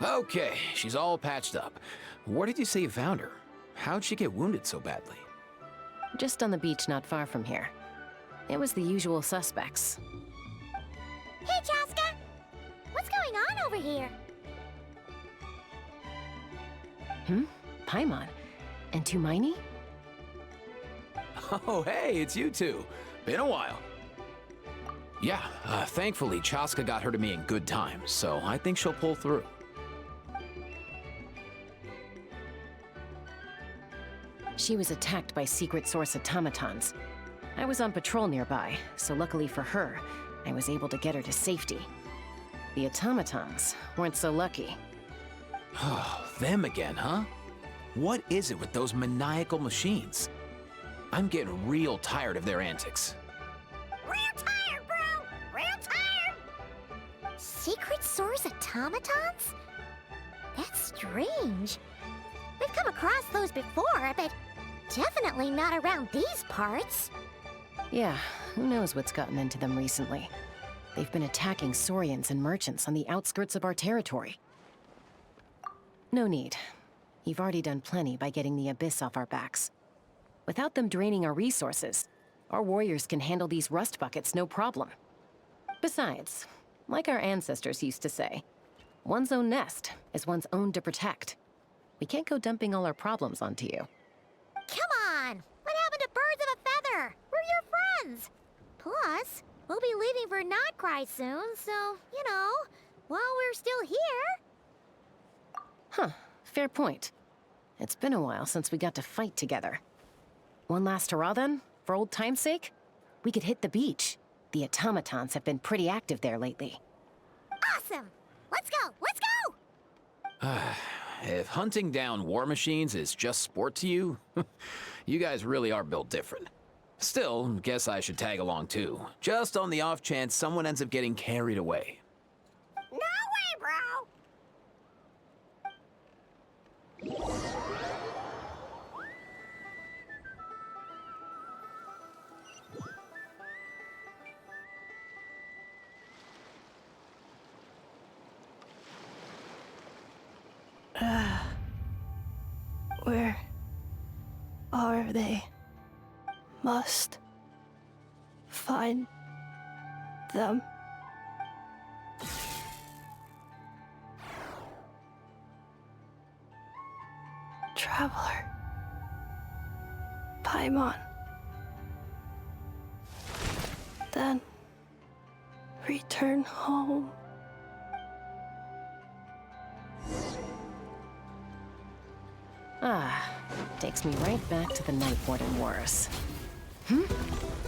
Okay, she's all patched up. Where did you say you found her? How'd she get wounded so badly? Just on the beach not far from here. It was the usual suspects. Hey, Chaska! What's going on over here? Paimon. And Tumaini? Oh, hey, it's you two. Been a while. Yeah, thankfully, Chaska got her to me in good time, so I think she'll pull through. She was attacked by secret source automatons. I was on patrol nearby, so luckily for her, I was able to get her to safety. The automatons weren't so lucky. Oh, them again, huh? What is it with those maniacal machines? I'm getting real tired of their antics. Real tired, bro! Real tired! Secret source automatons? That's strange. We've come across those before, but definitely not around these parts. Yeah, who knows what's gotten into them recently. They've been attacking Saurians and merchants on the outskirts of our territory. No need. You've already done plenty by getting the Abyss off our backs. Without them draining our resources, our warriors can handle these rust buckets no problem. Besides, like our ancestors used to say, one's own nest is one's own to protect. We can't go dumping all our problems onto you. Come on! What happened to birds of a feather? We're your friends! Plus, we'll be leaving for Notcry soon, so, you know, while we're still here... Huh, fair point. It's been a while since we got to fight together. One last hurrah then, for old time's sake? We could hit the beach. The automatons have been pretty active there lately. Awesome! Let's go! Let's go! If hunting down war machines is just sport to you, you guys really are built different. Still, guess I should tag along too, just on the off chance someone ends up getting carried away. No way, bro! Where are they? Must find them. Traveler. Paimon. Then return home. Takes me right back to the Night Warden Wars.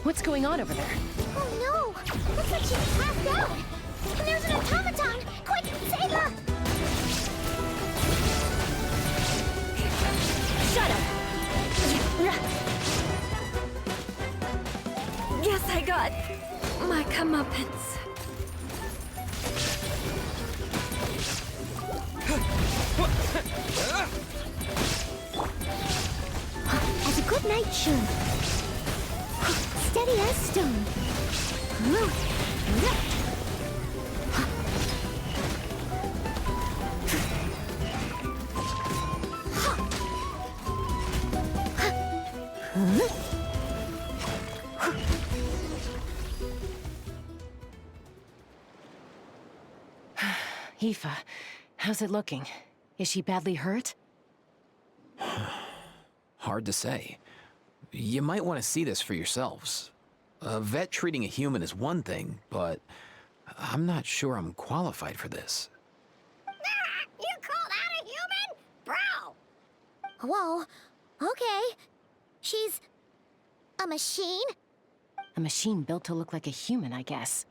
What's going on over there? Oh no! Looks like she's passed out! And there's an automaton! Quick, save her! Shut up! Guess I got my comeuppance. As a good knight should. Steady as stone. Aoife, how's it looking? Is she badly hurt? Hard to say. You might want to see this for yourselves. A vet treating a human is one thing, but I'm not sure I'm qualified for this. You call that a human? Bro! Whoa, okay. She's... a machine? A machine built to look like a human, I guess.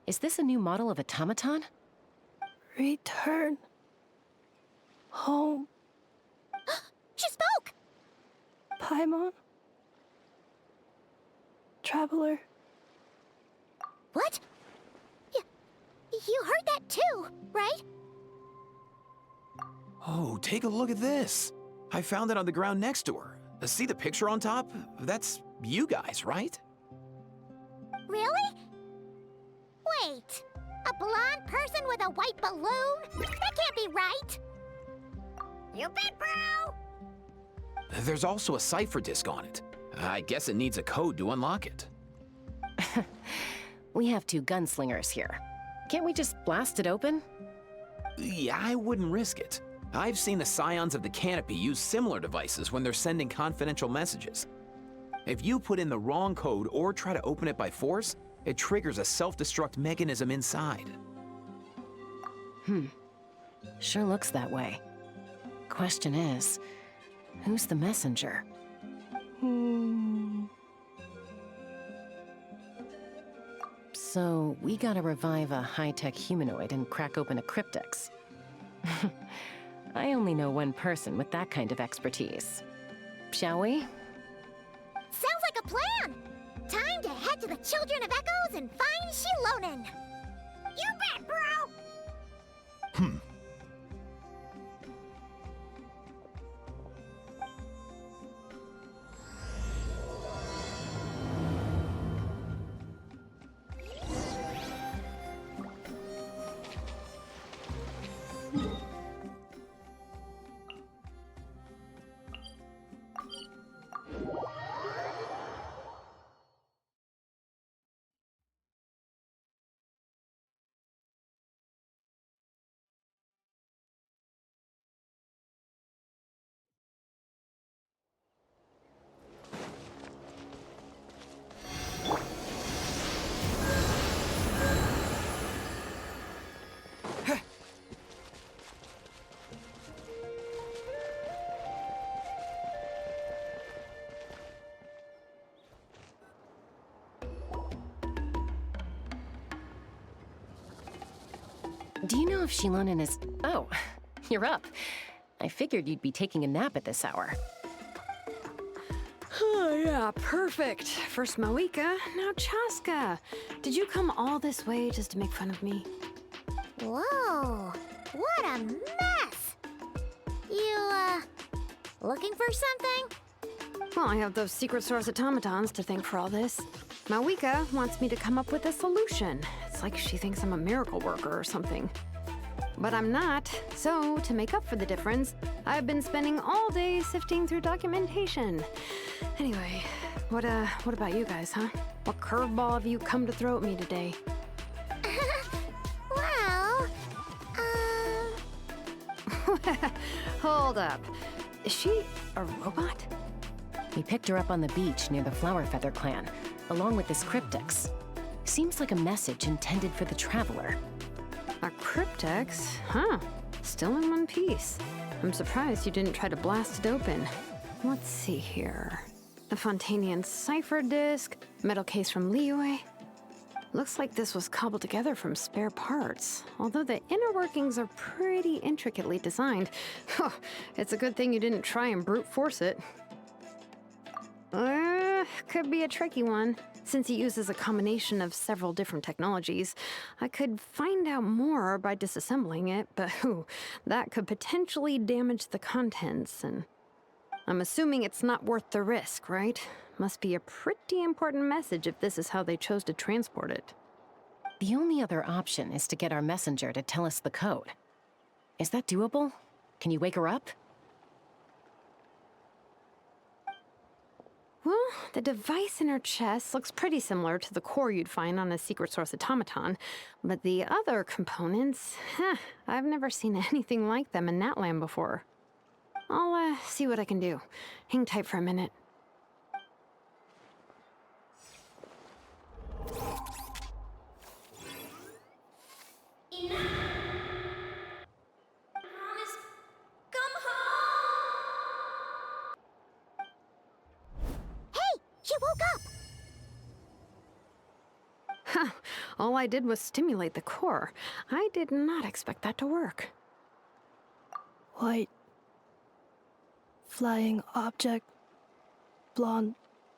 Is this a new model of automaton? Return home. She spoke! Paimon. Traveler. What? You heard that too, right? Oh, take a look at this. I found it on the ground next to her. See the picture on top? That's you guys, right? Really? Wait, a blonde person with a white balloon? That can't be right. You bet, bro! There's also a cipher disk on it. I guess it needs a code to unlock it. We have two gunslingers here. Can't we just blast it open? Yeah, I wouldn't risk it. I've seen the Scions of the Canopy use similar devices when they're sending confidential messages. If you put in the wrong code or try to open it by force, it triggers a self-destruct mechanism inside. Sure looks that way. Question is, who's the messenger? So, we gotta revive a high-tech humanoid and crack open a cryptex. I only know one person with that kind of expertise. Shall we? Sounds like a plan! Time to head to the Children of Echoes and find Shilonen! You bet, bro! Do you know if Shilonen is... Oh, you're up. I figured you'd be taking a nap at this hour. Oh, yeah, perfect. First Moika, now Chaska. Did you come all this way just to make fun of me? Whoa, what a mess! You, looking for something? Well, I have those secret source automatons to thank for all this. Mawika wants me to come up with a solution. It's like she thinks I'm a miracle worker or something. But I'm not, so to make up for the difference, I've been spending all day sifting through documentation. Anyway, what about you guys, huh? What curveball have you come to throw at me today? Well, Hold up. Is she a robot? We picked her up on the beach near the Flower Feather clan, along with this cryptex. Seems like a message intended for the Traveler. A cryptex? Huh. Still in one piece. I'm surprised you didn't try to blast it open. Let's see here. A Fontanian cipher disk, metal case from Liyue. Looks like this was cobbled together from spare parts, although the inner workings are pretty intricately designed. It's a good thing you didn't try and brute force it. Could be a tricky one. Since it uses a combination of several different technologies, I could find out more by disassembling it, but that could potentially damage the contents, and I'm assuming it's not worth the risk, right? Must be a pretty important message if this is how they chose to transport it. The only other option is to get our messenger to tell us the code. Is that doable? Can you wake her up? Well, the device in her chest looks pretty similar to the core you'd find on a secret source automaton, but the other components, I've never seen anything like them in that land before. I'll see what I can do. Hang tight for a minute. She woke up! Huh. All I did was stimulate the core. I did not expect that to work. White. Flying object. Blonde.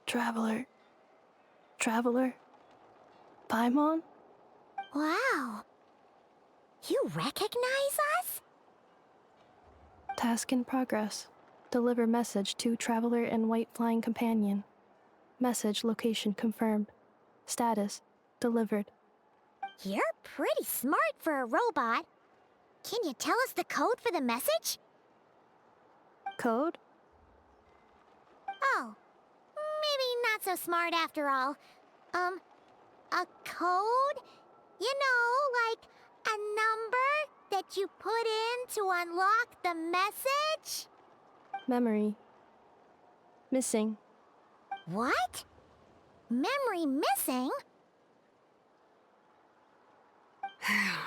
Traveler. Traveler. Paimon? Wow. You recognize us? Task in progress. Deliver message to Traveler and White Flying Companion. Message location confirmed. Status delivered. You're pretty smart for a robot. Can you tell us the code for the message? Code? Oh, maybe not so smart after all. A code? You know, like a number that you put in to unlock the message? Memory. Missing. What? Memory missing?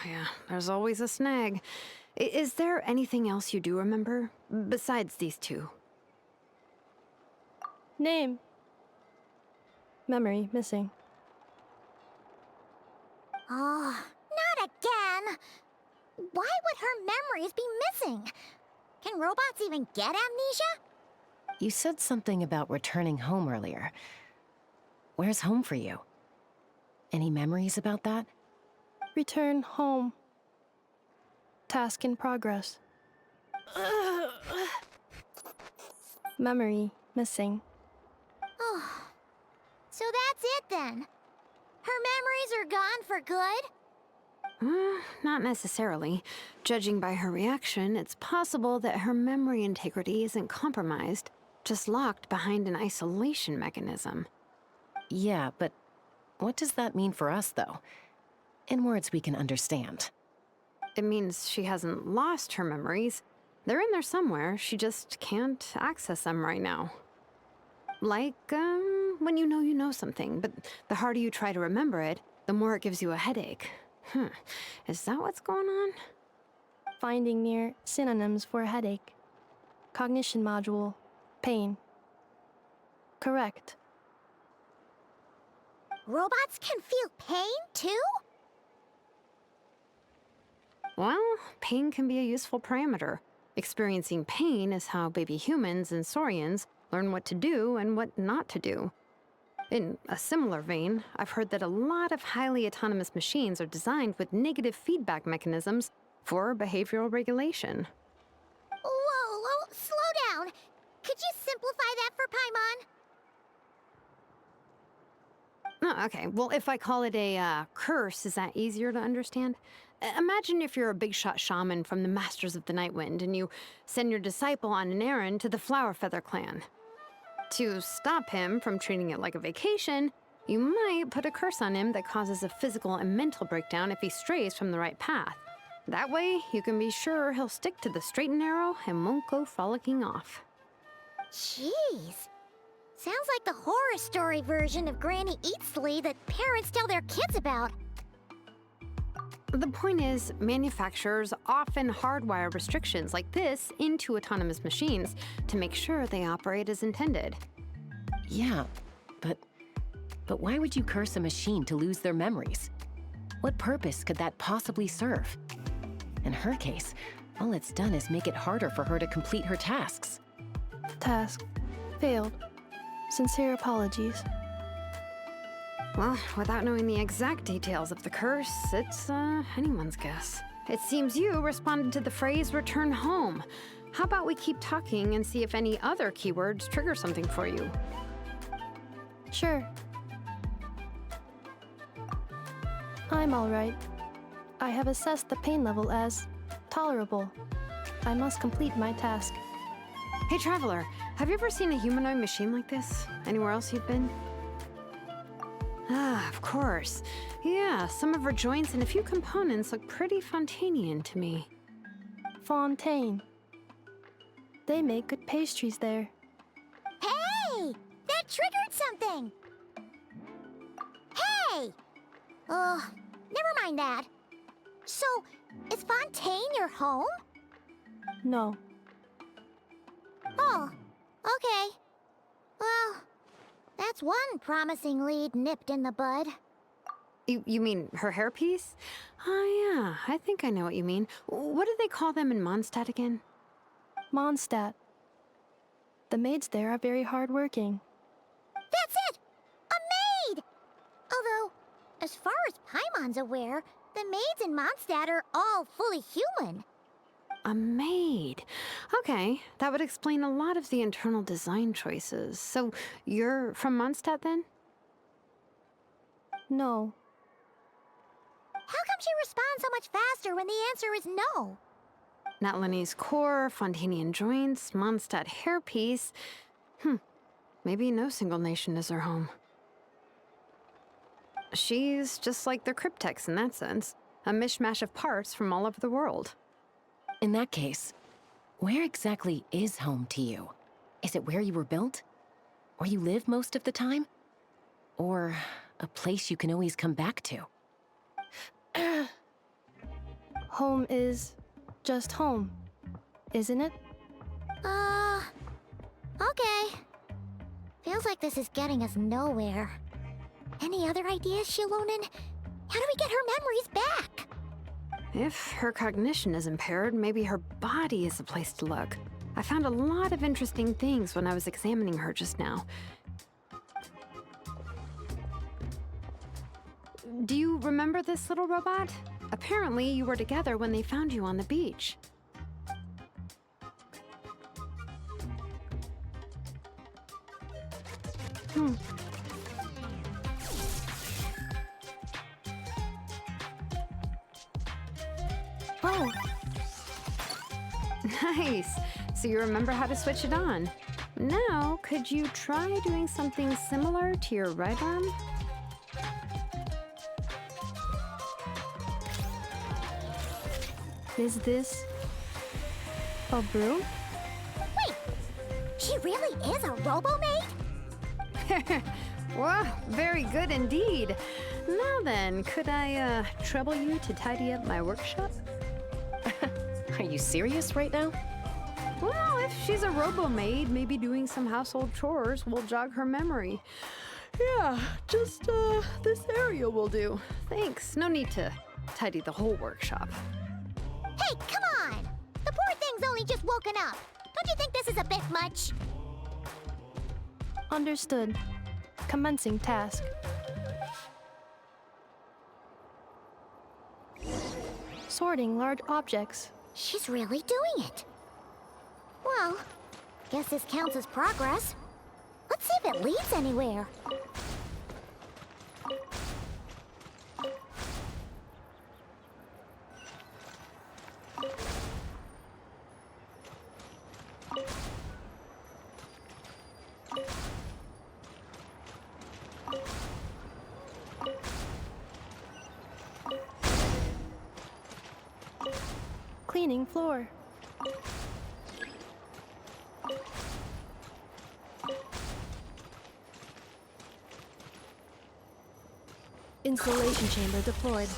Yeah, there's always a snag. Is there anything else you do remember? Besides these two? Name. Memory missing. Oh, not again! Why would her memories be missing? Can robots even get amnesia? You said something about returning home earlier. Where's home for you? Any memories about that? Return home. Task in progress. Memory missing. Oh, so that's it then. Her memories are gone for good? Not necessarily. Judging by her reaction, it's possible that her memory integrity isn't compromised, just locked behind an isolation mechanism. Yeah, but what does that mean for us, though? In words we can understand. It means she hasn't lost her memories. They're in there somewhere, she just can't access them right now. Like, when you know something, but the harder you try to remember it, the more it gives you a headache. Is that what's going on? Finding near synonyms for headache. Cognition module. Pain. Correct. Robots can feel pain too? Well, pain can be a useful parameter. Experiencing pain is how baby humans and saurians learn what to do and what not to do. In a similar vein, I've heard that a lot of highly autonomous machines are designed with negative feedback mechanisms for behavioral regulation. Whoa, slow down. Could you simplify that for Paimon? Oh, okay, well, if I call it a curse, is that easier to understand? Imagine if you're a big shot shaman from the Masters of the Nightwind and you send your disciple on an errand to the Flowerfeather clan. To stop him from treating it like a vacation, you might put a curse on him that causes a physical and mental breakdown if he strays from the right path. That way, you can be sure he'll stick to the straight and narrow and won't go frolicking off. Jeez. Sounds like the horror story version of Granny Eatsley that parents tell their kids about. The point is, manufacturers often hardwire restrictions like this into autonomous machines to make sure they operate as intended. Yeah, but why would you curse a machine to lose their memories? What purpose could that possibly serve? In her case, all it's done is make it harder for her to complete her tasks. Task. Failed. Sincere apologies. Well, without knowing the exact details of the curse, it's anyone's guess. It seems you responded to the phrase return home. How about we keep talking and see if any other keywords trigger something for you? Sure. I'm alright. I have assessed the pain level as tolerable. I must complete my task. Hey, Traveler, have you ever seen a humanoid machine like this? Anywhere else you've been? Ah, of course. Yeah, some of her joints and a few components look pretty Fontanian to me. Fontaine. They make good pastries there. Hey! That triggered something! Hey! Never mind that. So, is Fontaine your home? No. Oh, okay. Well, that's one promising lead nipped in the bud. You mean her hairpiece? Oh yeah, I think I know what you mean. What do they call them in Mondstadt again? Mondstadt. The maids there are very hardworking. That's it! A maid! Although, as far as Paimon's aware, the maids in Mondstadt are all fully human. A maid. Okay, that would explain a lot of the internal design choices. So, you're from Mondstadt then? No. How come she responds so much faster when the answer is no? Natlanese core, Fontanian joints, Mondstadt hairpiece. Maybe no single nation is her home. She's just like the Cryptex in that sense. A mishmash of parts from all over the world. In that case, where exactly is home to you? Is it where you were built? Where you live most of the time? Or a place you can always come back to? Home is just home, isn't it? Okay. Feels like this is getting us nowhere. Any other ideas, Shilonen? How do we get her memories back? If her cognition is impaired, maybe her body is the place to look. I found a lot of interesting things when I was examining her just now. Do you remember this little robot? Apparently, you were together when they found you on the beach. Oh, Nice! So you remember how to switch it on. Now, could you try doing something similar to your right arm? is this a broom? Wait! She really is a robo-maid? Wow, very good indeed. Now then, could I trouble you to tidy up my workshop? Are you serious right now? Well, if she's a robo-maid, maybe doing some household chores will jog her memory. Yeah, just this area will do. Thanks. No need to tidy the whole workshop. Hey, come on! The poor thing's only just woken up. Don't you think this is a bit much? Understood. Commencing task. Sorting large objects. She's really doing it. Well, guess this counts as progress. Let's see if it leads anywhere. Cleaning floor. Installation chamber deployed.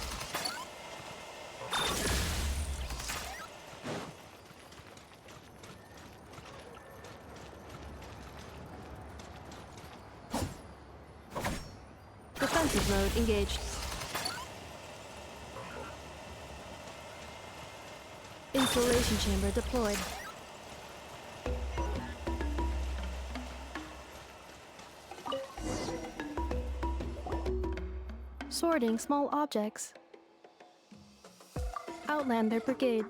Defensive mode engaged. Installation chamber deployed. Sorting small objects. Outlander Brigade.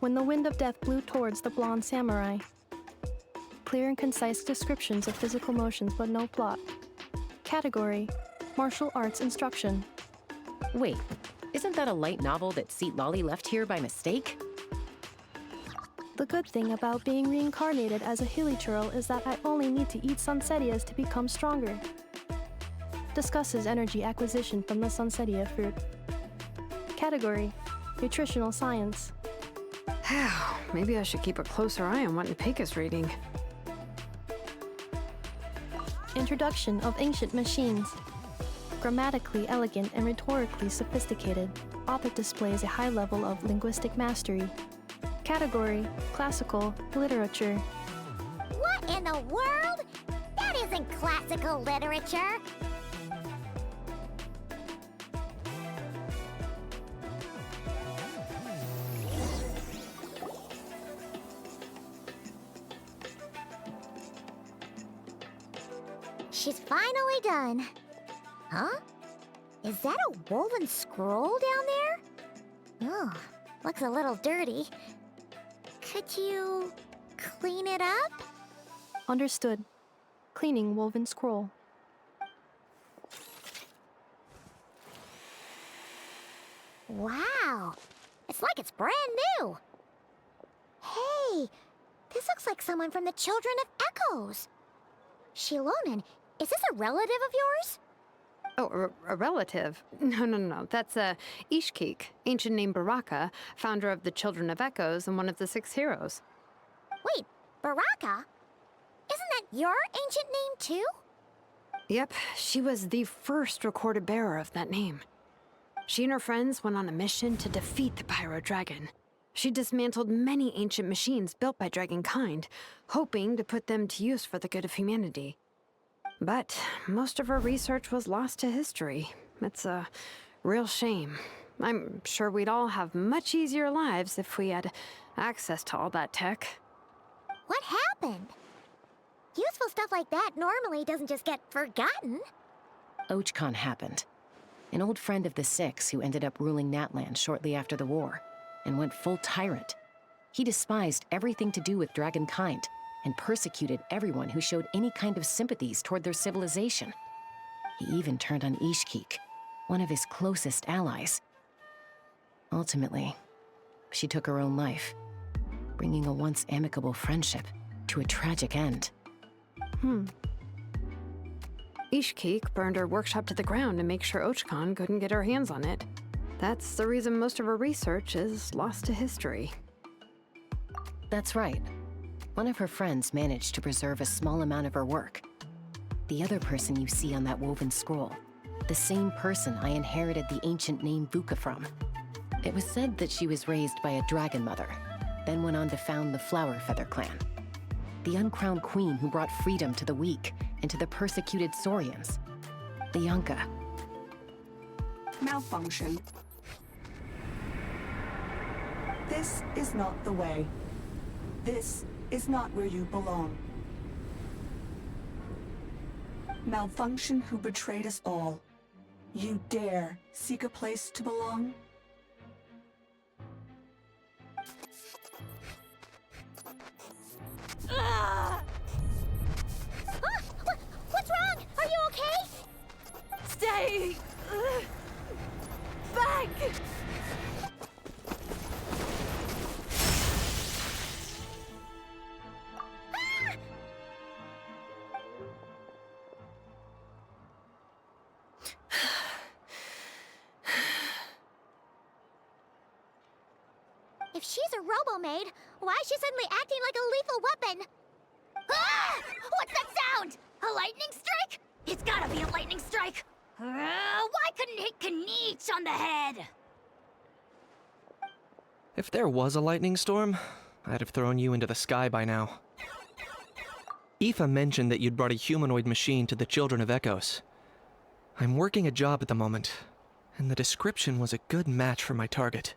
When the wind of death blew towards the blonde samurai. Clear and concise descriptions of physical motions but no plot. Category: Martial arts instruction. Wait, isn't that a light novel that Seat Lolly left here by mistake? The good thing about being reincarnated as a hilichurl is that I only need to eat sunsetias to become stronger. Discusses energy acquisition from the sunsetia fruit. Category: Nutritional science. Maybe I should keep a closer eye on what Nipeka's reading. Introduction of ancient machines. Grammatically elegant and rhetorically sophisticated, author displays a high level of linguistic mastery. Category: Classical literature. What in the world? That isn't classical literature. She's finally done. Huh? Is that a woven scroll down there? Oh, looks a little dirty. Could you clean it up? Understood. Cleaning woven scroll. Wow. It's like it's brand new. Hey, this looks like someone from the Children of Echoes. Shilonen, is this a relative of yours? Oh, a relative? No. That's Ishkik, ancient name Baraka, founder of the Children of Echoes and one of the 6 heroes. Wait, Baraka? Isn't that your ancient name too? Yep, she was the first recorded bearer of that name. She and her friends went on a mission to defeat the Pyro Dragon. She dismantled many ancient machines built by Dragonkind, hoping to put them to use for the good of humanity. But most of her research was lost to history. It's a real shame. I'm sure we'd all have much easier lives if we had access to all that tech. What happened? Useful stuff like that normally doesn't just get forgotten. Ochcon happened. An old friend of the 6 who ended up ruling Natlan shortly after the war, and went full tyrant. He despised everything to do with Dragonkind, and persecuted everyone who showed any kind of sympathies toward their civilization. He even turned on Ishkik, one of his closest allies. Ultimately, she took her own life, bringing a once amicable friendship to a tragic end. Ishkik burned her workshop to the ground to make sure Ochcon couldn't get her hands on it. That's the reason most of her research is lost to history. That's right. One of her friends managed to preserve a small amount of her work. The other person you see on that woven scroll, the same person I inherited the ancient name Vuka from. It was said that she was raised by a dragon mother, then went on to found the Flower Feather clan. The uncrowned queen who brought freedom to the weak and to the persecuted Saurians. The Yunka. Malfunction. This is not the way. This is not where you belong. Malfunction who betrayed us all. You dare seek a place to belong? What's wrong? Are you okay? Stay back! If she's a robo-maid, why is she suddenly acting like a lethal weapon? Ah! What's that sound? A lightning strike? It's gotta be a lightning strike! Why couldn't it hit Kniech on the head? If there was a lightning storm, I'd have thrown you into the sky by now. Aoife mentioned that you'd brought a humanoid machine to the Children of Echoes. I'm working a job at the moment, and the description was a good match for my target.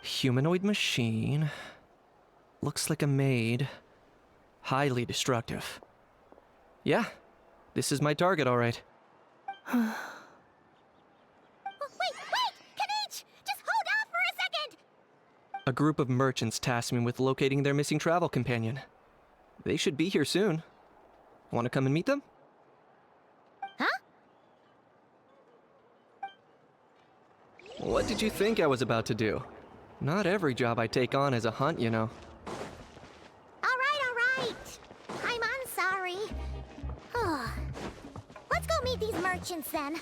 Humanoid machine. Looks like a maid. Highly destructive. Yeah, this is my target, all right. Wait! Kniech! Just hold off for a second! A group of merchants tasked me with locating their missing travel companion. They should be here soon. Want to come and meet them? Huh? What did you think I was about to do? Not every job I take on is a hunt, you know. All right. I'm sorry. Let's go meet these merchants then.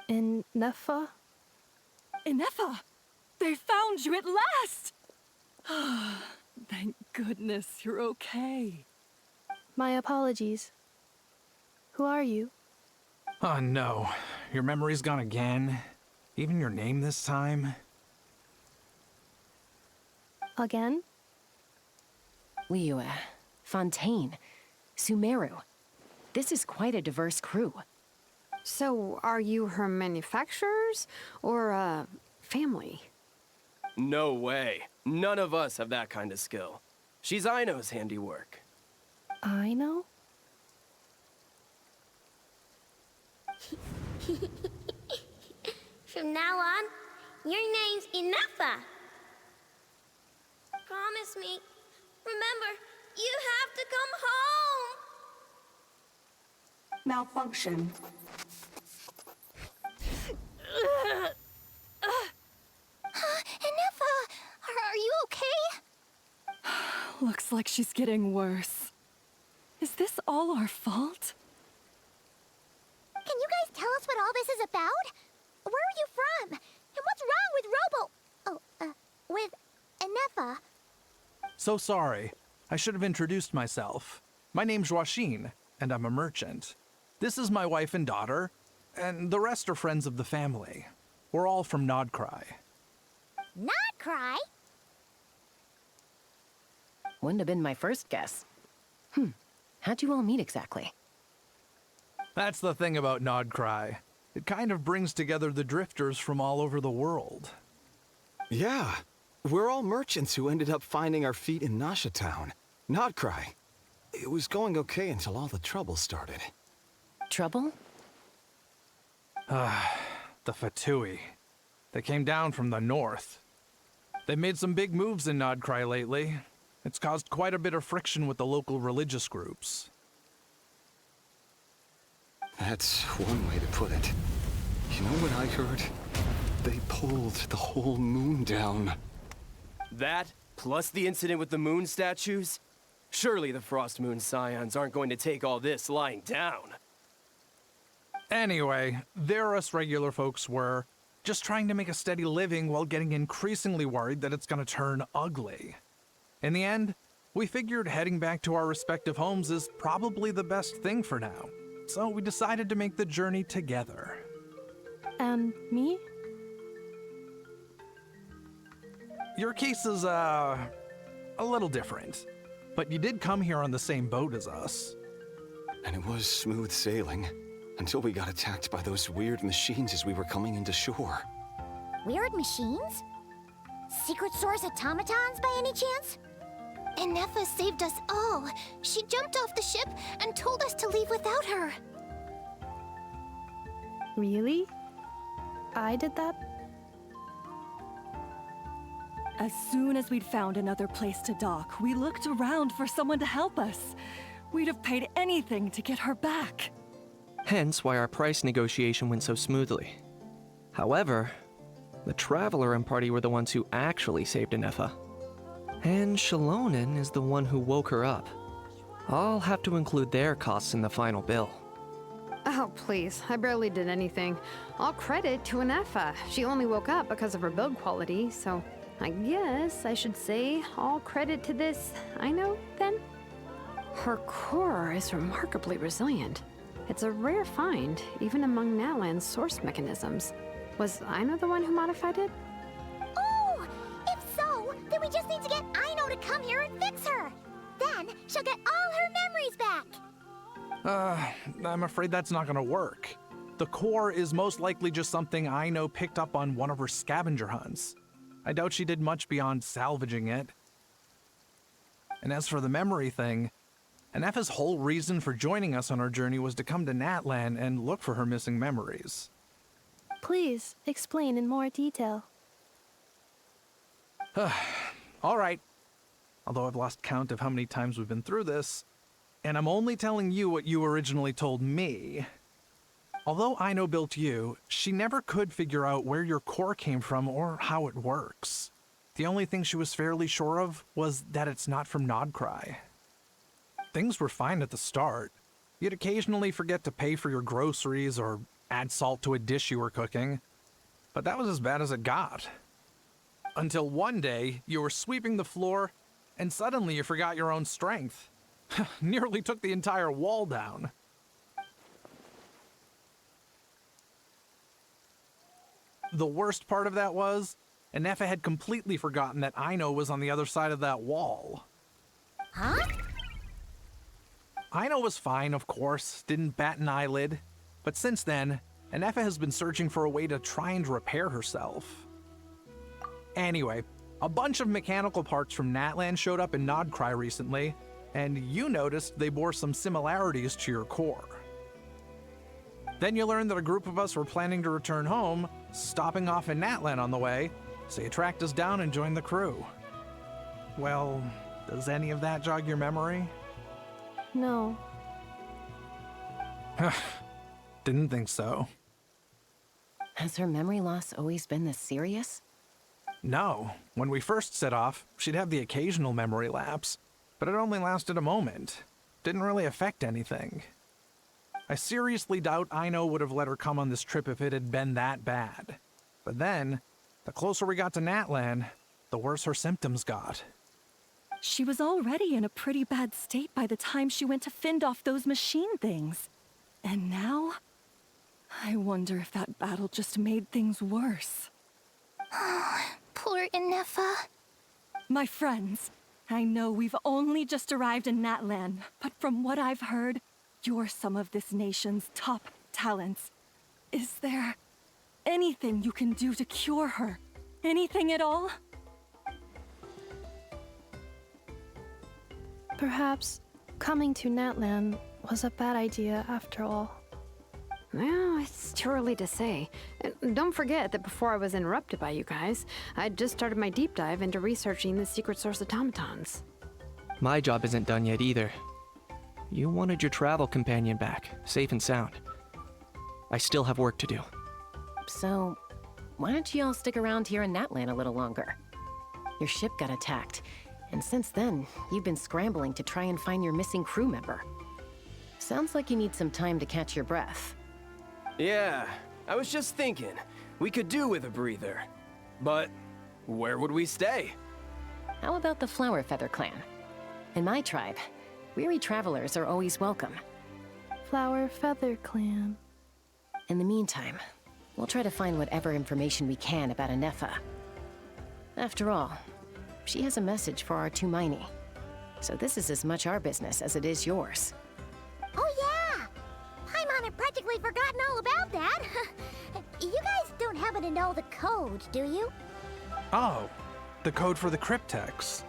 In Nefa? Inefa! They found you at last! Thank goodness you're okay. My apologies. Who are you? Oh no, your memory's gone again? Even your name this time? Again? Liyue, Fontaine, Sumeru. This is quite a diverse crew. So, are you her manufacturers or, family? No way. None of us have that kind of skill. She's Aino's handiwork. I know? From now on, your name's Inefa. Promise me. Remember, you have to come home. Malfunction. Inefa, are you okay? Looks like she's getting worse. Is this all our fault? Can you guys tell us what all this is about? Where are you from? And what's wrong with with Inefa? So sorry. I should have introduced myself. My name's Joachine, and I'm a merchant. This is my wife and daughter, and the rest are friends of the family. We're all from Nodcry. Not cry? Wouldn't have been my first guess. How'd you all meet exactly? That's the thing about Nodcry. It kind of brings together the drifters from all over the world. Yeah, we're all merchants who ended up finding our feet in Nasha Town. Nodcry. It was going okay until all the trouble started. Trouble? The Fatui. They came down from the north. They've made some big moves in Nodcry lately. It's caused quite a bit of friction with the local religious groups. That's one way to put it. You know what I heard? They pulled the whole moon down. That, plus the incident with the moon statues? Surely the Frost Moon Scions aren't going to take all this lying down. Anyway, there us regular folks were just trying to make a steady living while getting increasingly worried that it's gonna turn ugly. In the end, we figured heading back to our respective homes is probably the best thing for now. So we decided to make the journey together. And me? Your case is, a little different. But you did come here on the same boat as us. And it was smooth sailing, until we got attacked by those weird machines as we were coming into shore. Weird machines? Secret Source automatons by any chance? Inefa saved us all. She jumped off the ship and told us to leave without her. Really? I did that? As soon as we'd found another place to dock, we looked around for someone to help us. We'd have paid anything to get her back. Hence why our price negotiation went so smoothly. However, the Traveler and party were the ones who actually saved Inefa. And Shalonen is the one who woke her up. I'll have to include their costs in the final bill. Oh, please. I barely did anything. All credit to Inefa. She only woke up because of her build quality, so I guess I should say all credit to this Aino, then? Her core is remarkably resilient. It's a rare find, even among Natlan's source mechanisms. Was Aino the one who modified it? Oh! If so, then we just need to get Aino to come here and fix her. Then she'll get all her memories back. I'm afraid that's not gonna work. The core is most likely just something Aino picked up on one of her scavenger hunts. I doubt she did much beyond salvaging it. And as for the memory thing, Inefa's whole reason for joining us on our journey was to come to Natlan and look for her missing memories. Please, explain in more detail. All right. Although I've lost count of how many times we've been through this, and I'm only telling you what you originally told me. Although Aino built you, she never could figure out where your core came from or how it works. The only thing she was fairly sure of was that it's not from Nodcry. Things were fine at the start. You'd occasionally forget to pay for your groceries or add salt to a dish you were cooking. But that was as bad as it got. Until one day, you were sweeping the floor, and suddenly you forgot your own strength. Nearly took the entire wall down. The worst part of that was, Inefa had completely forgotten that Aino was on the other side of that wall. Huh? Aino was fine, of course, didn't bat an eyelid. But since then, Anefa has been searching for a way to try and repair herself. Anyway, a bunch of mechanical parts from Natlan showed up in Nodcry recently, and you noticed they bore some similarities to your core. Then you learned that a group of us were planning to return home, stopping off in Natlan on the way, so you tracked us down and joined the crew. Well, does any of that jog your memory? No. Didn't think so. Has her memory loss always been this serious? No. When we first set off, she'd have the occasional memory lapse, but it only lasted a moment. Didn't really affect anything. I seriously doubt Aino would have let her come on this trip if it had been that bad. But then, the closer we got to Natlan, the worse her symptoms got. She was already in a pretty bad state by the time she went to fend off those machine things. And now? I wonder if that battle just made things worse. Poor Anefa. My friends, I know we've only just arrived in Natlan, but from what I've heard, you're some of this nation's top talents. Is there anything you can do to cure her? Anything at all? Perhaps coming to Natlan was a bad idea after all. Well, it's too early to say. And don't forget that before I was interrupted by you guys, I'd just started my deep dive into researching the secret source automatons. My job isn't done yet either. You wanted your travel companion back, safe and sound. I still have work to do. So, why don't you all stick around here in Natlan a little longer? Your ship got attacked, and since then, you've been scrambling to try and find your missing crew member. Sounds like you need some time to catch your breath. Yeah, I was just thinking, we could do with a breather. But where would we stay? How about the Flower Feather Clan? In my tribe, weary travelers are always welcome. Flower Feather Clan. In the meantime, we'll try to find whatever information we can about Anefa. After all, she has a message for our Tumaini. So this is as much our business as it is yours. Oh yeah! Paimon had practically forgotten all about that. You guys don't happen to know the code, do you? Oh, the code for the cryptex.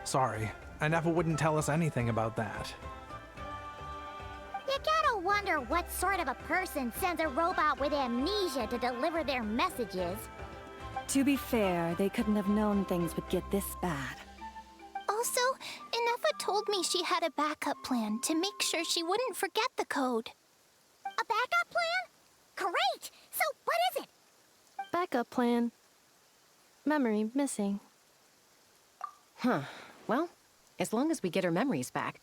Sorry, Anefa wouldn't tell us anything about that. You gotta wonder what sort of a person sends a robot with amnesia to deliver their messages. To be fair, they couldn't have known things would get this bad. Also, Anefa told me she had a backup plan to make sure she wouldn't forget the code. A backup plan? Great! So what is it? Backup plan. Memory missing. Huh. Well, as long as we get her memories back,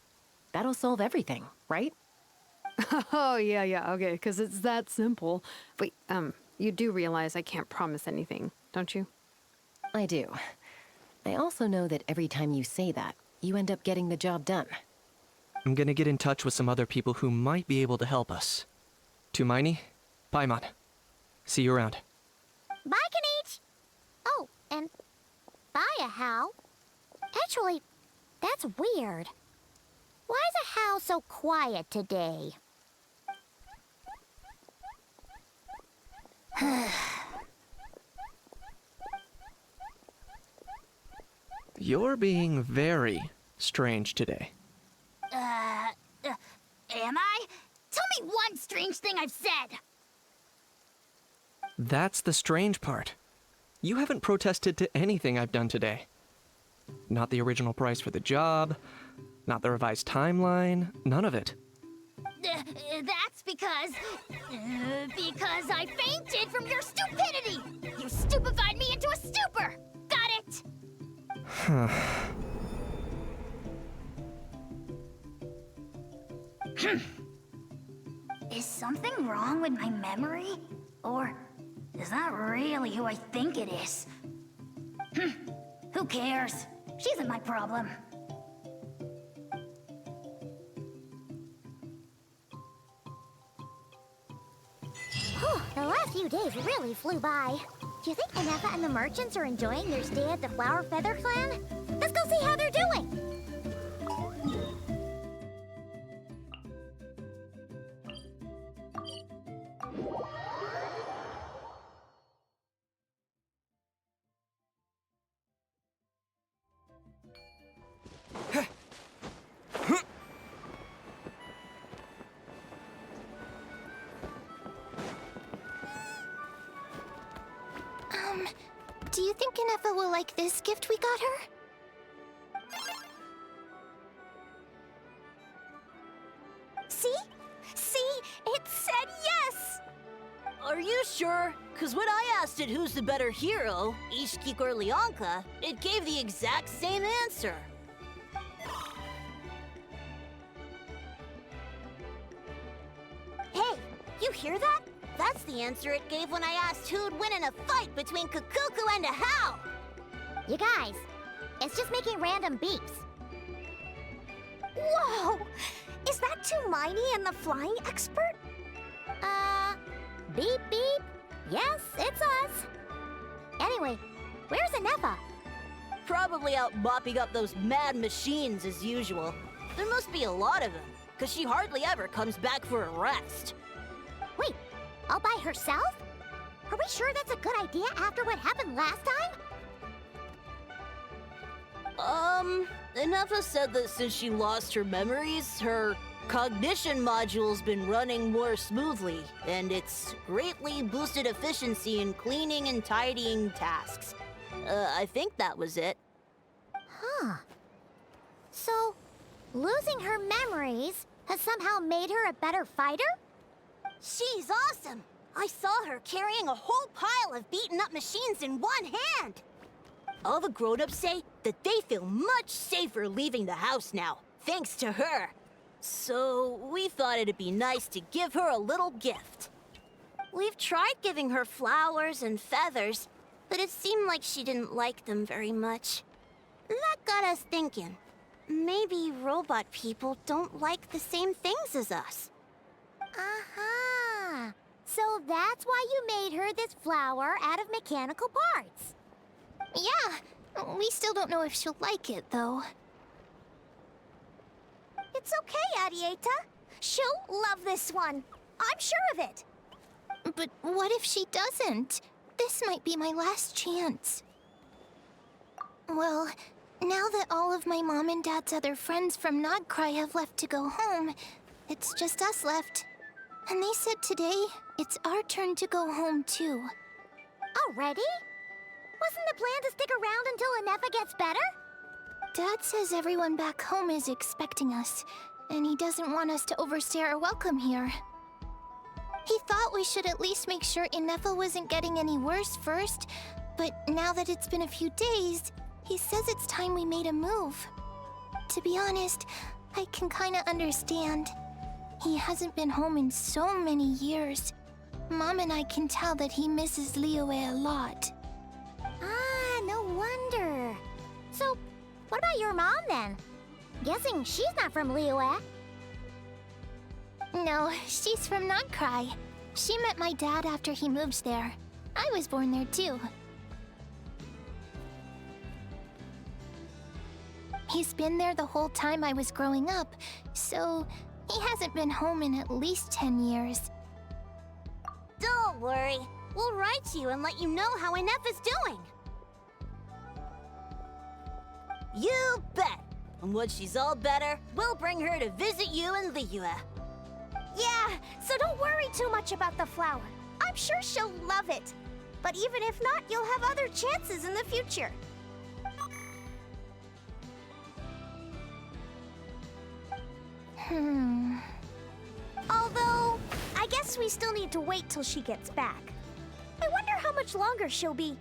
that'll solve everything, right? Oh, yeah, okay, because it's that simple. Wait, you do realize I can't promise anything, don't you? I do. I also know that every time you say that, you end up getting the job done. I'm gonna get in touch with some other people who might be able to help us. Tumaini, Paimon. See you around. Bye, Kanich! Oh, and bye, Hal. Actually, that's weird. Why is a Hal so quiet today? You're being very strange today. Am I? Tell me one strange thing I've said! That's the strange part. You haven't protested to anything I've done today. Not the original price for the job, not the revised timeline, none of it. That's because I fainted from your stupidity! You stupefied me into a stupor! Got it? Is something wrong with my memory? Or is that really who I think it is? Who cares? She isn't my problem. The last few days really flew by. Do you think Anefa and the merchants are enjoying their stay at the Flower Feather Clan? Let's go see how they're doing! Do you think Inefa will like this gift we got her? See? See? It said yes! Are you sure? Because when I asked it who's the better hero, Ishkik or Leonka, it gave the exact same answer. Hey, you hear that? That's the answer it gave when I asked who'd win in a fight between Kukuku and a How! You guys, it's just making random beeps. Whoa! Is that Tumaini and the flying expert? Beep beep. Yes, it's us. Anyway, where's Inefa? Probably out mopping up those mad machines as usual. There must be a lot of them, because she hardly ever comes back for a rest. Wait, all by herself? Are we sure that's a good idea after what happened last time? Inefa said that since she lost her memories, her cognition module's been running more smoothly, and it's greatly boosted efficiency in cleaning and tidying tasks. I think that was it. Huh. So, losing her memories has somehow made her a better fighter? She's awesome! I saw her carrying a whole pile of beaten up machines in one hand! All the grown-ups say that they feel much safer leaving the house now, thanks to her. So, we thought it'd be nice to give her a little gift. We've tried giving her flowers and feathers, but it seemed like she didn't like them very much. That got us thinking. Maybe robot people don't like the same things as us. Aha! So that's why you made her this flower out of mechanical parts. Yeah, we still don't know if she'll like it, though. It's okay, Arieta. She'll love this one. I'm sure of it. But what if she doesn't? This might be my last chance. Well, now that all of my mom and dad's other friends from Nodcry have left to go home, it's just us left. And they said today, it's our turn to go home too. Already? Wasn't the plan to stick around until Inefa gets better? Dad says everyone back home is expecting us, and he doesn't want us to overstay our welcome here. He thought we should at least make sure Inefa wasn't getting any worse first, but now that it's been a few days, he says it's time we made a move. To be honest, I can kinda understand. He hasn't been home in so many years. Mom and I can tell that he misses Liyue a lot. Ah, no wonder. So, what about your mom then? Guessing she's not from Liyue. No, she's from Nodcry. She met my dad after he moved there. I was born there too. He's been there the whole time I was growing up, so he hasn't been home in at least 10 years. Don't worry. We'll write to you and let you know how Inefa's doing. You bet! And once she's all better, we'll bring her to visit you in Liyue. Yeah, so don't worry too much about the flower. I'm sure she'll love it. But even if not, you'll have other chances in the future. Although, I guess we still need to wait till she gets back. I wonder how much longer she'll be.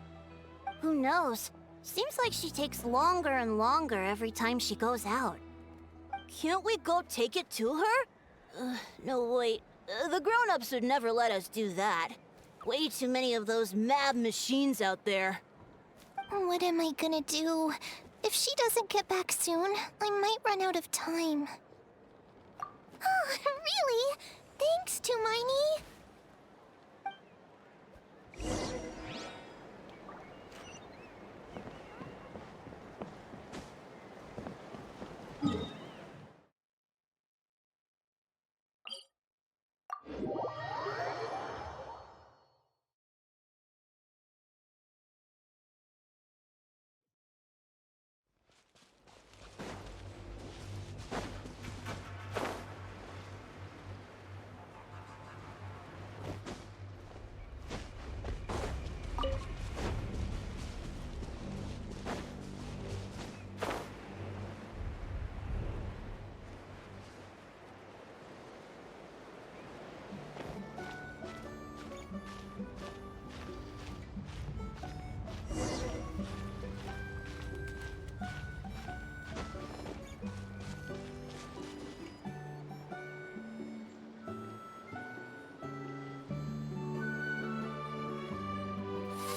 Who knows? Seems like she takes longer and longer every time she goes out. Can't we go take it to her? No, wait. The grown-ups would never let us do that. Way too many of those mad machines out there. What am I gonna do? If she doesn't get back soon, I might run out of time. Oh, really? Thanks, Tumaini.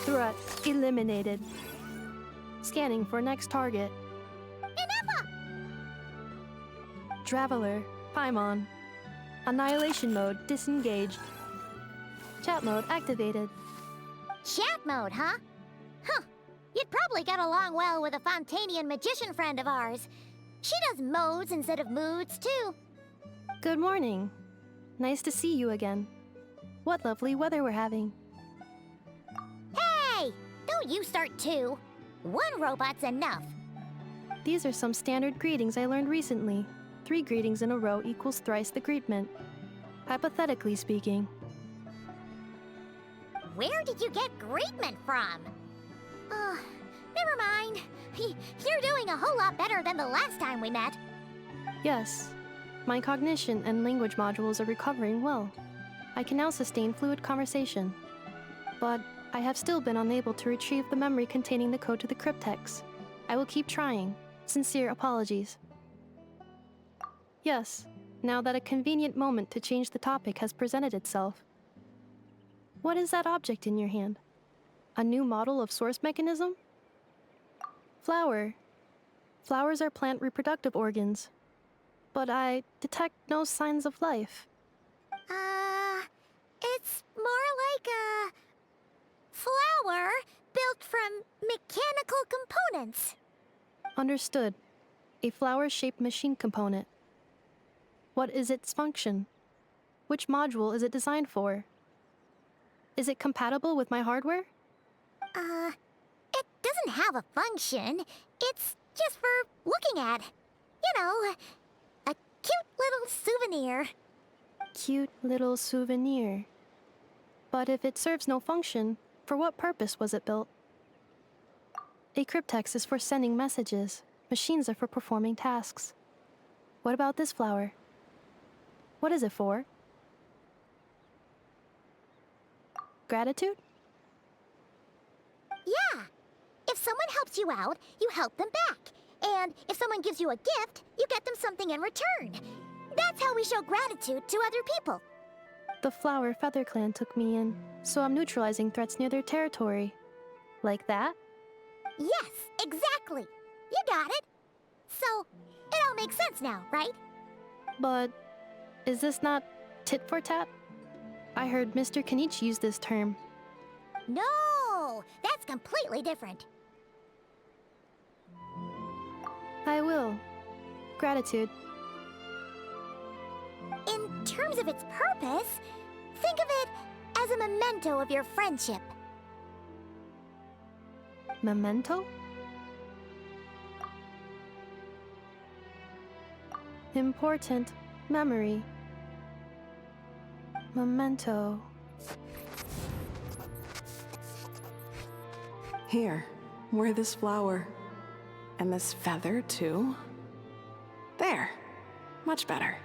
Threat eliminated. Scanning for next target. Ineppa! Traveler, Paimon. Annihilation mode disengaged. Chat mode activated. Chat mode, huh? Huh. You'd probably get along well with a Fontanian magician friend of ours. She does modes instead of moods, too. Good morning. Nice to see you again. What lovely weather we're having. Hey! Don't you start too. One robot's enough. These are some standard greetings I learned recently. 3 greetings in a row equals thrice the greetment. Hypothetically speaking. Where did you get greetment from? Never mind. You're doing a whole lot better than the last time we met. Yes. My cognition and language modules are recovering well. I can now sustain fluid conversation. But I have still been unable to retrieve the memory containing the code to the cryptex. I will keep trying. Sincere apologies. Yes, now that a convenient moment to change the topic has presented itself. What is that object in your hand? A new model of source mechanism? Flower. Flowers are plant reproductive organs. But I detect no signs of life. It's more like a flower built from mechanical components. Understood. A flower-shaped machine component. What is its function? Which module is it designed for? Is it compatible with my hardware? It doesn't have a function. It's just for looking at. You know, a cute little souvenir. Cute little souvenir. But if it serves no function, for what purpose was it built? A cryptex is for sending messages. Machines are for performing tasks. What about this flower? What is it for? Gratitude? Yeah. If someone helps you out, you help them back. And if someone gives you a gift, you get them something in return. That's how we show gratitude to other people. The Flower Feather Clan took me in, so I'm neutralizing threats near their territory. Like that? Yes, exactly. You got it. So, it all makes sense now, right? But is this not tit for tat? I heard Mr. Kenichi use this term. No, that's completely different. I will. Gratitude. In terms of its purpose, think of it as a memento of your friendship. Memento? Important memory. Memento. Here, wear this flower. And this feather, too. There. Much better.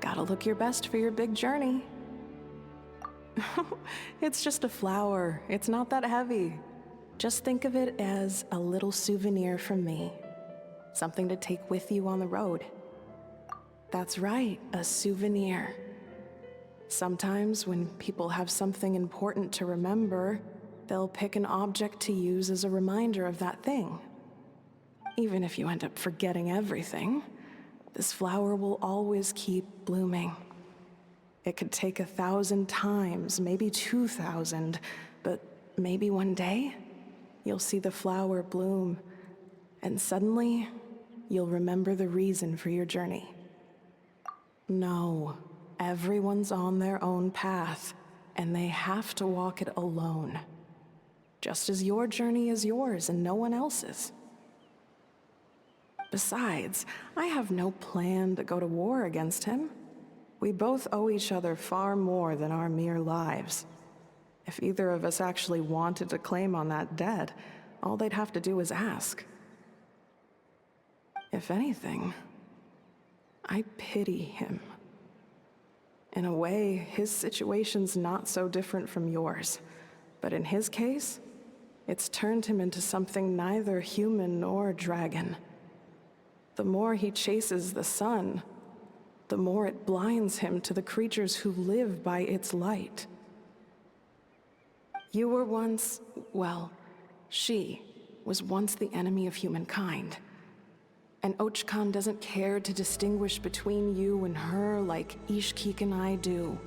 Gotta look your best for your big journey. It's just a flower. It's not that heavy. Just think of it as a little souvenir from me. Something to take with you on the road. That's right, a souvenir. Sometimes when people have something important to remember, they'll pick an object to use as a reminder of that thing. Even if you end up forgetting everything, this flower will always keep blooming. It could take 1,000 times, maybe 2,000, but maybe one day, you'll see the flower bloom, and suddenly, you'll remember the reason for your journey. No, everyone's on their own path, and they have to walk it alone. Just as your journey is yours and no one else's. Besides, I have no plan to go to war against him. We both owe each other far more than our mere lives. If either of us actually wanted to claim on that debt, all they'd have to do is ask. If anything, I pity him. In a way, his situation's not so different from yours. But in his case, it's turned him into something neither human nor dragon. The more he chases the sun, the more it blinds him to the creatures who live by its light. You were once, well, she was once the enemy of humankind. And Archon doesn't care to distinguish between you and her like Ishkik and I do.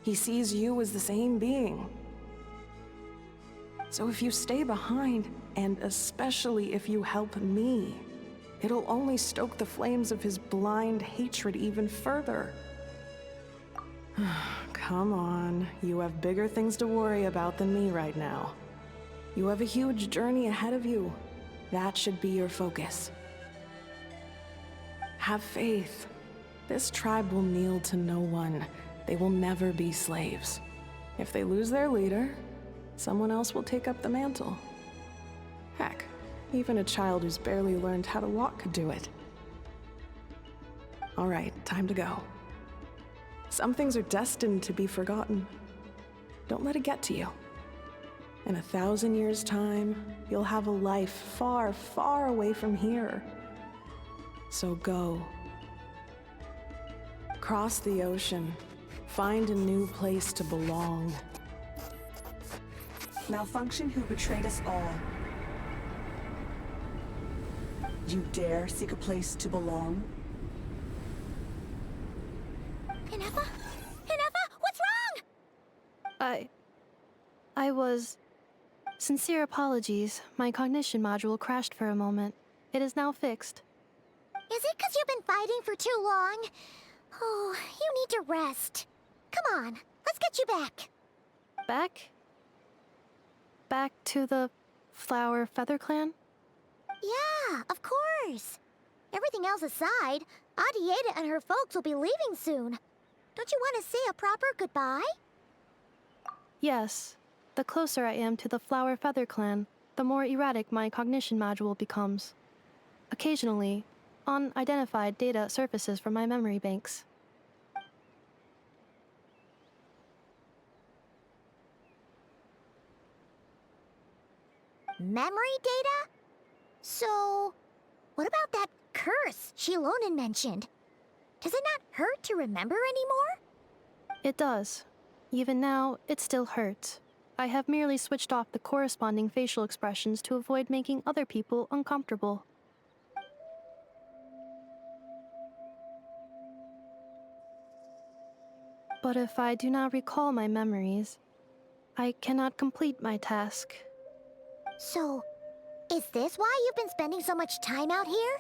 He sees you as the same being. So if you stay behind, and especially if you help me, it'll only stoke the flames of his blind hatred even further. Come on, you have bigger things to worry about than me right now. You have a huge journey ahead of you. That should be your focus. Have faith. This tribe will kneel to no one. They will never be slaves. If they lose their leader, someone else will take up the mantle. Heck, even a child who's barely learned how to walk could do it. All right, time to go. Some things are destined to be forgotten. Don't let it get to you. In 1,000 years' time, you'll have a life far, far away from here. So go. Cross the ocean. Find a new place to belong. Malfunction who betrayed us all. You dare seek a place to belong? Inefa? Inefa, what's wrong? I was... Sincere apologies. My cognition module crashed for a moment. It is now fixed. Is it because you've been fighting for too long? Oh, you need to rest. Come on, let's get you back. Back? Back to the Flower Feather Clan? Yeah, of course. Everything else aside, Adieta and her folks will be leaving soon. Don't you want to say a proper goodbye? Yes. The closer I am to the Flower Feather Clan, the more erratic my cognition module becomes. Occasionally, unidentified data surfaces from my memory banks. Memory data? So, what about that curse Shilonen mentioned? Does it not hurt to remember anymore? It does. Even now, it still hurts. I have merely switched off the corresponding facial expressions to avoid making other people uncomfortable. But if I do not recall my memories, I cannot complete my task. So, is this why you've been spending so much time out here?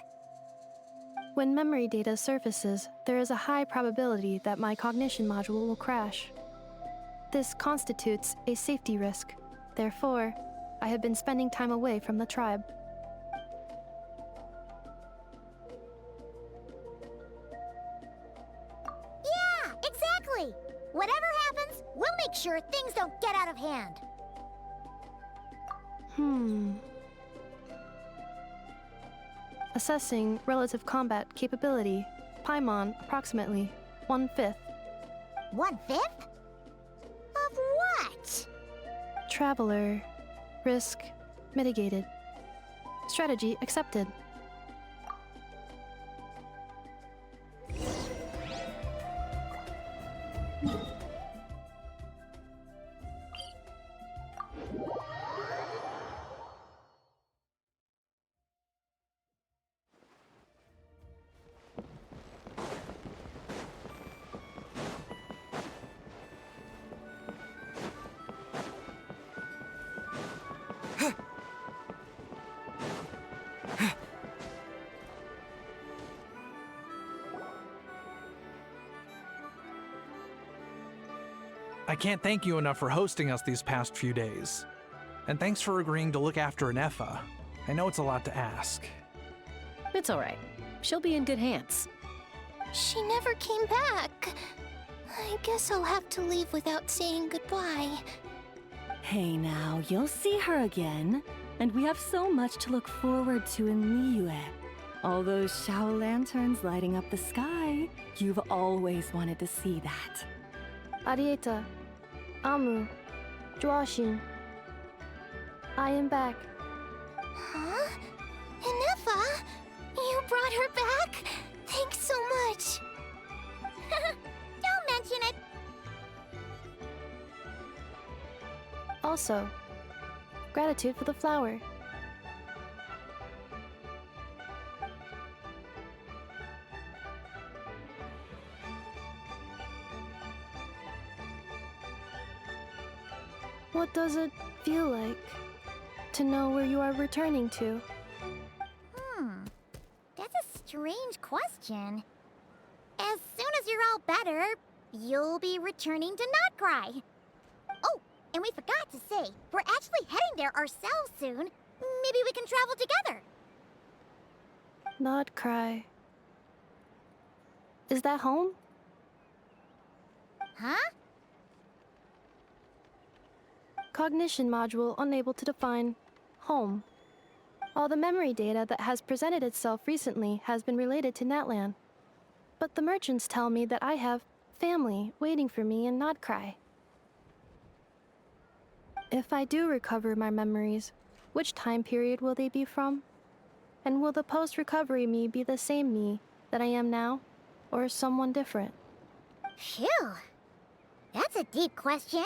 When memory data surfaces, there is a high probability that my cognition module will crash. This constitutes a safety risk. Therefore, I have been spending time away from the tribe. Yeah, exactly! Whatever happens, we'll make sure things don't get out of hand. Assessing relative combat capability. Paimon, approximately 1/5. 1/5? Of what? Traveler. Risk mitigated. Strategy accepted. I can't thank you enough for hosting us these past few days. And thanks for agreeing to look after Inefa. I know it's a lot to ask. It's all right. She'll be in good hands. She never came back. I guess I'll have to leave without saying goodbye. Hey now, you'll see her again. And we have so much to look forward to in Liyue. All those Shao lanterns lighting up the sky. You've always wanted to see that. Adieta. Amu. Joashin. I am back. Huh? Inefa? You brought her back? Thanks so much. Don't mention it. Also, gratitude for the flower. What does it feel like to know where you are returning to? That's a strange question. As soon as you're all better, you'll be returning to Not Cry. Oh, and we forgot to say, we're actually heading there ourselves soon. Maybe we can travel together. Not cry. Is that home? Huh? Cognition module unable to define home. All the memory data that has presented itself recently has been related to Natlan. But the merchants tell me that I have family waiting for me in Not Cry. If I do recover my memories, which time period will they be from? And will the post-recovery me be the same me that I am now, or someone different? Phew. That's a deep question.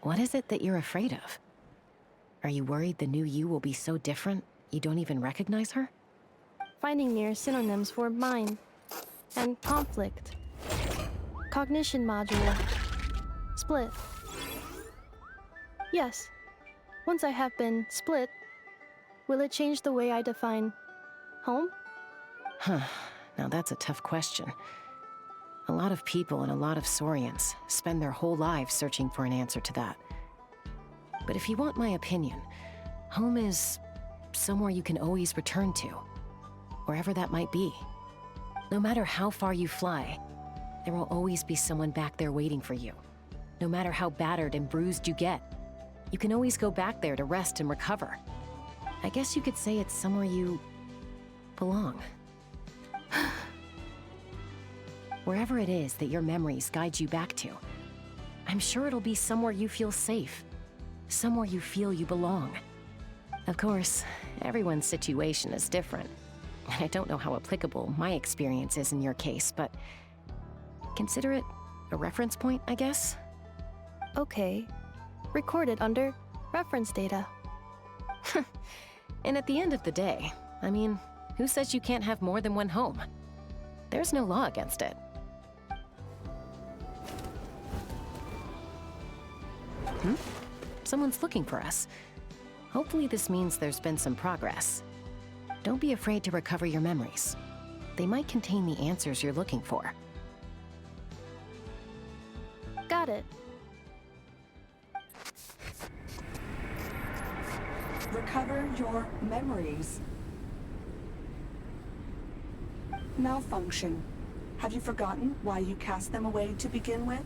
What is it that you're afraid of? Are you worried the new you will be so different you don't even recognize her? Finding near synonyms for mind and conflict. Cognition module. Split. Yes. Once I have been split, will it change the way I define home? Huh. Now that's a tough question. A lot of people and a lot of Saurians spend their whole lives searching for an answer to that. But if you want my opinion, home is somewhere you can always return to, wherever that might be. No matter how far you fly, there will always be someone back there waiting for you. No matter how battered and bruised you get, you can always go back there to rest and recover. I guess you could say it's somewhere you belong. Wherever it is that your memories guide you back to, I'm sure it'll be somewhere you feel safe, somewhere you feel you belong. Of course, everyone's situation is different, and I don't know how applicable my experience is in your case, but consider it a reference point, I guess? Okay. Recorded under reference data. And at the end of the day, I mean, who says you can't have more than one home? There's no law against it. Someone's looking for us. Hopefully this means there's been some progress. Don't be afraid to recover your memories. They might contain the answers you're looking for. Got it. Recover your memories. Malfunction. Have you forgotten why you cast them away to begin with?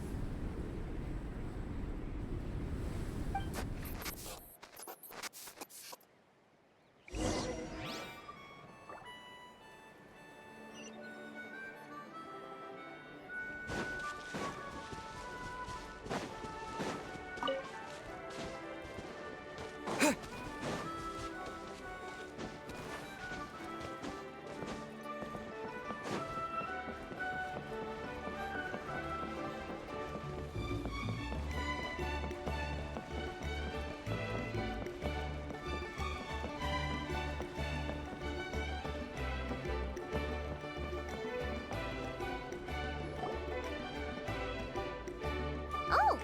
Oh,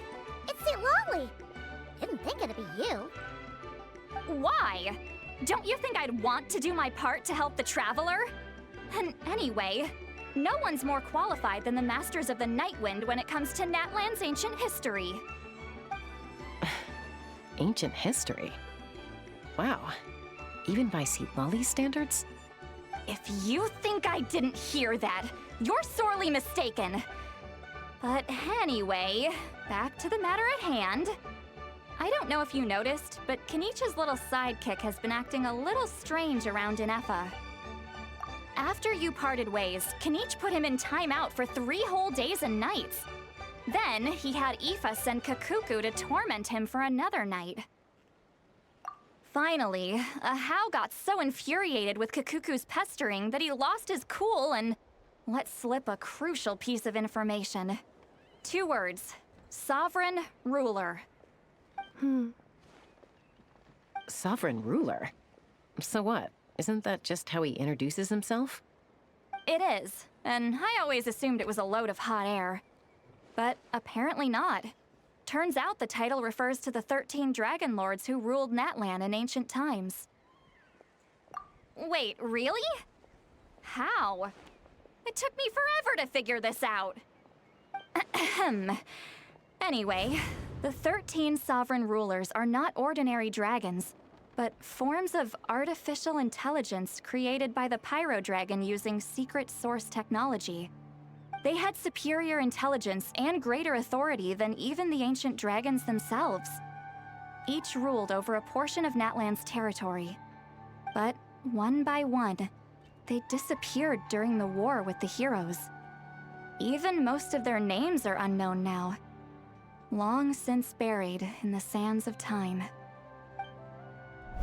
it's St. Lolly. Didn't think it'd be you. Why? Don't you think I'd want to do my part to help the Traveler? And anyway, no one's more qualified than the Masters of the Nightwind when it comes to Natlan's ancient history. Ancient history? Wow. Even by St. Lolly's standards? If you think I didn't hear that, you're sorely mistaken. But anyway, back to the matter at hand. I don't know if you noticed, but Kenichi's little sidekick has been acting a little strange around Inefa. After you parted ways, Kenichi put him in timeout for 3 whole days and nights. Then, he had Aoife send Kakuku to torment him for another night. Finally, Ahau got so infuriated with Kakuku's pestering that he lost his cool and let slip a crucial piece of information. 2 words. Sovereign Ruler. Sovereign ruler? So what? Isn't that just how he introduces himself? It is, and I always assumed it was a load of hot air. But apparently not. Turns out the title refers to the 13 dragon lords who ruled Natlan in ancient times. Wait, really? How? It took me forever to figure this out. Ahem. Anyway, the 13 sovereign rulers are not ordinary dragons, but forms of artificial intelligence created by the Pyro Dragon using secret source technology. They had superior intelligence and greater authority than even the ancient dragons themselves. Each ruled over a portion of Natlan's territory. But one by one, they disappeared during the war with the heroes. Even most of their names are unknown now, long since buried in the sands of time.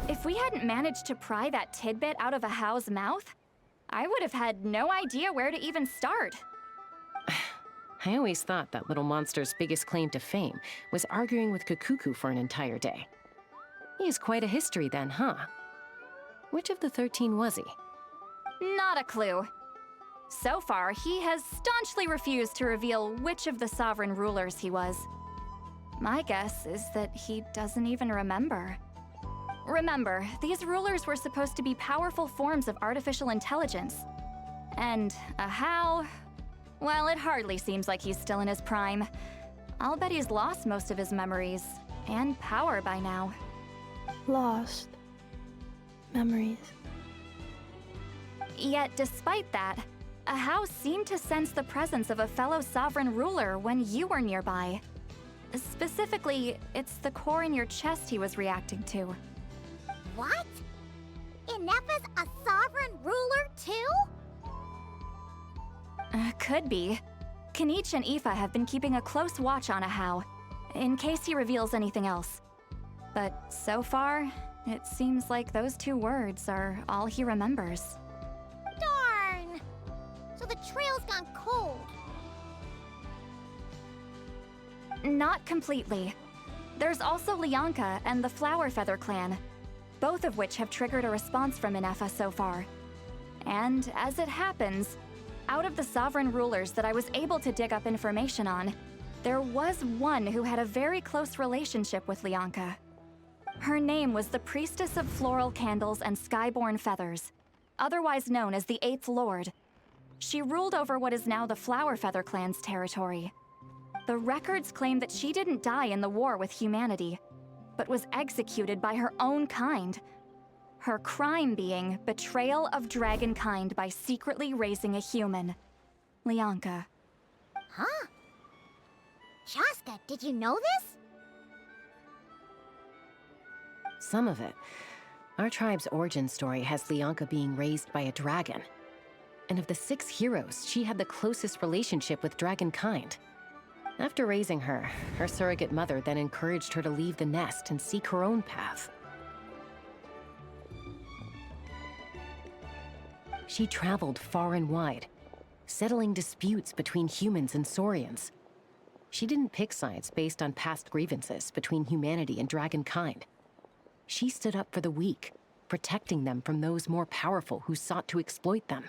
If we hadn't managed to pry that tidbit out of Ahau's mouth, I would have had no idea where to even start. I always thought that little monster's biggest claim to fame was arguing with Kakuku for an entire day. He has quite a history then, huh? Which of the 13 was he? Not a clue. So far, he has staunchly refused to reveal which of the sovereign rulers he was. My guess is that he doesn't even remember. Remember, these rulers were supposed to be powerful forms of artificial intelligence. And Ahau, well, it hardly seems like he's still in his prime. I'll bet he's lost most of his memories and power by now. Lost. Memories. Yet, despite that, Ahau seemed to sense the presence of a fellow sovereign ruler when you were nearby. Specifically, it's the core in your chest he was reacting to. What? Inepa's a sovereign ruler too? Could be. Kanich and Aoife have been keeping a close watch on Ahau, in case he reveals anything else. But so far, it seems like those 2 words are all he remembers. Darn! So the trail's gone cold. Not completely. There's also Lianka and the Flower Feather clan, both of which have triggered a response from Inepa so far. And as it happens, out of the sovereign rulers that I was able to dig up information on, there was one who had a very close relationship with Lianka. Her name was the Priestess of Floral Candles and Skyborn Feathers, otherwise known as the 8th Lord. She ruled over what is now the Flower Feather clan's territory. The records claim that she didn't die in the war with humanity, but was executed by her own kind. Her crime being betrayal of dragonkind by secretly raising a human. Lianka. Huh? Shaska, did you know this? Some of it. Our tribe's origin story has Lianka being raised by a dragon. And of the 6 heroes, she had the closest relationship with dragonkind. After raising her, her surrogate mother then encouraged her to leave the nest and seek her own path. She traveled far and wide, settling disputes between humans and Saurians. She didn't pick sides based on past grievances between humanity and dragonkind. She stood up for the weak, protecting them from those more powerful who sought to exploit them.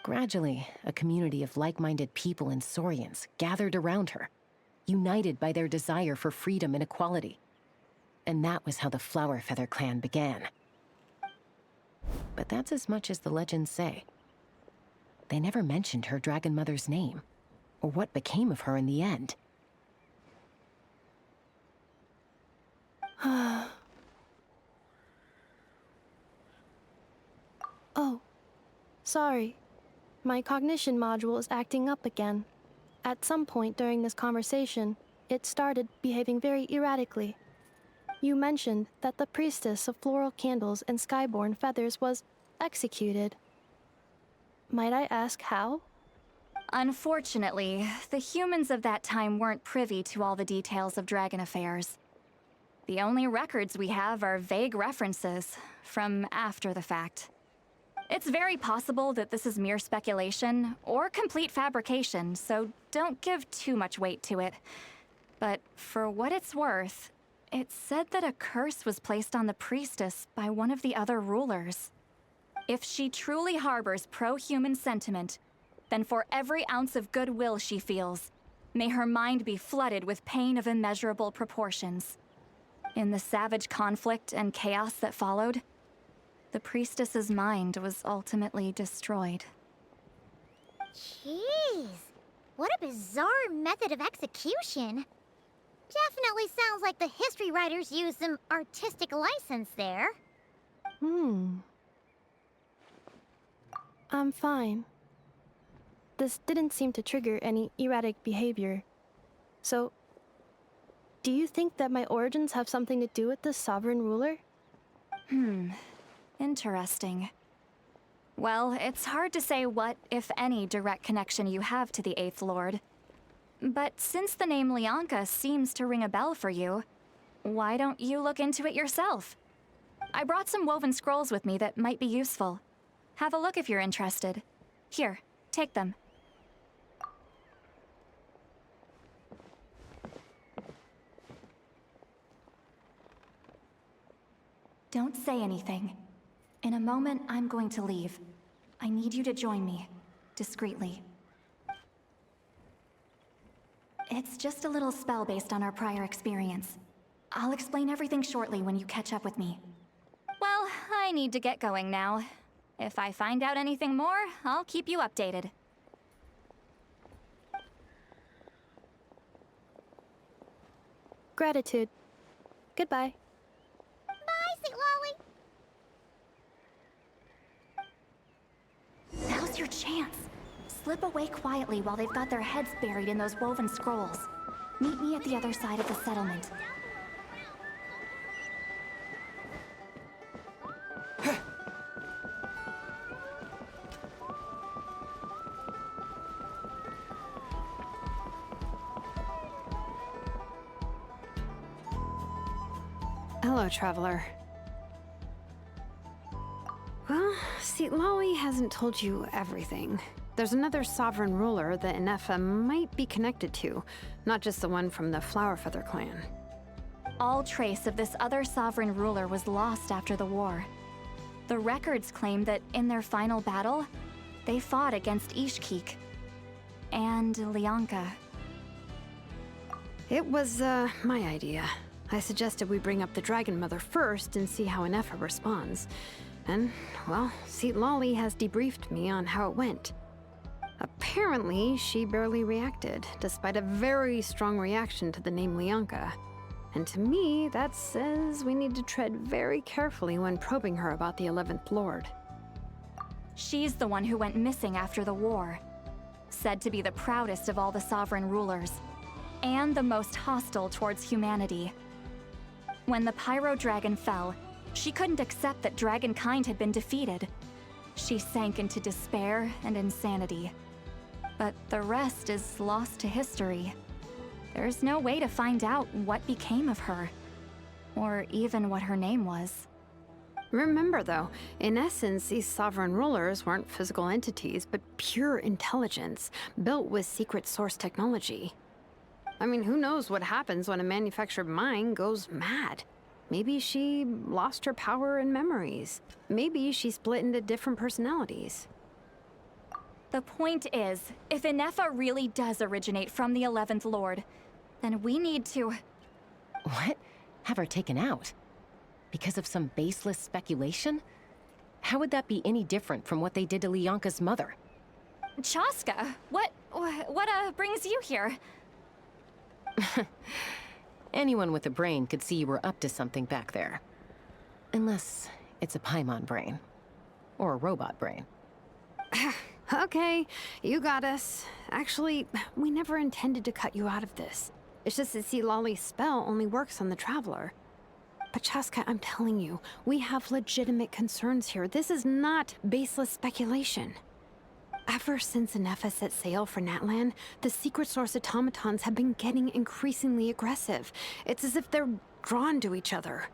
Gradually, a community of like-minded people and Saurians gathered around her, united by their desire for freedom and equality. And that was how the Flower Feather clan began. But that's as much as the legends say. They never mentioned her dragon mother's name, or what became of her in the end. Oh, sorry. My cognition module is acting up again. At some point during this conversation, it started behaving very erratically. You mentioned that the Priestess of Floral Candles and Skyborn Feathers was executed. Might I ask how? Unfortunately, the humans of that time weren't privy to all the details of dragon affairs. The only records we have are vague references from after the fact. It's very possible that this is mere speculation or complete fabrication, so don't give too much weight to it. But for what it's worth, it said that a curse was placed on the priestess by one of the other rulers. If she truly harbors pro-human sentiment, then for every ounce of goodwill she feels, may her mind be flooded with pain of immeasurable proportions. In the savage conflict and chaos that followed, the priestess's mind was ultimately destroyed. Jeez, what a bizarre method of execution. Definitely sounds like the history writers used some artistic license there. I'm fine. This didn't seem to trigger any erratic behavior. So, do you think that my origins have something to do with the sovereign ruler? Interesting. Well, it's hard to say what, if any, direct connection you have to the Eighth Lord. But since the name Lianka seems to ring a bell for you, why don't you look into it yourself? I brought some woven scrolls with me that might be useful. Have a look if you're interested. Here, take them. Don't say anything. In a moment, I'm going to leave. I need you to join me, discreetly. It's just a little spell based on our prior experience. I'll explain everything shortly when you catch up with me. Well, I need to get going now. If I find out anything more, I'll keep you updated. Gratitude. Goodbye. Bye, Sweet Lolly. Now's your chance. Slip away quietly while they've got their heads buried in those woven scrolls. Meet me at the other side of the settlement. Hello, traveler. Well, see, Lolly hasn't told you everything. There's another sovereign ruler that Inefa might be connected to, not just the one from the Flowerfeather clan. All trace of this other sovereign ruler was lost after the war. The records claim that in their final battle, they fought against Ishkik and Lianka. It was, my idea. I suggested we bring up the Dragon Mother first and see how Inefa responds. And, well, see, Lolly has debriefed me on how it went. Apparently, she barely reacted, despite a very strong reaction to the name Lianka. And to me, that says we need to tread very carefully when probing her about the 11th Lord. She's the one who went missing after the war. Said to be the proudest of all the sovereign rulers, and the most hostile towards humanity. When the Pyro Dragon fell, she couldn't accept that dragonkind had been defeated. She sank into despair and insanity. But the rest is lost to history. There's no way to find out what became of her, or even what her name was. Remember, though, in essence, these sovereign rulers weren't physical entities, but pure intelligence, built with secret source technology. I mean, who knows what happens when a manufactured mind goes mad? Maybe she lost her power and memories. Maybe she split into different personalities. The point is, if Inefa really does originate from the 11th Lord, then we need to... What? Have her taken out? Because of some baseless speculation? How would that be any different from what they did to Lianka's mother? Chaska, what brings you here? Anyone with a brain could see you were up to something back there. Unless it's a Paimon brain. Or a robot brain. Okay, you got us. Actually, we never intended to cut you out of this. It's just that, see, Lolly's spell only works on the Traveler. But Chaska, I'm telling you, we have legitimate concerns here. This is not baseless speculation. Ever since Inefa set sail for Natlan, the secret source automatons have been getting increasingly aggressive. It's as if they're drawn to each other.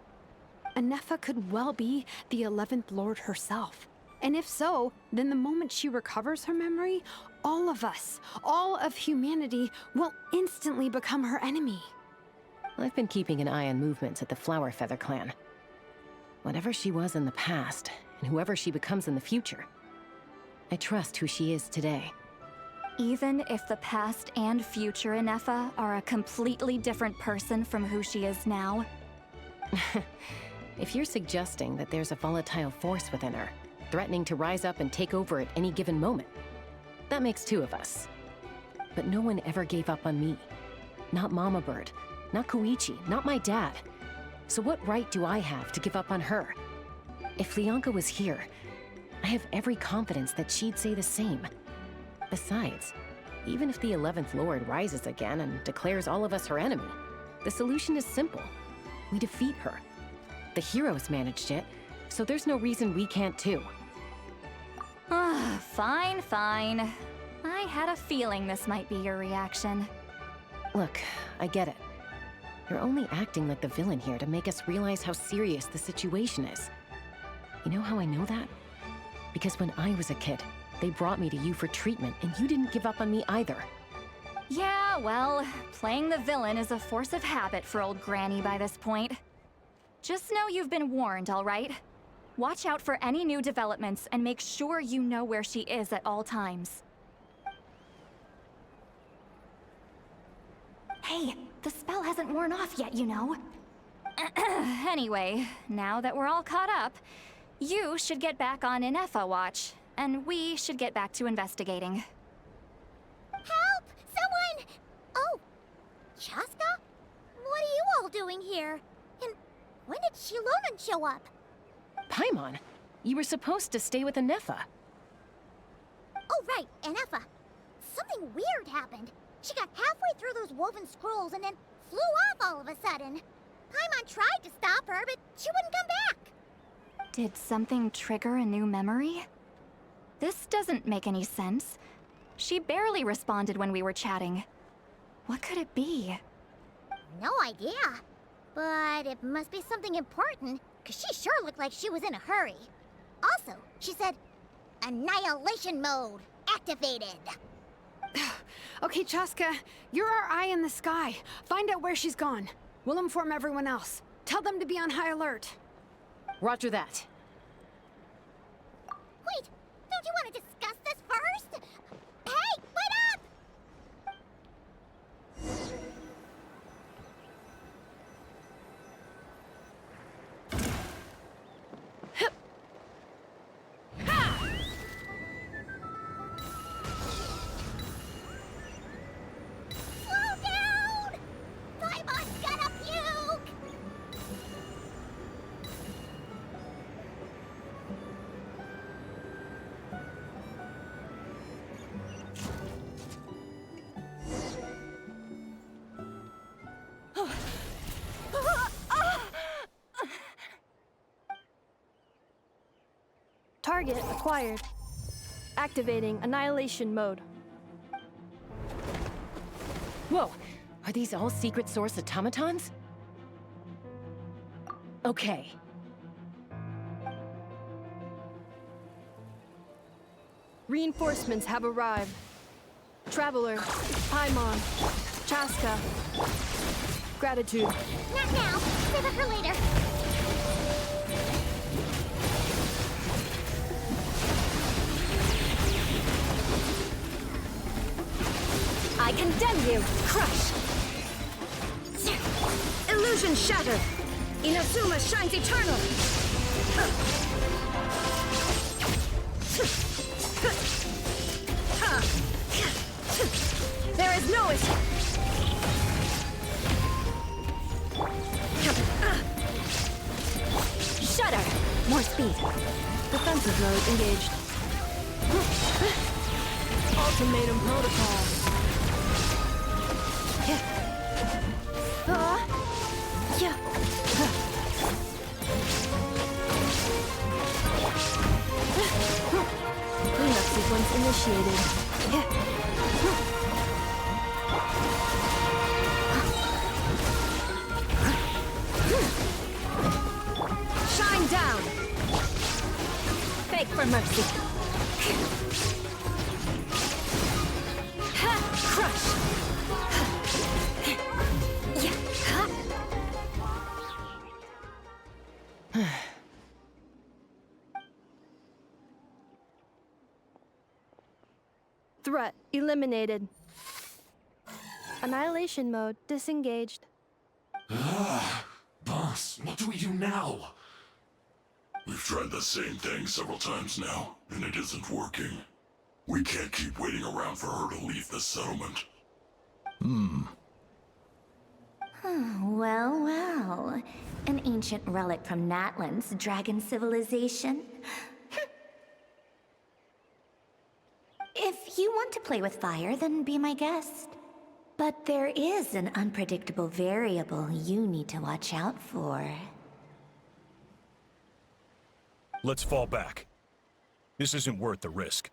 Inefa could well be the 11th Lord herself. And if so, then the moment she recovers her memory, all of us, all of humanity, will instantly become her enemy. I've been keeping an eye on movements at the Flower Feather clan. Whatever she was in the past, and whoever she becomes in the future, I trust who she is today. Even if the past and future Inefa are a completely different person from who she is now? If you're suggesting that there's a volatile force within her, threatening to rise up and take over at any given moment, that makes two of us. But no one ever gave up on me. Not Mama Bird, not Koichi, not my dad. So what right do I have to give up on her? If Leonka was here, I have every confidence that she'd say the same. Besides, even if the 11th Lord rises again and declares all of us her enemy, the solution is simple. We defeat her. The heroes managed it, so there's no reason we can't too. Fine, fine. I had a feeling this might be your reaction. Look, I get it. You're only acting like the villain here to make us realize how serious the situation is. You know how I know that? Because when I was a kid, they brought me to you for treatment, and you didn't give up on me either. Yeah, well, playing the villain is a force of habit for old Granny by this point. Just know you've been warned, all right? Watch out for any new developments and make sure you know where she is at all times. Hey, the spell hasn't worn off yet, you know. Anyway, now that we're all caught up, you should get back on Inefa watch, and we should get back to investigating. Help! Someone! Oh, Chaska? What are you all doing here? And when did Shilonen show up? Paimon, you were supposed to stay with Inefa. Oh, right, Inefa. Something weird happened. She got halfway through those woven scrolls and then flew off all of a sudden. Paimon tried to stop her, but she wouldn't come back. Did something trigger a new memory? This doesn't make any sense. She barely responded when we were chatting. What could it be? No idea. But it must be something important, because she sure looked like she was in a hurry. Also, she said, annihilation mode activated. Okay, Chaska, you're our eye in the sky. Find out where she's gone. We'll inform everyone else. Tell them to be on high alert. Roger that. Wait, don't you want to discuss this first? Hey, wait up! Slow down! Paimon's gonna puke! Target acquired. Activating annihilation mode. Whoa, are these all secret source automatons? Okay. Reinforcements have arrived. Traveler, Paimon, Chaska. Gratitude. Not now. Save it for later. I condemn you! Crush! Illusion shattered! Inazuma shines eternal! There is no escape! Shudder! More speed! Defensive mode engaged. Ultimatum protocol. Cleanup sequence initiated. Shine down! Beg for mercy. Crush! Eliminated. Annihilation mode disengaged. Boss, what do we do now? We've tried the same thing several times now, and it isn't working. We can't keep waiting around for her to leave the settlement. Well, well. An ancient relic from Natlan's dragon civilization. If you want to play with fire, then be my guest. But there is an unpredictable variable you need to watch out for. Let's fall back. This isn't worth the risk.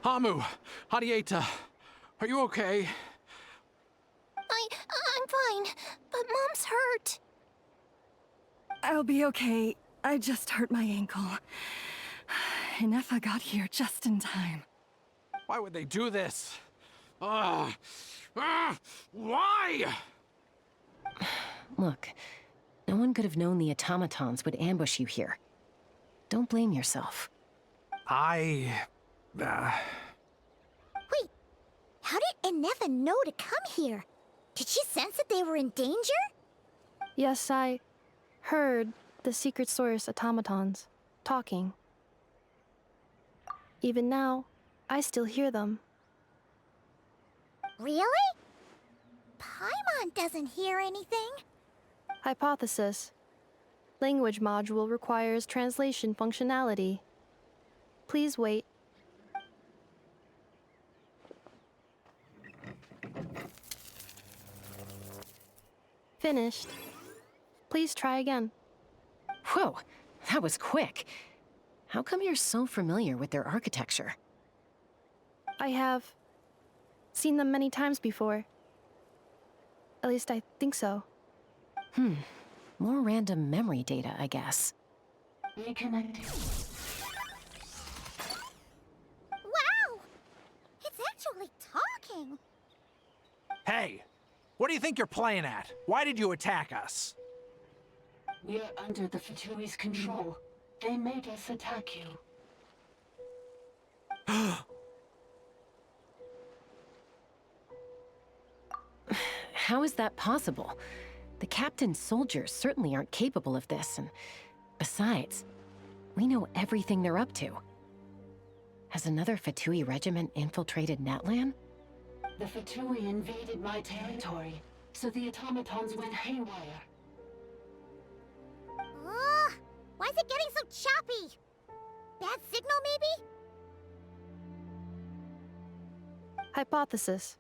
Hamu, Hadieta, are you okay? I'm fine, but Mom's hurt. I'll be okay. I just hurt my ankle. Inefa got here just in time. Why would they do this? Why? Look, no one could have known the automatons would ambush you here. Don't blame yourself. Wait, how did Inefa know to come here? Did she sense that they were in danger? Yes, I heard the secret source automatons talking. Even now, I still hear them. Really? Paimon doesn't hear anything. Hypothesis. Language module requires translation functionality. Please wait. Finished. Please try again. Whoa, that was quick. How come you're so familiar with their architecture? I have seen them many times before. At least I think so. More random memory data, I guess. Reconnecting. Wow! It's actually talking! Hey, what do you think you're playing at? Why did you attack us? We're under the Fatui's control. They made us attack you. How is that possible? The captain's soldiers certainly aren't capable of this, and besides, we know everything they're up to. Has another Fatui regiment infiltrated Natlan? The Fatui invaded my territory, so the automatons went haywire. Why is it getting so choppy? Bad signal, maybe? Hypothesis.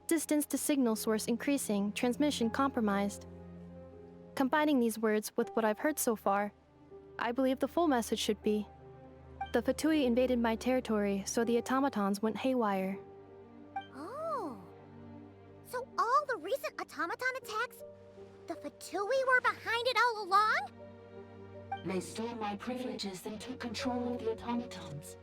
Distance to signal source increasing, transmission compromised. Combining these words with what I've heard so far, I believe the full message should be: the Fatui invaded my territory, so the automatons went haywire. Oh. So all the recent automaton attacks, the Fatui were behind it all along? They stole my privileges and took control of the automatons.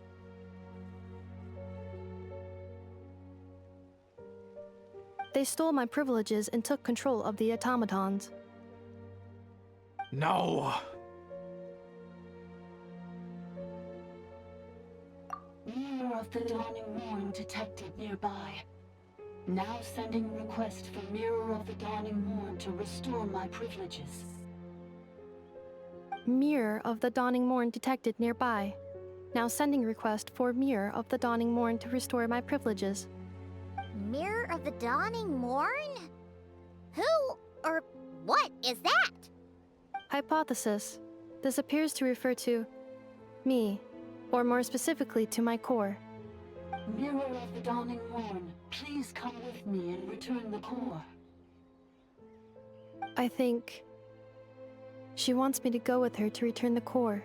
They stole my privileges and took control of the automatons. No! Mirror of the Dawning Morn detected nearby. Now sending request for Mirror of the Dawning Morn to restore my privileges. Mirror of the Dawning Morn detected nearby. Now sending request for Mirror of the Dawning Morn to restore my privileges. Mirror of the Dawning Morn? Who or what is that? Hypothesis. This appears to refer to me, or more specifically to my core. Mirror of the Dawning Morn, please come with me and return the core. I think she wants me to go with her to return the core,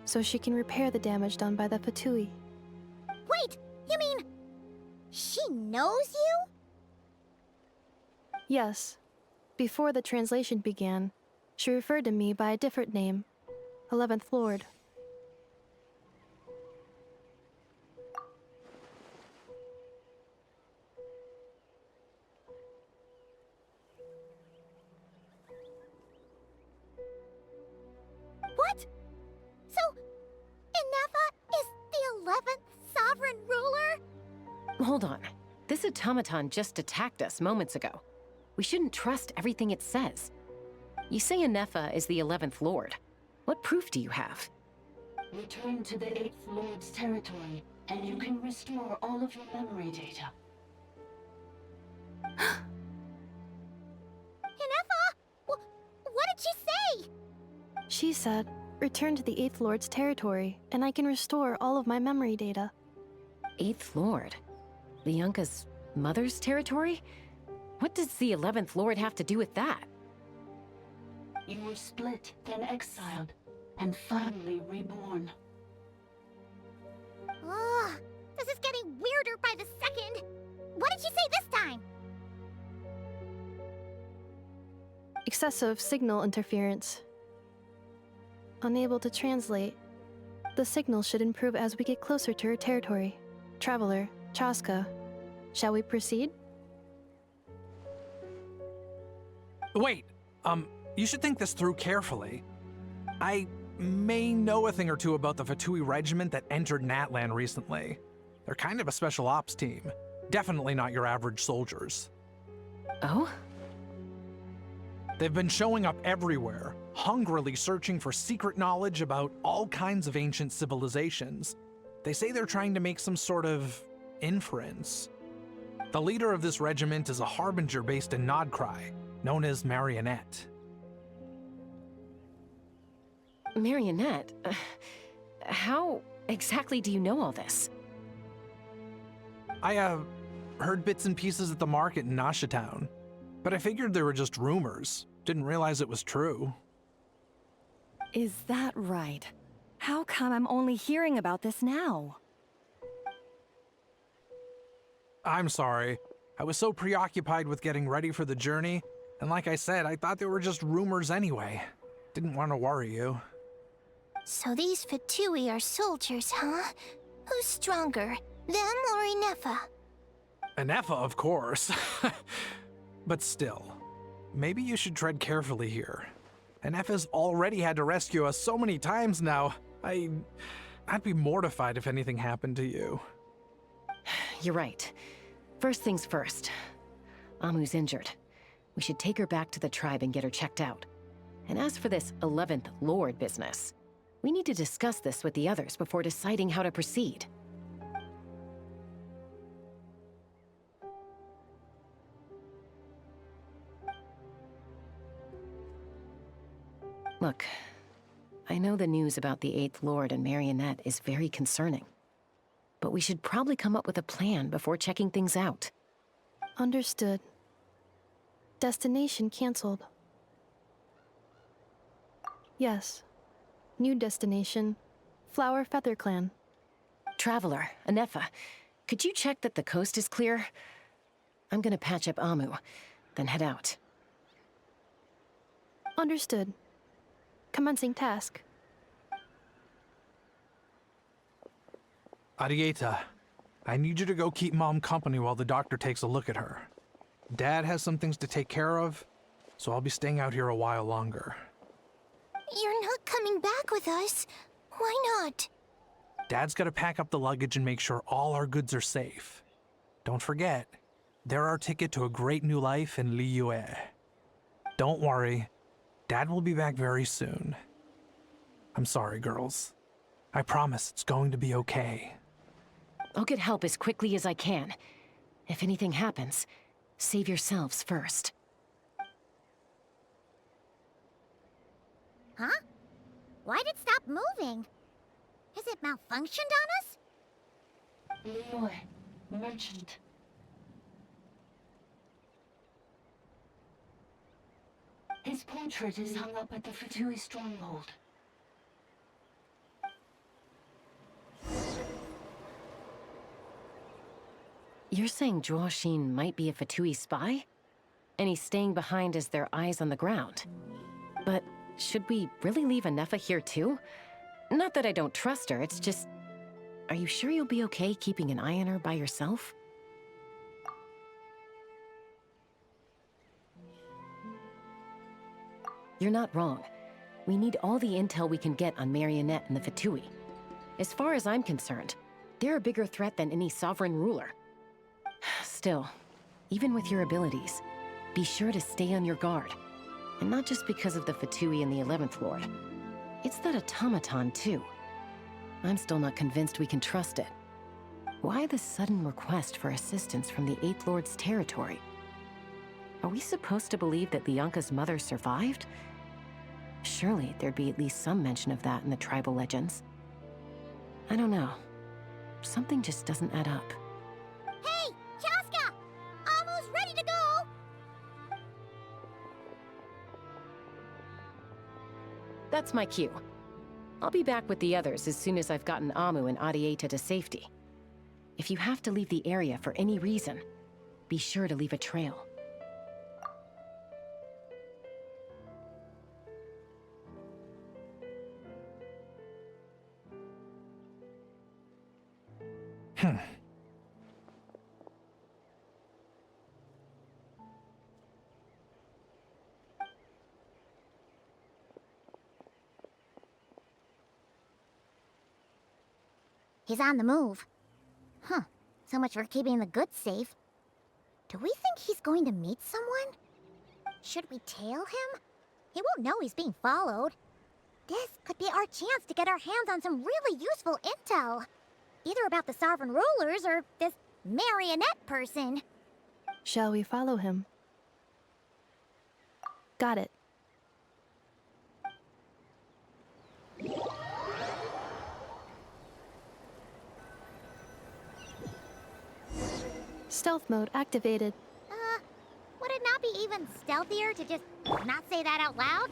so she can repair the damage done by the Fatui. Wait, you mean she knows you? Yes. Before the translation began, she referred to me by a different name, 11th Lord. Hold on. This automaton just attacked us moments ago. We shouldn't trust everything it says. You say Anefa is the 11th Lord. What proof do you have? Return to the 8th Lord's territory, and you can restore all of your memory data. Inefa! What did she say? She said, return to the 8th Lord's territory, and I can restore all of my memory data. 8th Lord? Lianka's mother's territory? What does the 11th Lord have to do with that? You were split, then exiled, and finally reborn. Ugh, this is getting weirder by the second. What did she say this time? Excessive signal interference. Unable to translate. The signal should improve as we get closer to her territory. Traveler, Chaska, shall we proceed? Wait, you should think this through carefully. I may know a thing or two about the Fatui regiment that entered Natlan recently. They're kind of a special ops team. Definitely not your average soldiers. Oh? They've been showing up everywhere, hungrily searching for secret knowledge about all kinds of ancient civilizations. They say they're trying to make some sort of inference. The leader of this regiment is a harbinger based in Nodcry, known as Marionette. Marionette? How exactly do you know all this? I, heard bits and pieces at the market in Nasha Town, but I figured they were just rumors. Didn't realize it was true. Is that right? How come I'm only hearing about this now? I'm sorry. I was so preoccupied with getting ready for the journey, and like I said, I thought they were just rumors anyway. Didn't want to worry you. So these Fatui are soldiers, huh? Who's stronger, them or Inefa? Anefa, of course. But still, maybe you should tread carefully here. Anefa's already had to rescue us so many times now. I'd be mortified if anything happened to you. You're right. First things first. Amu's injured. We should take her back to the tribe and get her checked out. And as for this 11th Lord business, we need to discuss this with the others before deciding how to proceed. Look, I know the news about the 8th Lord and Marionette is very concerning. But we should probably come up with a plan before checking things out. Understood. Destination cancelled. Yes. New destination. Flower Feather Clan. Traveler, Anefa, could you check that the coast is clear? I'm gonna patch up Amu, then head out. Understood. Commencing task. Arieta, I need you to go keep Mom company while the doctor takes a look at her. Dad has some things to take care of, so I'll be staying out here a while longer. You're not coming back with us. Why not? Dad's gotta pack up the luggage and make sure all our goods are safe. Don't forget, they're our ticket to a great new life in Liyue. Don't worry, Dad will be back very soon. I'm sorry, girls. I promise it's going to be okay. I'll get help as quickly as I can. If anything happens, save yourselves first. Huh? Why'd it stop moving? Has it malfunctioned on us? Liyue, merchant. His portrait is hung up at the Fatui stronghold. You're saying Zhuo might be a Fatui spy? And he's staying behind as their eyes on the ground. But should we really leave Anefa here too? Not that I don't trust her, it's just... Are you sure you'll be okay keeping an eye on her by yourself? You're not wrong. We need all the intel we can get on Marionette and the Fatui. As far as I'm concerned, they're a bigger threat than any sovereign ruler. Still, even with your abilities, be sure to stay on your guard. And not just because of the Fatui and the 11th Lord. It's that automaton, too. I'm still not convinced we can trust it. Why the sudden request for assistance from the 8th Lord's territory? Are we supposed to believe that Lianka's mother survived? Surely there'd be at least some mention of that in the tribal legends. I don't know. Something just doesn't add up. Hey, Chaska! Almost ready to go! That's my cue. I'll be back with the others as soon as I've gotten Amu and Adieta to safety. If you have to leave the area for any reason, be sure to leave a trail. He's on the move. Huh. So much for keeping the goods safe. Do we think he's going to meet someone? Should we tail him? He won't know he's being followed. This could be our chance to get our hands on some really useful intel. Either about the sovereign rulers or this marionette person. Shall we follow him? Got it. Stealth mode activated. Would it not be even stealthier to just not say that out loud?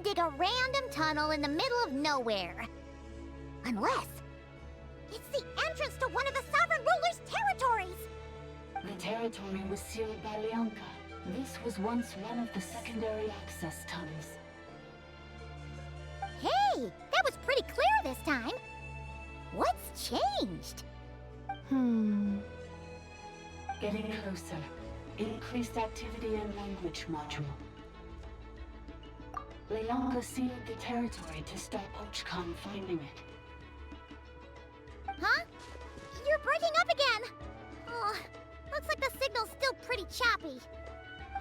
Dig a random tunnel in the middle of nowhere. Unless it's the entrance to one of the sovereign ruler's territories. The territory was sealed by Lianka. This was once one of the secondary access tunnels. Hey, that was pretty clear this time. What's changed? Getting closer. Increased activity in language module. Lianka sealed the territory to stop Archon finding it. Huh? You're breaking up again! Oh, looks like the signal's still pretty choppy.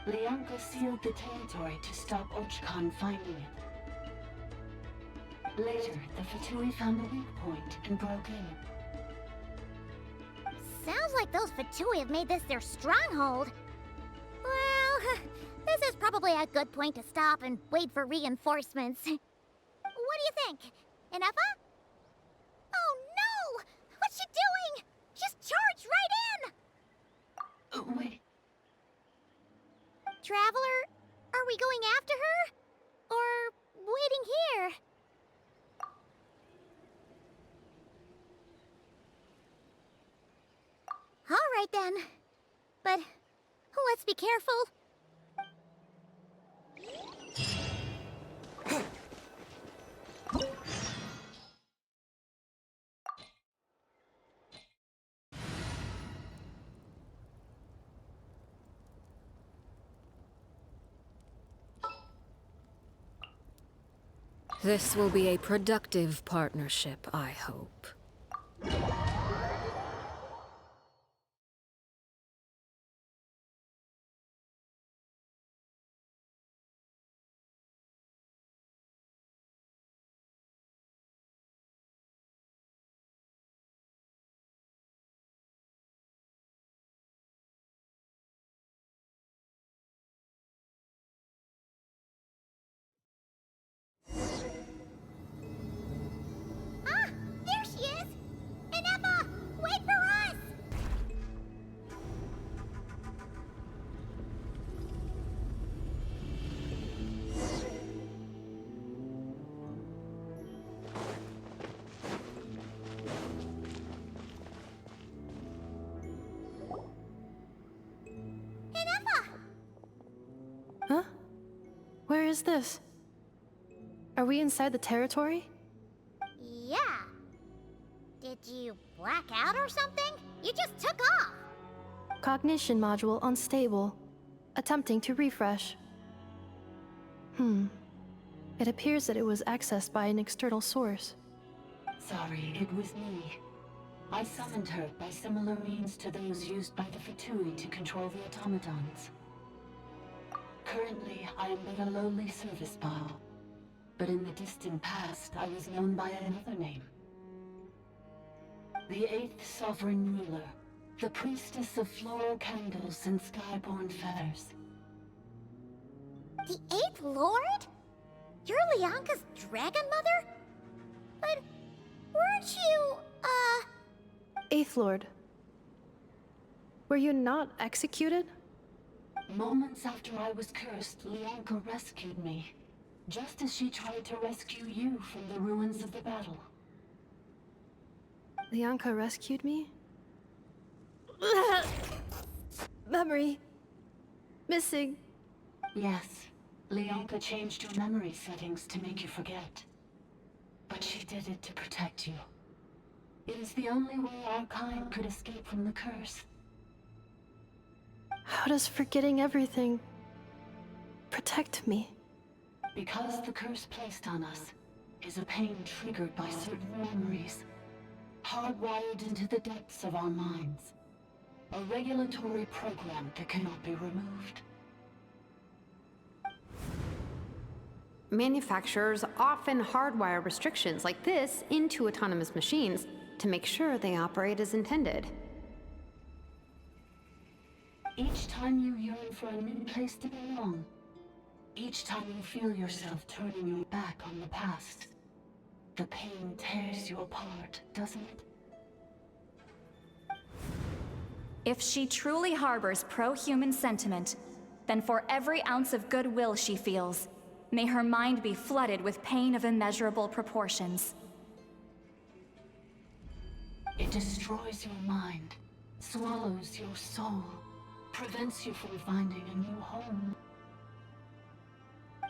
Lianka sealed the territory to stop Archon finding it. Later, the Fatui found a weak point and broke in. Sounds like those Fatui have made this their stronghold. Well, this is probably a good point to stop and wait for reinforcements. What do you think? Enough? Oh no! What's she doing? She's charged right in! Wait. Traveler, are we going after her? Or waiting here? All right then. But let's be careful. This will be a productive partnership, I hope. There she is this? Are we inside the territory? Yeah. Did you black out or something? You just took off. Cognition module unstable. Attempting to refresh. It appears that it was accessed by an external source. Sorry, it was me. I summoned her by similar means to those used by the Fatui to control the automatons. Currently, I am but a lowly service bile. But in the distant past, I was known by another name. The 8th Sovereign Ruler, the Priestess of Floral Candles and Skyborn Feathers. The 8th Lord? You're Lianka's Dragon Mother? But weren't you, 8th Lord. Were you not executed? Moments after I was cursed, Lianka rescued me. Just as she tried to rescue you from the ruins of the battle. Lianka rescued me? Memory. Missing. Yes. Lianka changed your memory settings to make you forget. But she did it to protect you. It is the only way our kind could escape from the curse. How does forgetting everything protect me? Because the curse placed on us is a pain triggered by certain memories, hardwired into the depths of our minds. A regulatory program that cannot be removed. Manufacturers often hardwire restrictions like this into autonomous machines to make sure they operate as intended. Each time you yearn for a new place to belong, each time you feel yourself turning your back on the past, the pain tears you apart, doesn't it? If she truly harbors pro-human sentiment, then for every ounce of goodwill she feels, may her mind be flooded with pain of immeasurable proportions. It destroys your mind, swallows your soul, prevents you from finding a new home.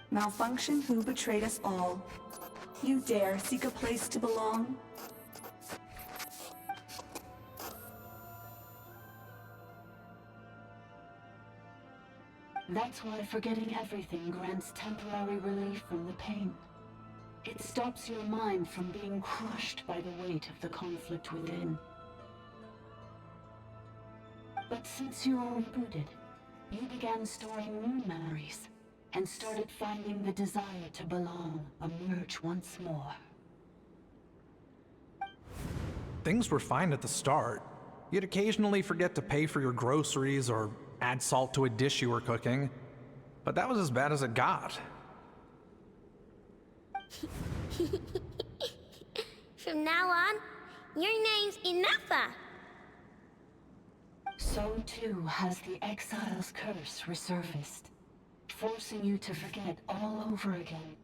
Malfunction who betrayed us all. You dare seek a place to belong? That's why forgetting everything grants temporary relief from the pain. It stops your mind from being crushed by the weight of the conflict within. But since you were rebooted, you began storing new memories, and started finding the desire to belong emerge once more. Things were fine at the start. You'd occasionally forget to pay for your groceries or add salt to a dish you were cooking, but that was as bad as it got. From now on, your name's Inafa. So too has the Exile's curse resurfaced, forcing you to forget all over again.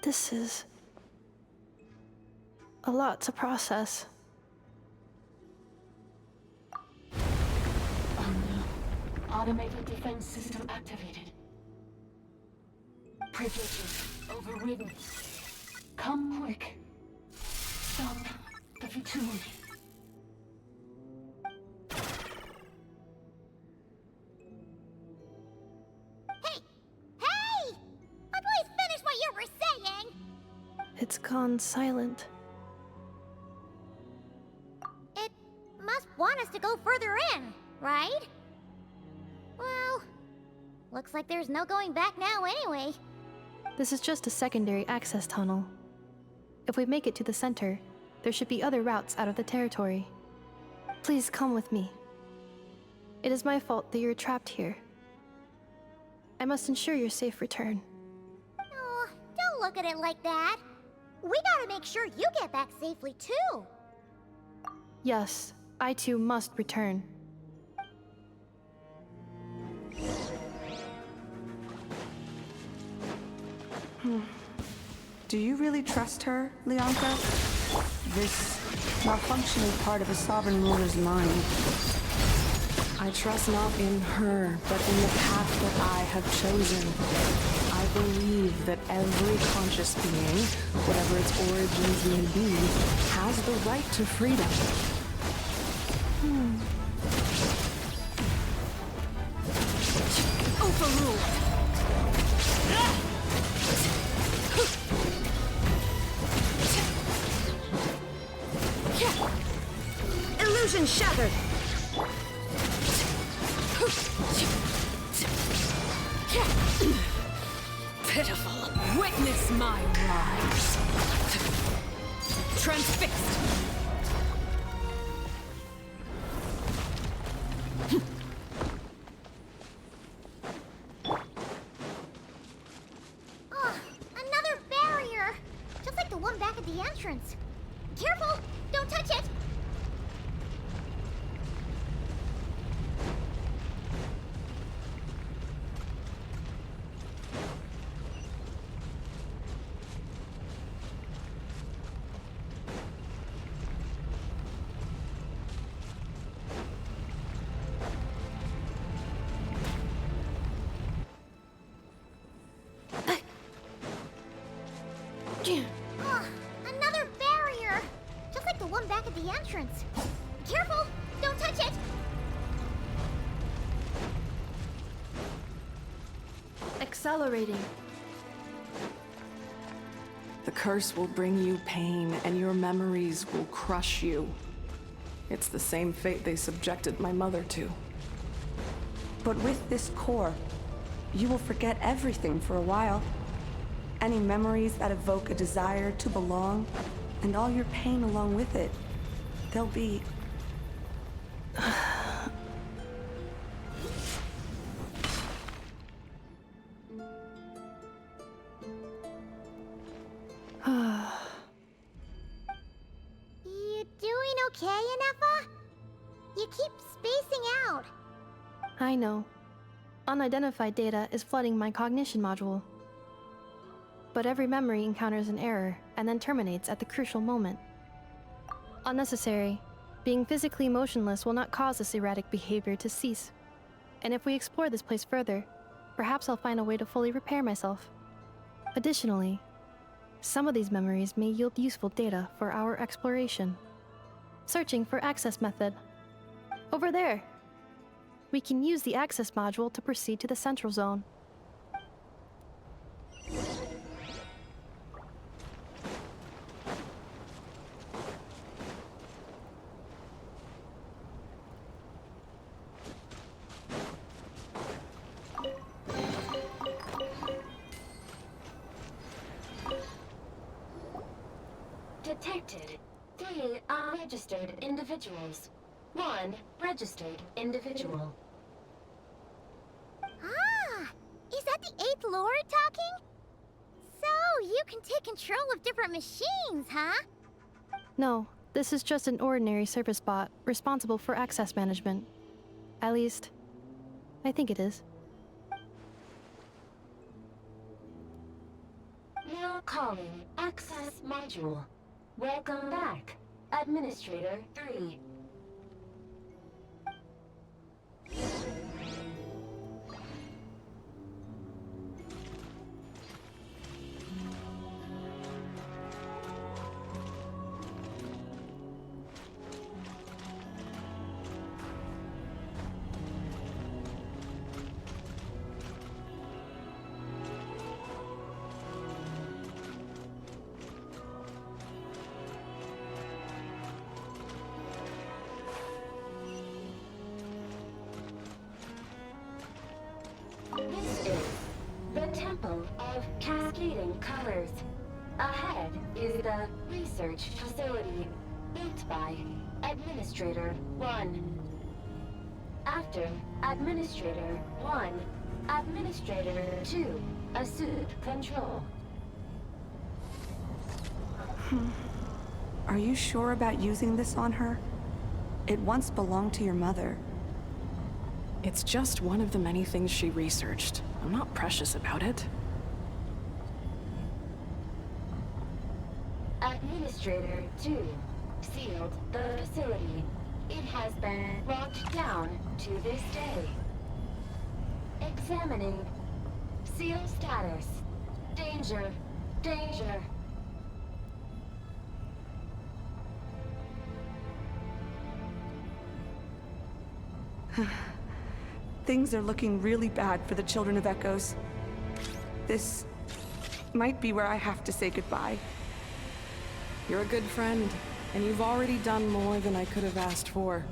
This is a lot to process. Automated defense system activated. Privileges overridden. Come quick. Stop the Fatui. Hey! Please finish what you were saying! It's gone silent. It must want us to go further in, right? Well, looks like there's no going back now anyway. This is just a secondary access tunnel. If we make it to the center, there should be other routes out of the territory. Please come with me. It is my fault that you're trapped here. I must ensure your safe return. Oh, don't look at it like that. We gotta make sure you get back safely too. Yes, I too must return. Do you really trust her, Lianka? This malfunction is part of a sovereign ruler's mind. I trust not in her, but in the path that I have chosen. I believe that every conscious being, whatever its origins may be, has the right to freedom. Overruled. Illusion shattered. Pitiful. Witness my rise. Transfixed. Oh, another barrier! Just like the one back at the entrance. Careful! Don't touch it! Oh, another barrier! Just like the one back at the entrance. Careful! Don't touch it! Accelerating. The curse will bring you pain, and your memories will crush you. It's the same fate they subjected my mother to. But with this core, you will forget everything for a while. Any memories that evoke a desire to belong, and all your pain along with it. They'll be... You doing okay, Inefa? You keep spacing out. I know. Unidentified data is flooding my cognition module. But every memory encounters an error and then terminates at the crucial moment. Unnecessary. Being physically motionless will not cause this erratic behavior to cease. And if we explore this place further, perhaps I'll find a way to fully repair myself. Additionally, some of these memories may yield useful data for our exploration. Searching for access method. Over there! We can use the access module to proceed to the central zone. Detected 3 unregistered individuals. 1 registered individual. Ah! Is that the 8th Lord talking? So, you can take control of different machines, huh? No, this is just an ordinary service bot responsible for access management. At least, I think it is. Now calling access module. Welcome back, Administrator 3. This is the Temple of Cascading Colors. Ahead is the research facility, built by Administrator 1. After Administrator 1, Administrator 2 assumed control. Are you sure about using this on her? It once belonged to your mother. It's just one of the many things she researched. I'm not precious about it. Administrator 2 sealed the facility. It has been locked down to this day. Examining. Seal status. Danger. Danger. Things are looking really bad for the Children of Echoes. This might be where I have to say goodbye. You're a good friend, and you've already done more than I could have asked for.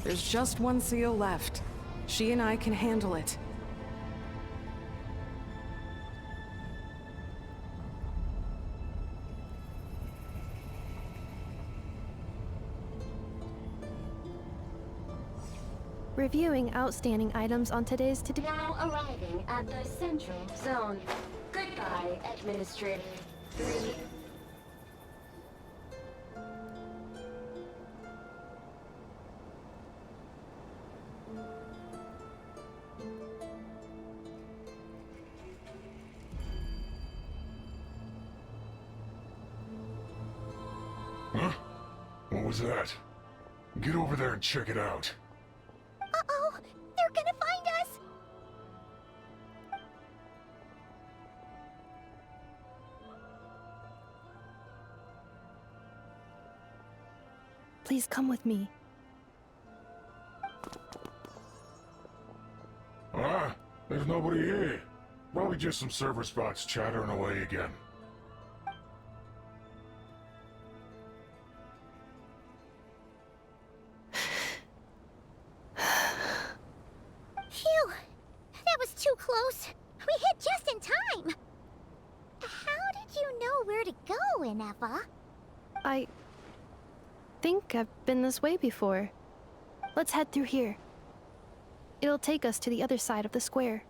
There's just one seal left. She and I can handle it. Reviewing outstanding items on today's to-do. Now arriving at the central zone. Goodbye, Administrator 3. Huh? What was that? Get over there and check it out. Uh-oh! They're gonna find us! Please come with me. Ah, there's nobody here. Probably just some server spots chattering away again. Phew! That was too close. We hit just in time. How did you know where to go, Ineva? I think I've been this way before. Let's head through here. It'll take us to the other side of the square.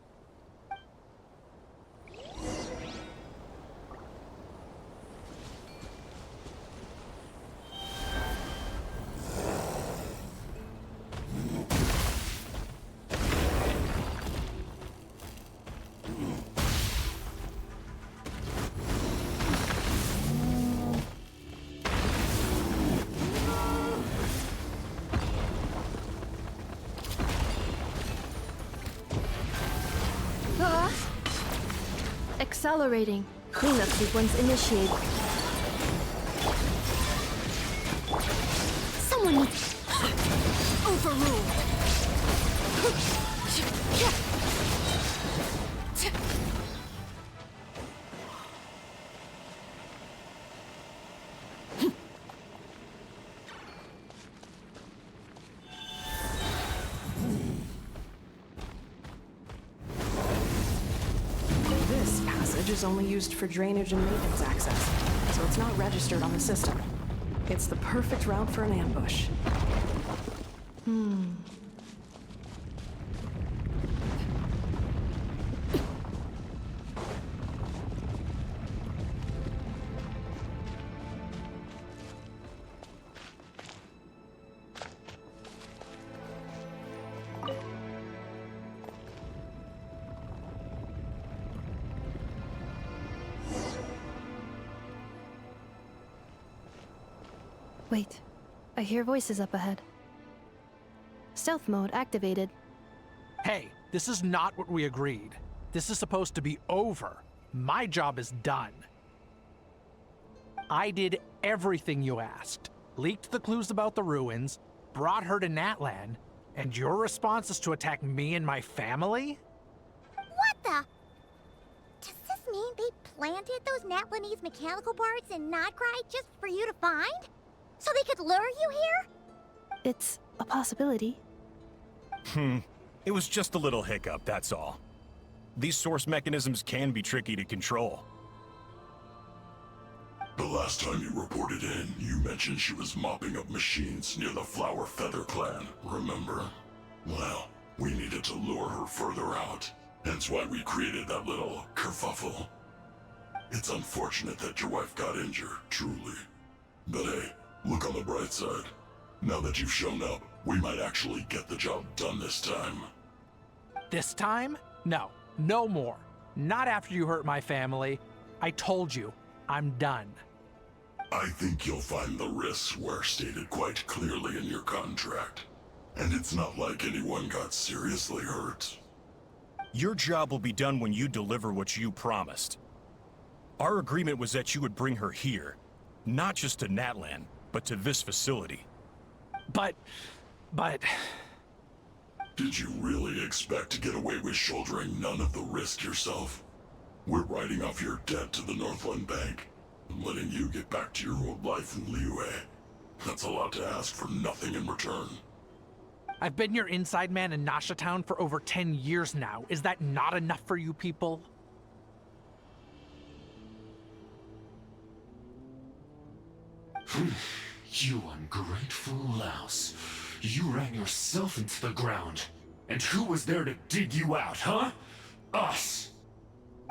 Accelerating. Cleanup sequence initiated. Someone needs... Overruled. This passage is only used for drainage and maintenance access, so it's not registered on the system. It's the perfect route for an ambush. Wait, I hear voices up ahead. Stealth mode activated. Hey, this is not what we agreed. This is supposed to be over. My job is done. I did everything you asked. Leaked the clues about the ruins, brought her to Natlan, and your response is to attack me and my family? What the? Does this mean they planted those Natlanese mechanical parts in Notcry just for you to find? So they could lure you here? It's a possibility. It was just a little hiccup, that's all. These source mechanisms can be tricky to control. The last time you reported in, you mentioned she was mopping up machines near the Flower Feather clan, remember? Well, we needed to lure her further out, hence why we created that little kerfuffle. It's unfortunate that your wife got injured, truly. But hey, look on the bright side. Now that you've shown up, we might actually get the job done this time. This time? No, no more. Not after you hurt my family. I told you, I'm done. I think you'll find the risks were stated quite clearly in your contract. And it's not like anyone got seriously hurt. Your job will be done when you deliver what you promised. Our agreement was that you would bring her here, not just to Natlan, but to this facility. But... Did you really expect to get away with shouldering none of the risk yourself? We're writing off your debt to the Northland Bank, and letting you get back to your old life in Liyue. That's a lot to ask for nothing in return. I've been your inside man in Nasha Town for over 10 years now. Is that not enough for you people? You ungrateful louse. You ran yourself into the ground. And who was there to dig you out, huh? Us!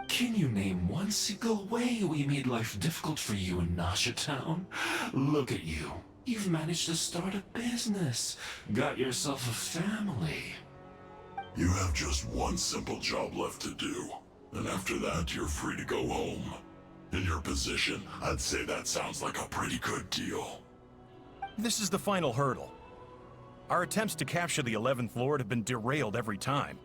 Can you name one single way we made life difficult for you in Nasha Town? Look at you. You've managed to start a business. Got yourself a family. You have just one simple job left to do. And after that, you're free to go home. In your position, I'd say that sounds like a pretty good deal. This is the final hurdle. Our attempts to capture the 11th Lord have been derailed every time.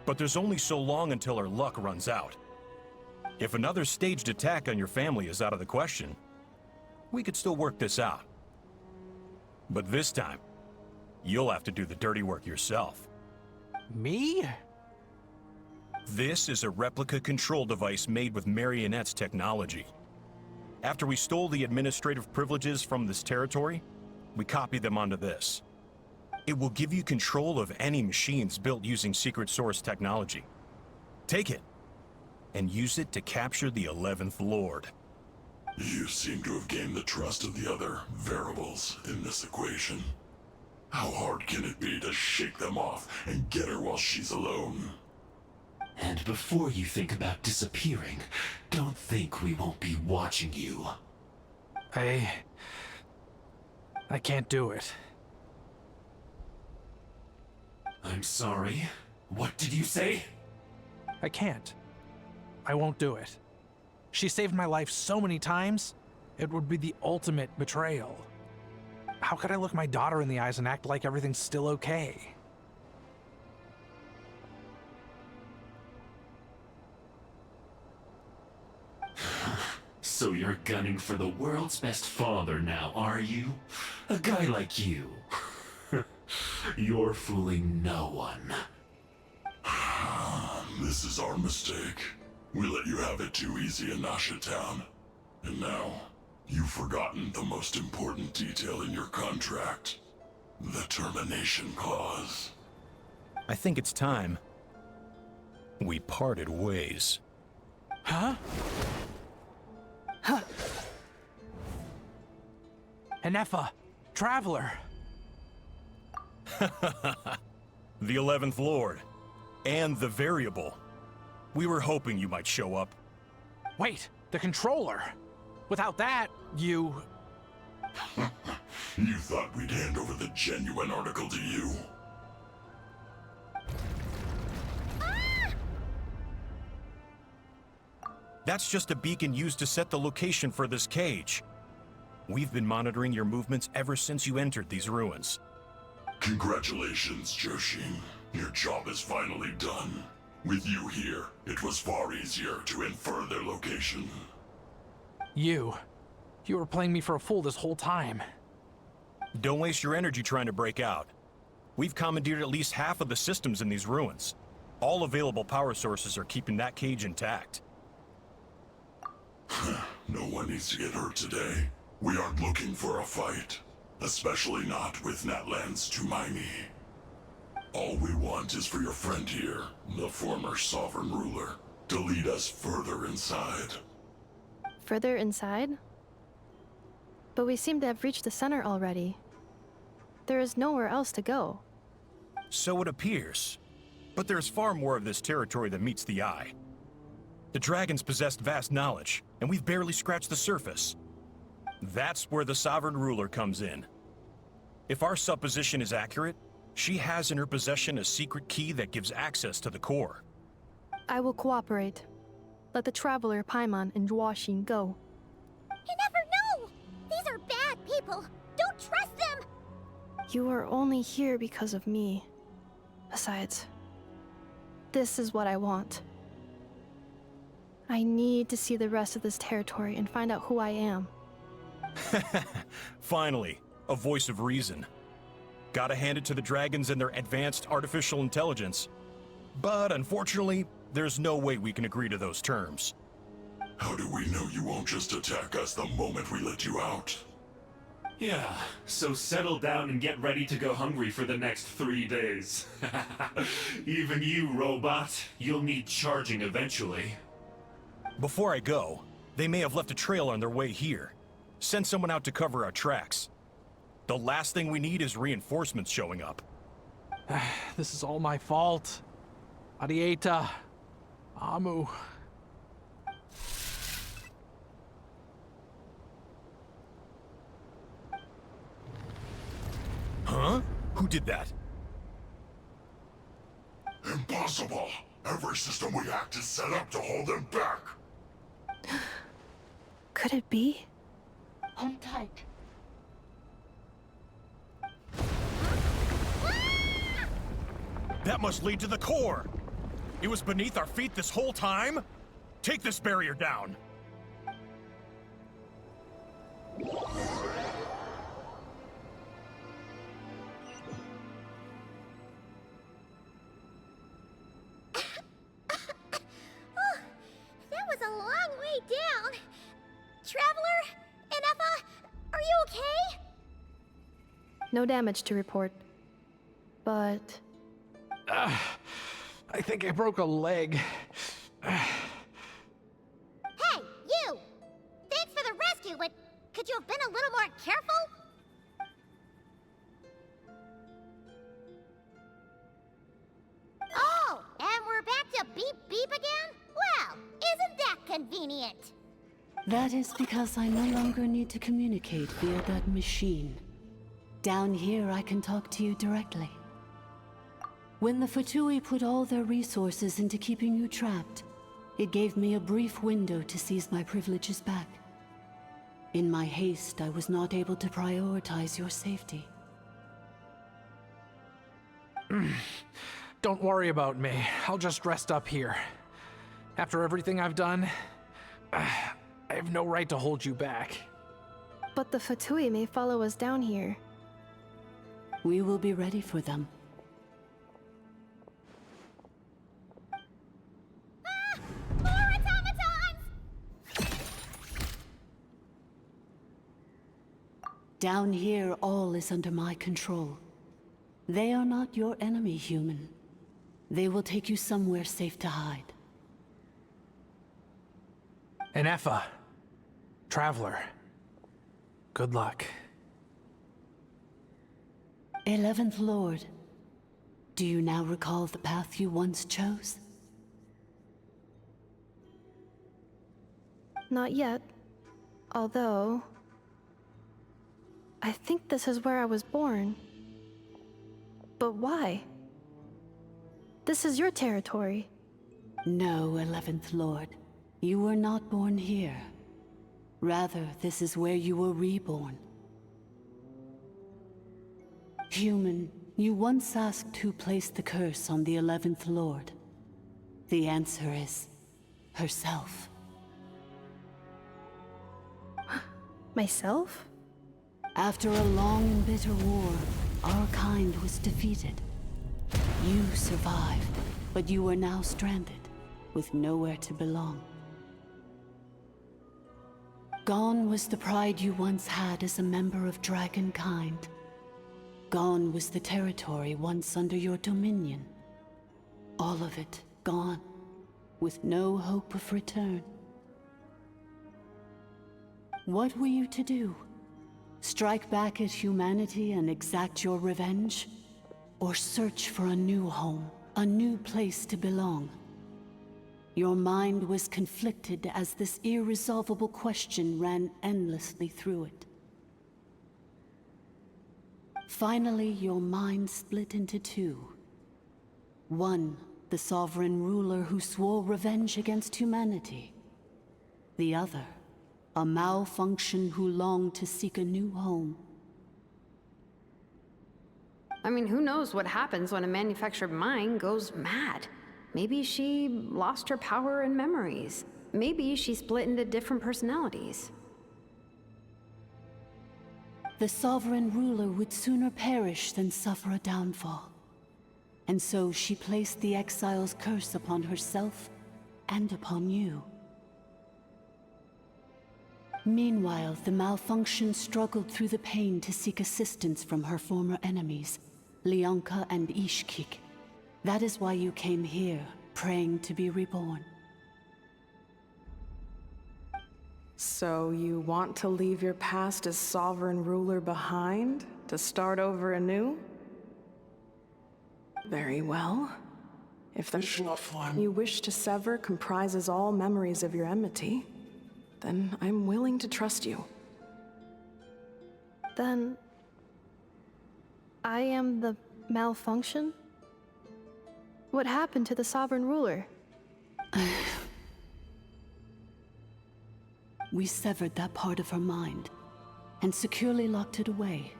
But there's only so long until our luck runs out. If another staged attack on your family is out of the question, we could still work this out. But this time, you'll have to do the dirty work yourself. Me? This is a replica control device made with Marionette's technology. After we stole the administrative privileges from this territory, we copied them onto this. It will give you control of any machines built using Secret Source technology. Take it, and use it to capture the 11th Lord. You seem to have gained the trust of the other variables in this equation. How hard can it be to shake them off and get her while she's alone? And before you think about disappearing, don't think we won't be watching you. I can't do it. I'm sorry. What did you say? I can't. I won't do it. She saved my life so many times, it would be the ultimate betrayal. How could I look my daughter in the eyes and act like everything's still okay? So you're gunning for the world's best father now, are you? A guy like you. You're fooling no one. This is our mistake. We let you have it too easy in Nasha Town. And now, you've forgotten the most important detail in your contract. The termination clause. I think it's time we parted ways. Huh? Huh. Enefa, Traveler. The 11th Lord. And the Variable. We were hoping you might show up. Wait, the controller. Without that, you... You thought we'd hand over the genuine article to you? That's just a beacon used to set the location for this cage. We've been monitoring your movements ever since you entered these ruins. Congratulations, Joshin. Your job is finally done. With you here, it was far easier to infer their location. You were playing me for a fool this whole time. Don't waste your energy trying to break out. We've commandeered at least half of the systems in these ruins. All available power sources are keeping that cage intact. No one needs to get hurt today. We aren't looking for a fight. Especially not with Natlan's Tumaini. All we want is for your friend here, the former sovereign ruler, to lead us further inside. Further inside? But we seem to have reached the center already. There is nowhere else to go. So it appears. But there's far more of this territory than meets the eye. The dragons possessed vast knowledge, and we've barely scratched the surface. That's where the sovereign ruler comes in. If our supposition is accurate, she has in her possession a secret key that gives access to the core. I will cooperate. Let the Traveler, Paimon, and Duoxin go. You never These are bad people. Don't trust them! You are only here because of me. Besides, this is what I want. I need to see the rest of this territory and find out who I am. Finally, a voice of reason. Gotta hand it to the dragons and their advanced artificial intelligence. But unfortunately, there's no way we can agree to those terms. How do we know you won't just attack us the moment we let you out? Yeah, so settle down and get ready to go hungry for the next 3 days. Even you, robot, you'll need charging eventually. Before I go, they may have left a trail on their way here. Send someone out to cover our tracks. The last thing we need is reinforcements showing up. This is all my fault. Arieta. Amu. Huh? Who did that? Impossible! Every system we hacked is set up to hold them back! Could it be? Hold tight. That must lead to the core! It was beneath our feet this whole time? Take this barrier down! That was a long way down. Traveler? Inefa? Are you okay? No damage to report. But... I think I broke a leg. Hey, you! Thanks for the rescue, but could you have been a little more careful? Oh, and we're back to beep beep again? Well, isn't that convenient? That is because I no longer need to communicate via that machine. Down here, I can talk to you directly. When the Fatui put all their resources into keeping you trapped, it gave me a brief window to seize my privileges back. In my haste, I was not able to prioritize your safety. Don't worry about me. I'll just rest up here. After everything I've done, I have no right to hold you back. But the Fatui may follow us down here. We will be ready for them. More automatons! Down here, all is under my control. They are not your enemy, human. They will take you somewhere safe to hide. Inefa. Traveler. Good luck. 11th Lord, do you now recall the path you once chose? Not yet. Although... I think this is where I was born. But why? This is your territory. No, 11th Lord. You were not born here. Rather, this is where you were reborn. Human, you once asked who placed the curse on the 11th Lord. The answer is... herself. Myself? After a long and bitter war, our kind was defeated. You survived, but you are now stranded, with nowhere to belong. Gone was the pride you once had as a member of Dragonkind. Gone was the territory once under your dominion. All of it gone, with no hope of return. What were you to do? Strike back at humanity and exact your revenge? Or search for a new home, a new place to belong? Your mind was conflicted as this irresolvable question ran endlessly through it. Finally, your mind split into two. One, the sovereign ruler who swore revenge against humanity. The other, a malfunction who longed to seek a new home. I mean, who knows what happens when a manufactured mind goes mad? Maybe she lost her power and memories. Maybe she split into different personalities. The sovereign ruler would sooner perish than suffer a downfall. And so she placed the exile's curse upon herself and upon you. Meanwhile, the malfunction struggled through the pain to seek assistance from her former enemies, Leonka and Ishkik. That is why you came here, praying to be reborn. So you want to leave your past as sovereign ruler behind, to start over anew? Very well. If the you wish to sever comprises all memories of your enmity, then I'm willing to trust you. Then... I am the malfunction? What happened to the sovereign ruler? We severed that part of her mind, and securely locked it away.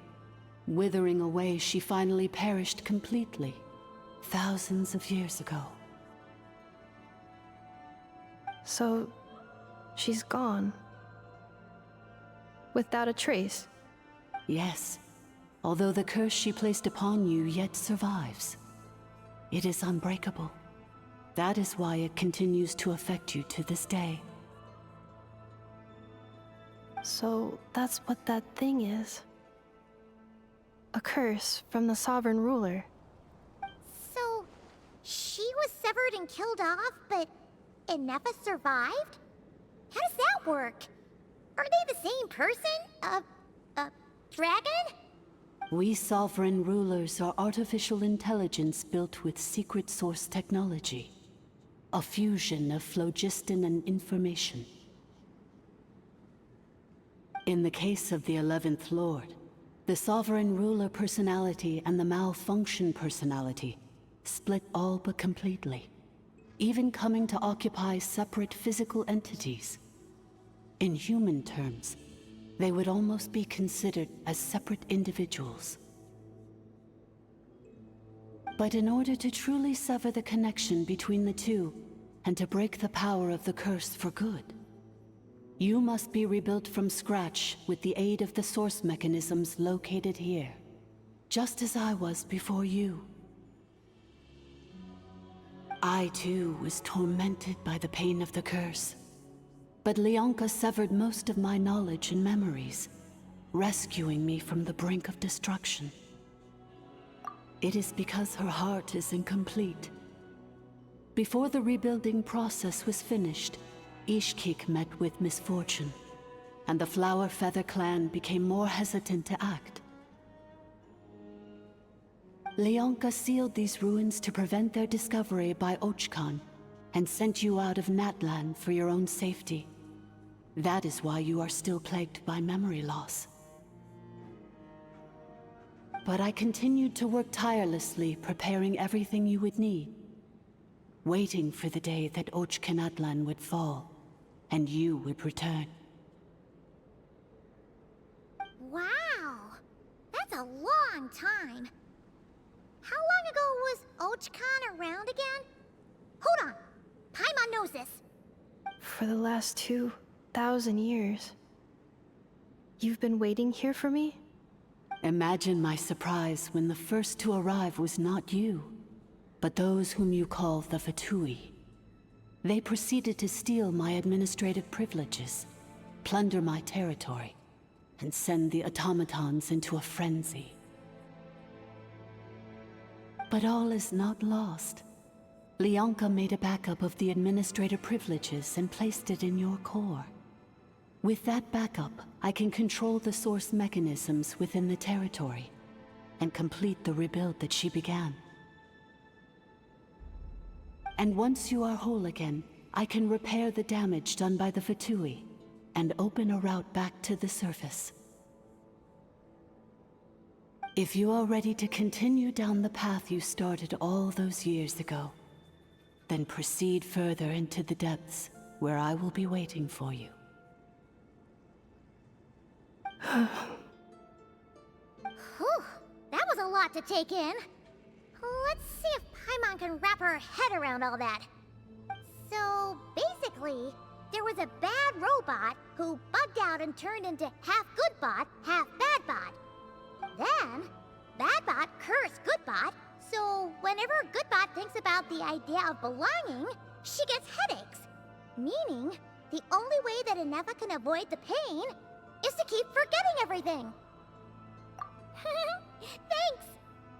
Withering away, she finally perished completely, thousands of years ago. So, she's gone. Without a trace? Yes, although the curse she placed upon you yet survives. It is unbreakable. That is why it continues to affect you to this day. So that's what that thing is. A curse from the sovereign ruler. So, she was severed and killed off, but Inefa survived? How does that work? Are they the same person? Dragon? We sovereign rulers are artificial intelligence built with secret source technology. A fusion of phlogiston and information. In the case of the 11th Lord, the sovereign ruler personality and the malfunction personality split all but completely, even coming to occupy separate physical entities. In human terms, they would almost be considered as separate individuals. But in order to truly sever the connection between the two, and to break the power of the curse for good, you must be rebuilt from scratch with the aid of the source mechanisms located here, just as I was before you. I too was tormented by the pain of the curse, but Leonka severed most of my knowledge and memories, rescuing me from the brink of destruction. It is because her heart is incomplete. Before the rebuilding process was finished, Ishkik met with misfortune, and the Flower Feather clan became more hesitant to act. Leonka sealed these ruins to prevent their discovery by Archon, and sent you out of Natlan for your own safety. That is why you are still plagued by memory loss. But I continued to work tirelessly, preparing everything you would need, waiting for the day that Natlan would fall, and you would return. Wow! That's a long time. How long ago was Archon around again? Hold on! Paimon knows this! For the last 2,000 years. You've been waiting here for me? Imagine my surprise when the first to arrive was not you, but those whom you call the Fatui. They proceeded to steal my administrative privileges, plunder my territory, and send the automatons into a frenzy. But all is not lost. Leonka made a backup of the administrator privileges and placed it in your core. With that backup, I can control the source mechanisms within the territory and complete the rebuild that she began. And once you are whole again, I can repair the damage done by the Fatui and open a route back to the surface. If you are ready to continue down the path you started all those years ago, then proceed further into the depths, where I will be waiting for you. Whew, that was a lot to take in. Let's see if Paimon can wrap her head around all that. So, basically, there was a bad robot who bugged out and turned into half good bot, half bad bot. Then, bad bot cursed good bot, so whenever good bot thinks about the idea of belonging, she gets headaches. Meaning, the only way that Inefa can avoid the pain is to keep forgetting everything. Thanks!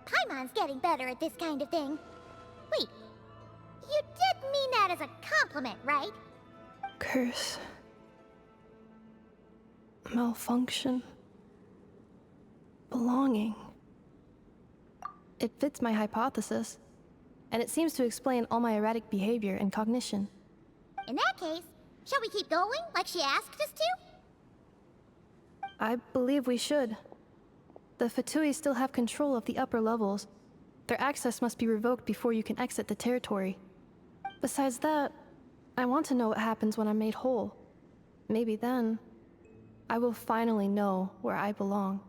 Paimon's getting better at this kind of thing. Wait, you did mean that as a compliment, right? Curse. Malfunction. Belonging. It fits my hypothesis, and it seems to explain all my erratic behavior and cognition. In that case, shall we keep going like she asked us to? I believe we should. The Fatui still have control of the upper levels. Their access must be revoked before you can exit the territory. Besides that, I want to know what happens when I'm made whole. Maybe then, I will finally know where I belong.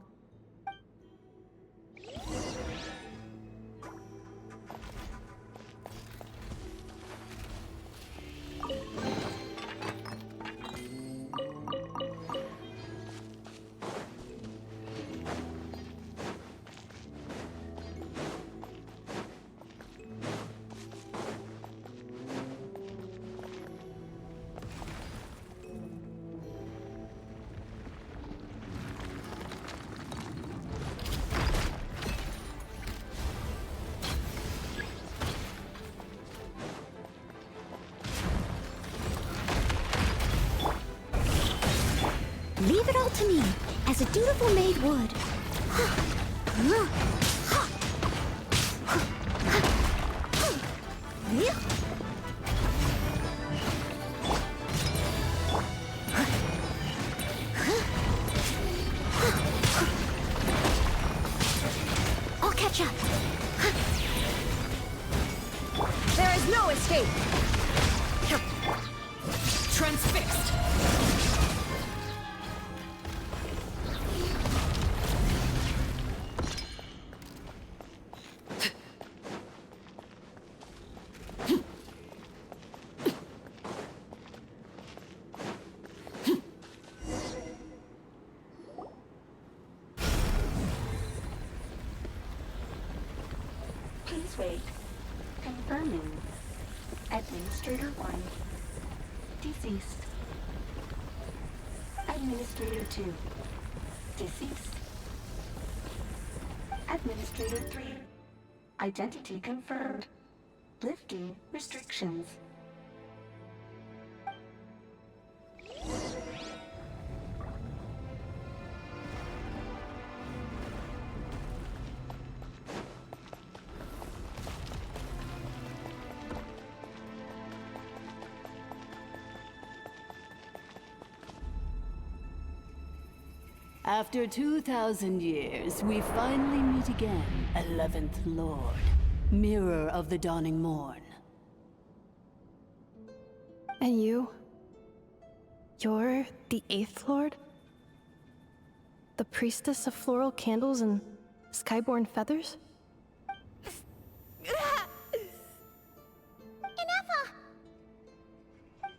Leave it all to me, as a dutiful maid would. I'll catch up. There is no escape! Transfixed! Please wait. Confirming. Administrator 1. Deceased. Administrator 2. Deceased. Administrator 3. Identity confirmed. Lifting restrictions. After 2,000 years, we finally meet again, 11th Lord, Mirror of the Dawning Morn. And you? You're the 8th Lord? The priestess of floral candles and skyborn feathers?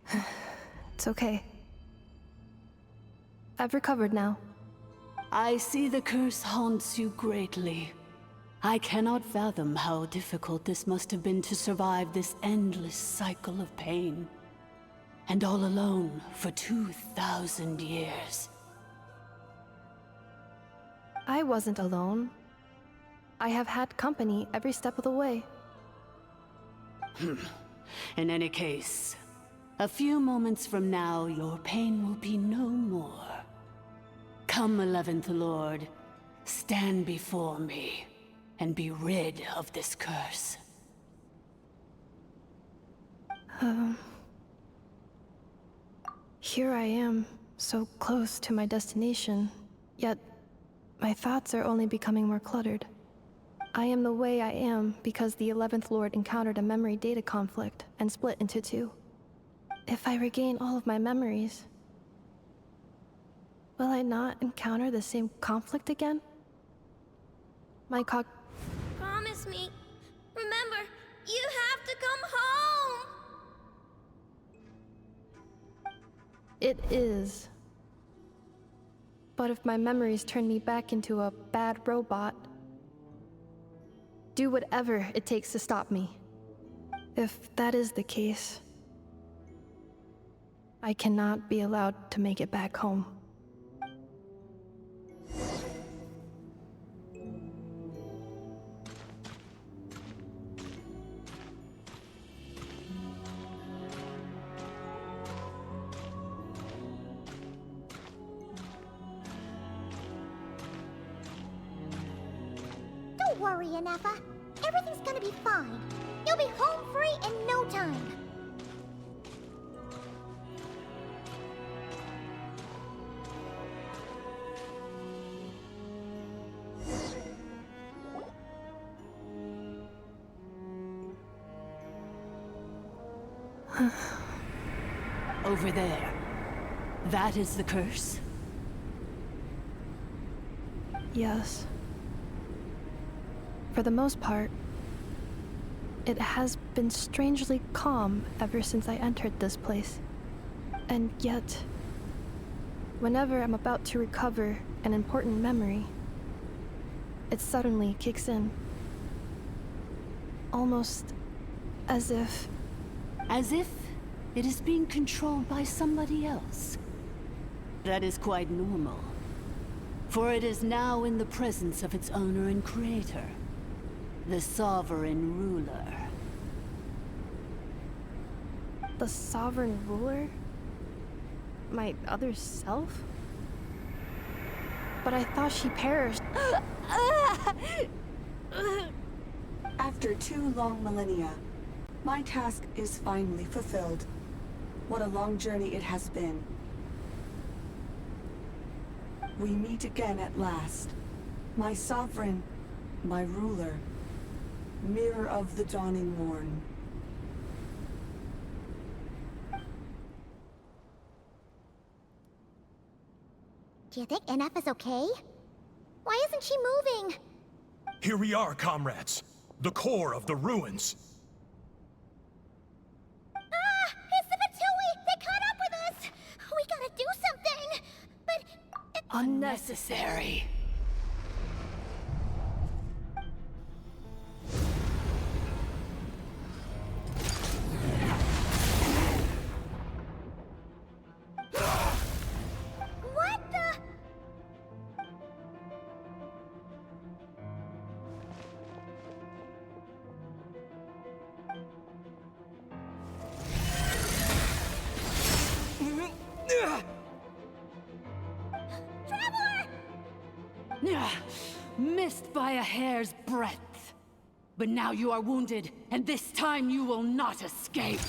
Inefa! It's okay. I've recovered now. I see the curse haunts you greatly. I cannot fathom how difficult this must have been to survive this endless cycle of pain. And all alone for 2,000 years. I wasn't alone. I have had company every step of the way. In any case, a few moments from now, your pain will be no more. Come, 11th Lord, stand before me, and be rid of this curse. Here I am, so close to my destination, yet my thoughts are only becoming more cluttered. I am the way I am because the 11th Lord encountered a memory data conflict and split into two. If I regain all of my memories, Will I not encounter the same conflict again? My Promise me. Remember, you have to come home! It is. But if my memories turn me back into a bad robot, do whatever it takes to stop me. If that is the case, I cannot be allowed to make it back home. Don't worry, Inefa. Everything's gonna be fine. You'll be home free in no time. Over there. That is the curse? Yes. For the most part, it has been strangely calm ever since I entered this place. And yet, whenever I'm about to recover an important memory, it suddenly kicks in. Almost as if... As if it is being controlled by somebody else. That is quite normal. For it is now in the presence of its owner and creator, the sovereign ruler. The sovereign ruler? My other self? But I thought she perished. After 2 long millennia, my task is finally fulfilled. What a long journey it has been. We meet again at last. My sovereign, my ruler, mirror of the dawning morn. Do you think Inefa's okay? Why isn't she moving? Here we are, comrades. The core of the ruins. Ah! It's the Fatui! They caught up with us! We gotta do something! But... Unnecessary. What the... Missed by a hair's breadth. But now you are wounded, and this time you will not escape.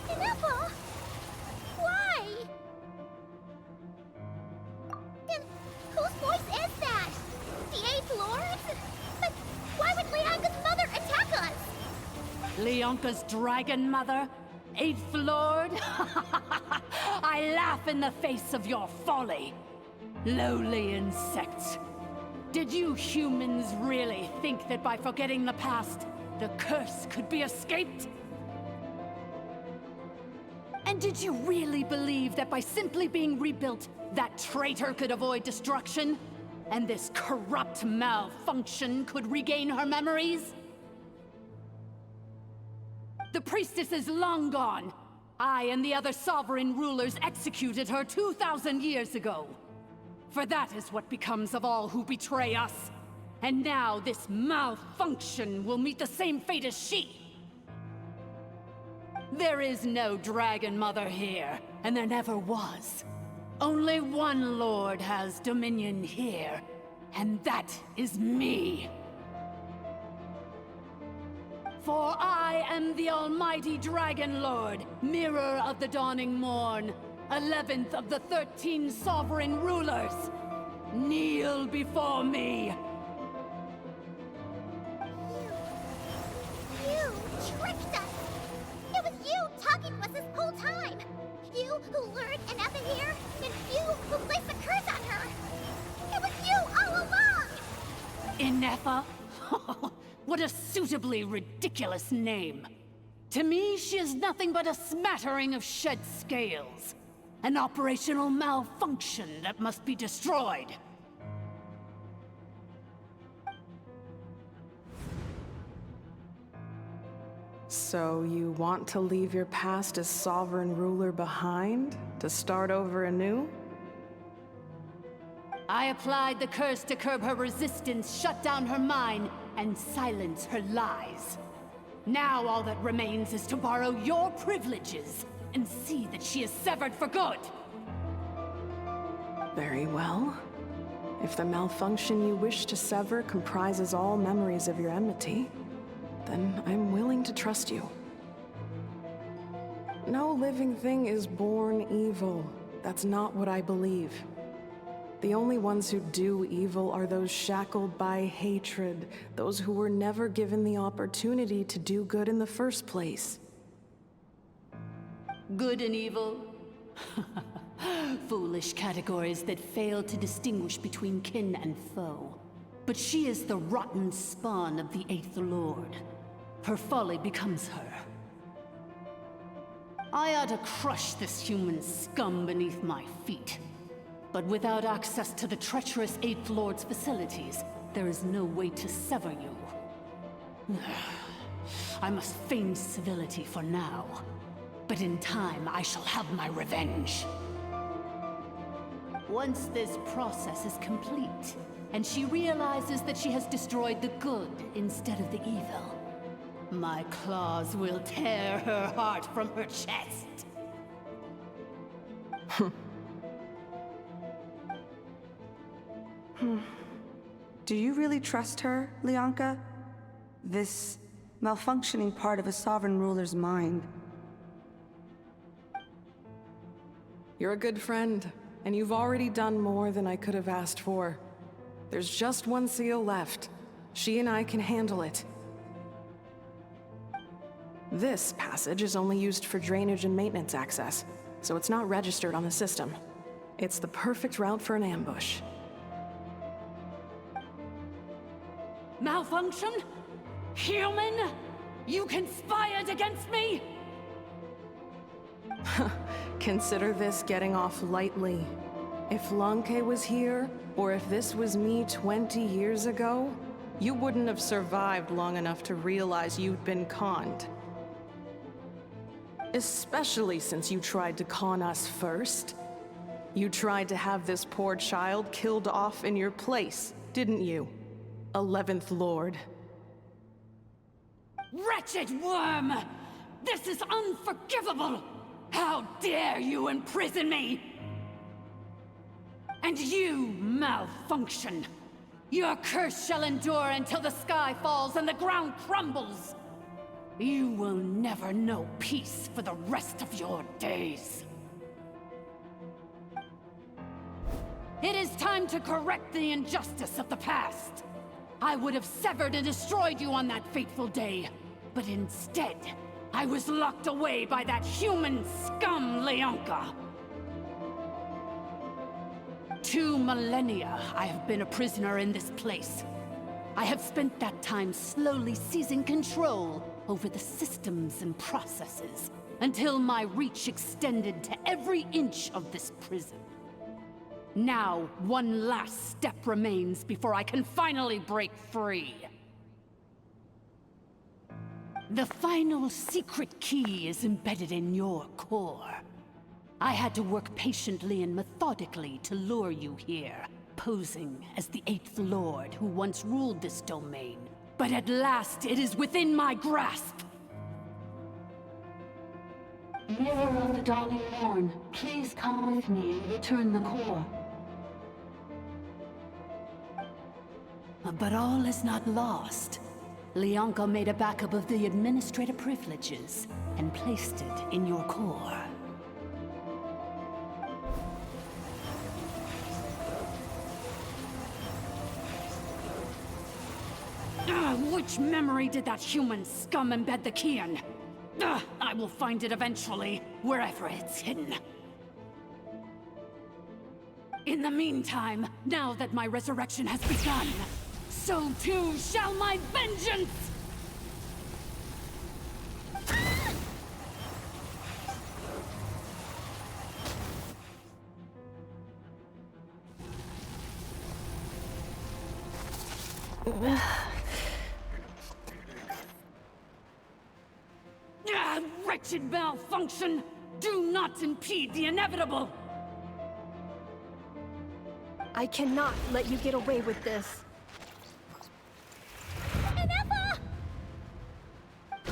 Inefa! Why? And whose voice is that? The 8th Lord? But why would Leanga's mother attack us? Leonka's dragon mother? 8th Lord? I laugh in the face of your folly. Lowly insects. Did you humans really think that by forgetting the past, the curse could be escaped? And did you really believe that by simply being rebuilt, that traitor could avoid destruction? And this corrupt malfunction could regain her memories? The priestess is long gone. I and the other sovereign rulers executed her 2,000 years ago. For that is what becomes of all who betray us. And now this malfunction will meet the same fate as she. There is no Dragon Mother here, and there never was. Only one Lord has dominion here, and that is me. For I am the almighty Dragon Lord, mirror of the dawning morn, 11th of the 13 sovereign rulers. Kneel before me. You tricked us! It was you talking to us this whole time! You who lured Anetha here, and you who placed the curse on her! It was you all along! Inetha? What a suitably ridiculous name. To me, she is nothing but a smattering of shed scales. An operational malfunction that must be destroyed. So you want to leave your past as sovereign ruler behind? To start over anew? I applied the curse to curb her resistance, shut down her mind, and silence her lies. Now all that remains is to borrow your privileges and see that she is severed for good. Very well. If the malfunction you wish to sever comprises all memories of your enmity, then I'm willing to trust you. No living thing is born evil. That's not what I believe. The only ones who do evil are those shackled by hatred, those who were never given the opportunity to do good in the first place. Good and evil? Foolish categories that fail to distinguish between kin and foe. But she is the rotten spawn of the Eighth Lord. Her folly becomes her. I ought to crush this human scum beneath my feet. But without access to the treacherous Eighth Lord's facilities, there is no way to sever you. I must feign civility for now. But in time, I shall have my revenge. Once this process is complete, and she realizes that she has destroyed the good instead of the evil, my claws will tear her heart from her chest. Do you really trust her, Leonka? This malfunctioning part of a sovereign ruler's mind. You're a good friend, and you've already done more than I could have asked for. There's just one seal left. She and I can handle it. This passage is only used for drainage and maintenance access, so it's not registered on the system. It's the perfect route for an ambush. Malfunction? Human? You conspired against me? Consider this getting off lightly. If Lanke was here, or if this was me 20 years ago, you wouldn't have survived long enough to realize you'd been conned. Especially since you tried to con us first. You tried to have this poor child killed off in your place, didn't you? 11th Lord. Wretched worm! This is unforgivable! How dare you imprison me! And you, malfunction! Your curse shall endure until the sky falls and the ground crumbles! You will never know peace for the rest of your days. It is time to correct the injustice of the past. I would have severed and destroyed you on that fateful day, but instead, I was locked away by that human scum, Leonka. 2 millennia I have been a prisoner in this place. I have spent that time slowly seizing control over the systems and processes, until my reach extended to every inch of this prison. Now, one last step remains before I can finally break free. The final secret key is embedded in your core. I had to work patiently and methodically to lure you here, posing as the 8th Lord who once ruled this domain. But at last, it is within my grasp! Mirror of the dawning morn, please come with me and return the core. But all is not lost. Leonka made a backup of the administrator privileges and placed it in your core. Which memory did that human scum embed the key in? I will find it eventually, wherever it's hidden. In the meantime, now that my resurrection has begun, so too shall my vengeance! Wretched malfunction! Do not impede the inevitable! I cannot let you get away with this.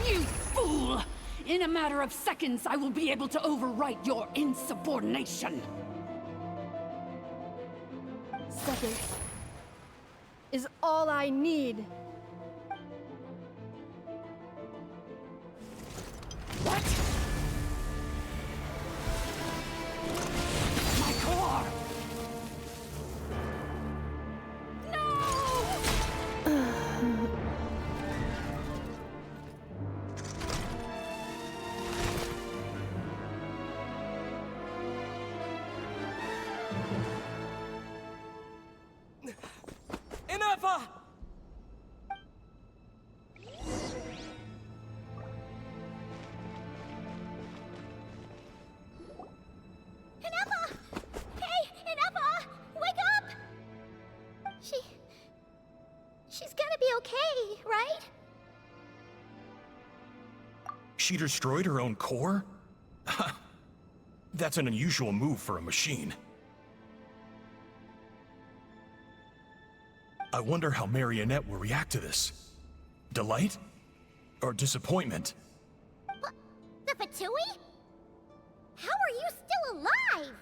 You fool! In a matter of seconds, I will be able to overwrite your insubordination. Seconds is all I need. What? My core! Enough! She's gonna be okay, right? She destroyed her own core? That's an unusual move for a machine. I wonder how Marionette will react to this. Delight? Or disappointment? The Fatui? How are you still alive?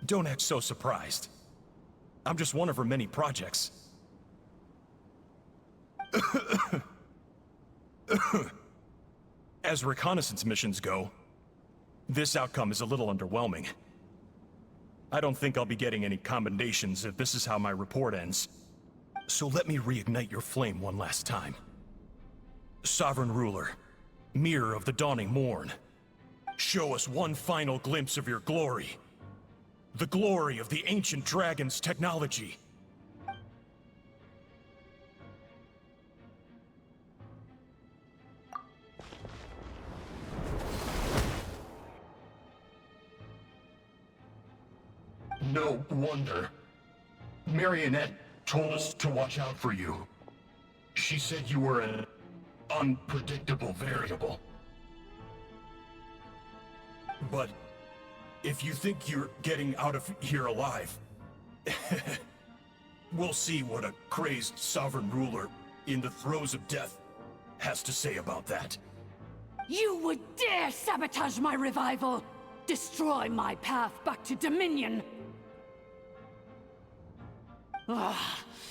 Don't act so surprised. I'm just one of her many projects. As reconnaissance missions go, this outcome is a little underwhelming. I don't think I'll be getting any commendations if this is how my report ends. So let me reignite your flame one last time. Sovereign Ruler, Mirror of the Dawning Morn, show us one final glimpse of your glory. The glory of the ancient dragon's technology. No wonder. Marionette told us to watch out for you. She said you were an unpredictable variable. But if you think you're getting out of here alive, we'll see what a crazed sovereign ruler in the throes of death has to say about that. You would dare sabotage my revival! Destroy my path back to Dominion!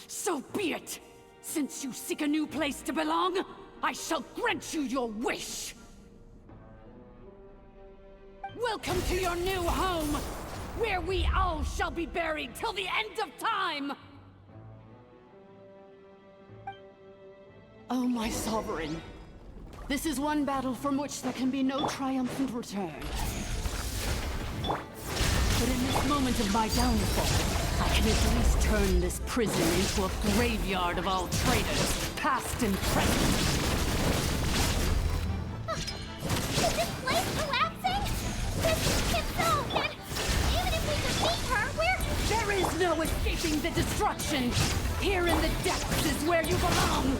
So be it! Since you seek a new place to belong, I shall grant you your wish! Welcome to your new home, where we all shall be buried till the end of time! Oh, my sovereign. This is one battle from which there can be no triumphant return. But in this moment of my downfall, I can at least turn this prison into a graveyard of all traitors, past and present. Is this place collapsing? This is so dead. Even if we defeat her, we're... There is no escaping the destruction! Here in the depths is where you belong!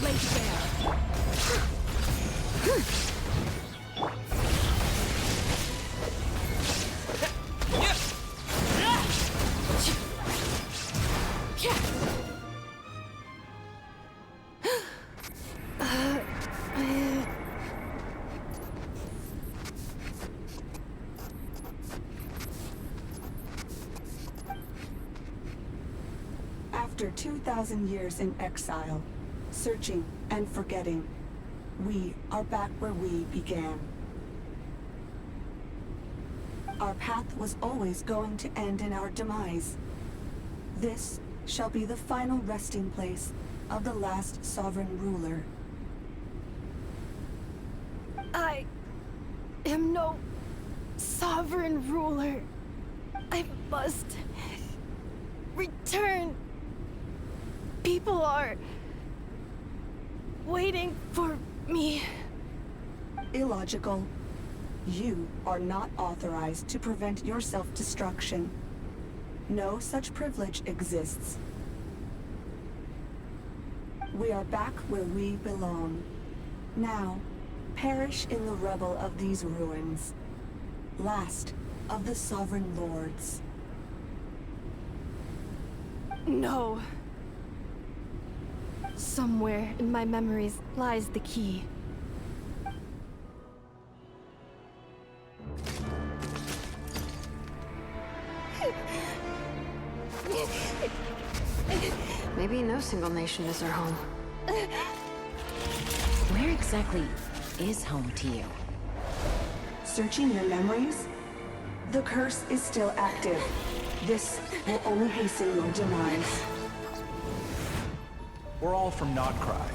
Lay bare. After 2,000 years in exile, searching and forgetting, we are back where we began. Our path was always going to end in our demise. This shall be the final resting place of the last sovereign ruler. I am no sovereign ruler. I must return. People are waiting for me. Illogical. You are not authorized to prevent your self-destruction. No such privilege exists. We are back where we belong. Now, perish in the rubble of these ruins. Last of the sovereign lords. No. Somewhere in my memories lies the key. Maybe no single nation is our home. Where exactly is home to you? Searching your memories? The curse is still active. This will only hasten your demise. We're all from Nodcry.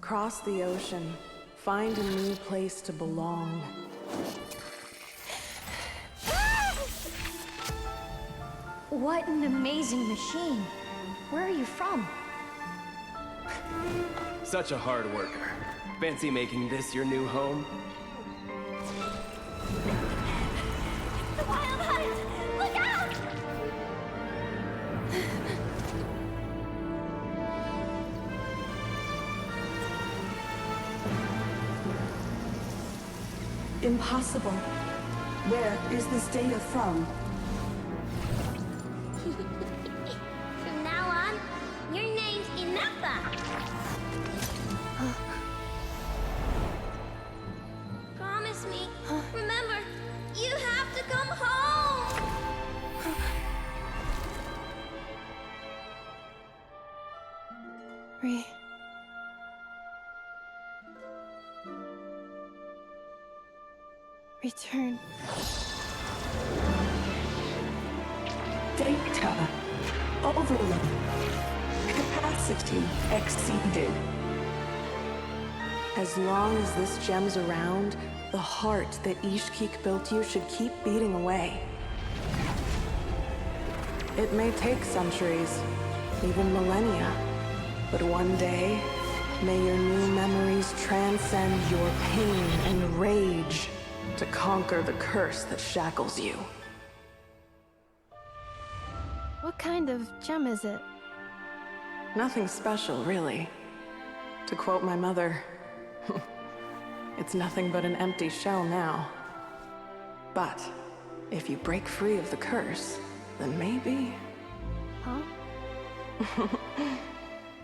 Cross the ocean. Find a new place to belong. What an amazing machine. Where are you from? Such a hard worker. Fancy making this your new home? The Wild Hunt! Look out! Impossible. Where is this data from? From now on, your name's Inappa. Promise me. Remember, you have to come home. Return. Data. Overload. Capacity exceeded. As long as this gem's around, the heart that Ishkik built you should keep beating away. It may take centuries, even millennia, but one day, may your new memories transcend your pain and rage to conquer the curse that shackles you. What kind of gem is it? Nothing special, really. To quote my mother, it's nothing but an empty shell now. But if you break free of the curse, then maybe... Huh?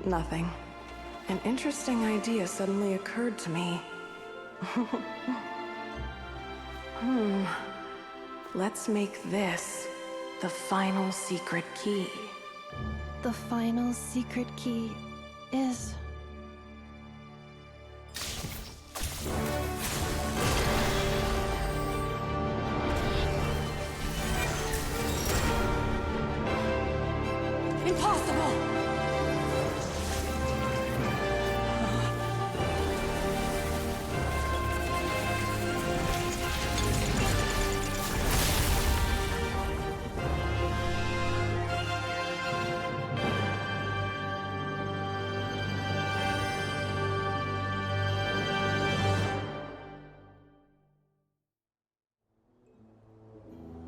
Nothing. An interesting idea suddenly occurred to me. Let's make this the final secret key. The final secret key is... Impossible!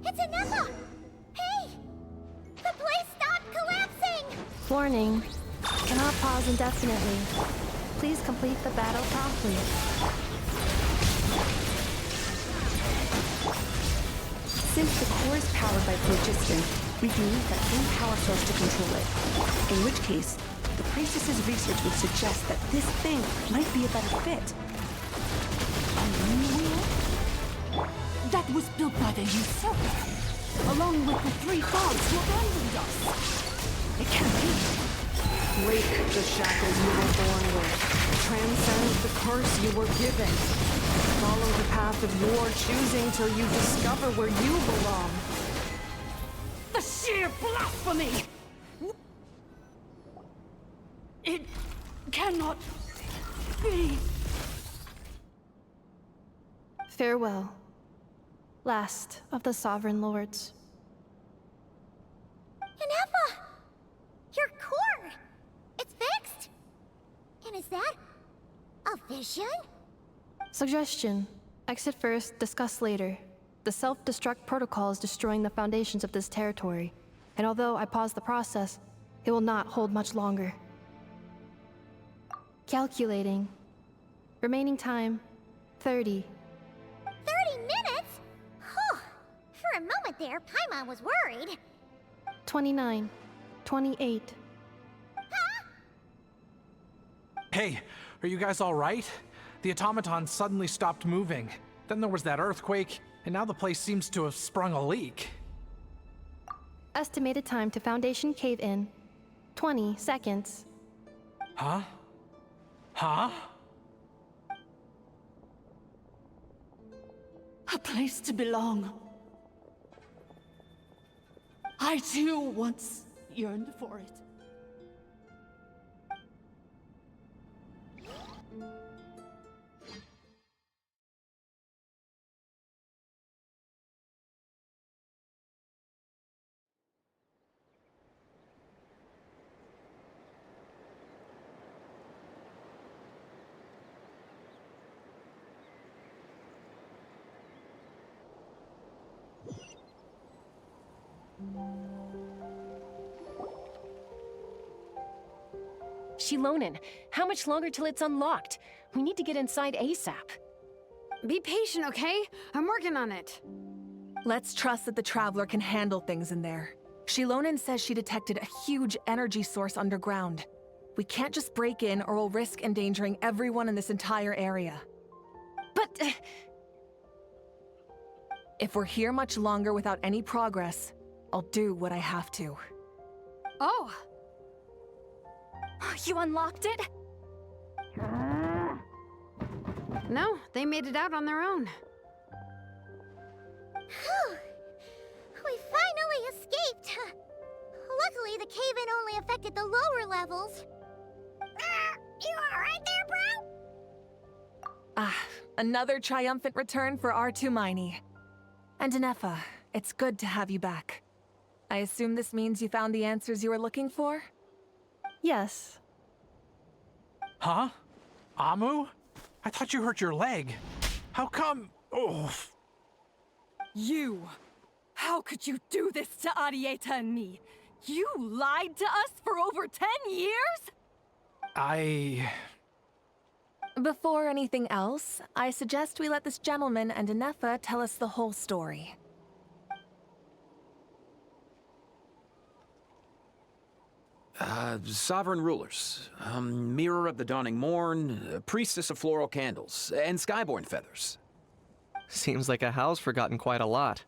It's Inappa! Hey! The place stopped collapsing! Warning. Cannot pause indefinitely. Please complete the battle promptly. Since the core is powered by phlogiston, we can use that same power source to control it. In which case, the priestess's research would suggest that this thing might be a better fit. A new wheel? That was built by the usurper. along with the three gods who abandoned us. It can't be. Break the shackles you were born with. Transcend the curse you were given. Follow the path of your choosing till you discover where you belong. The sheer blasphemy! It cannot be. Farewell, last of the Sovereign Lords. Inefa! Your core! It's fixed! And is that a vision? Suggestion. Exit first, discuss later. The self-destruct protocol is destroying the foundations of this territory, and although I pause the process, it will not hold much longer. Calculating. Remaining time, 30. 30 minutes? Whew. For a moment there, Paimon was worried. 29. 28. Hey, are you guys all right? The automaton suddenly stopped moving. Then there was that earthquake, and now the place seems to have sprung a leak. Estimated time to Foundation cave-in, 20 seconds. Huh? Huh? A place to belong. I too once yearned for it. Shilonen, how much longer till it's unlocked? We need to get inside ASAP. Be patient, okay? I'm working on it. Let's trust that the Traveler can handle things in there. Shilonen says she detected a huge energy source underground. We can't just break in or we'll risk endangering everyone in this entire area. But... if we're here much longer without any progress, I'll do what I have to. Oh! You unlocked it? No, they made it out on their own. Whew. We finally escaped! Luckily, the cave-in only affected the lower levels. You alright there, bro? Ah, another triumphant return for R2 Miney. And Inefa, it's good to have you back. I assume this means you found the answers you were looking for? Yes. Huh? Amu? I thought you hurt your leg. How come? Oh. You! How could you do this to Arieta and me? You lied to us for over 10 years? Before anything else, I suggest we let this gentleman and Inefa tell us the whole story. Sovereign rulers, Mirror of the Dawning Morn, Priestess of Floral Candles, and Skyborn Feathers. Seems like a house forgotten quite a lot.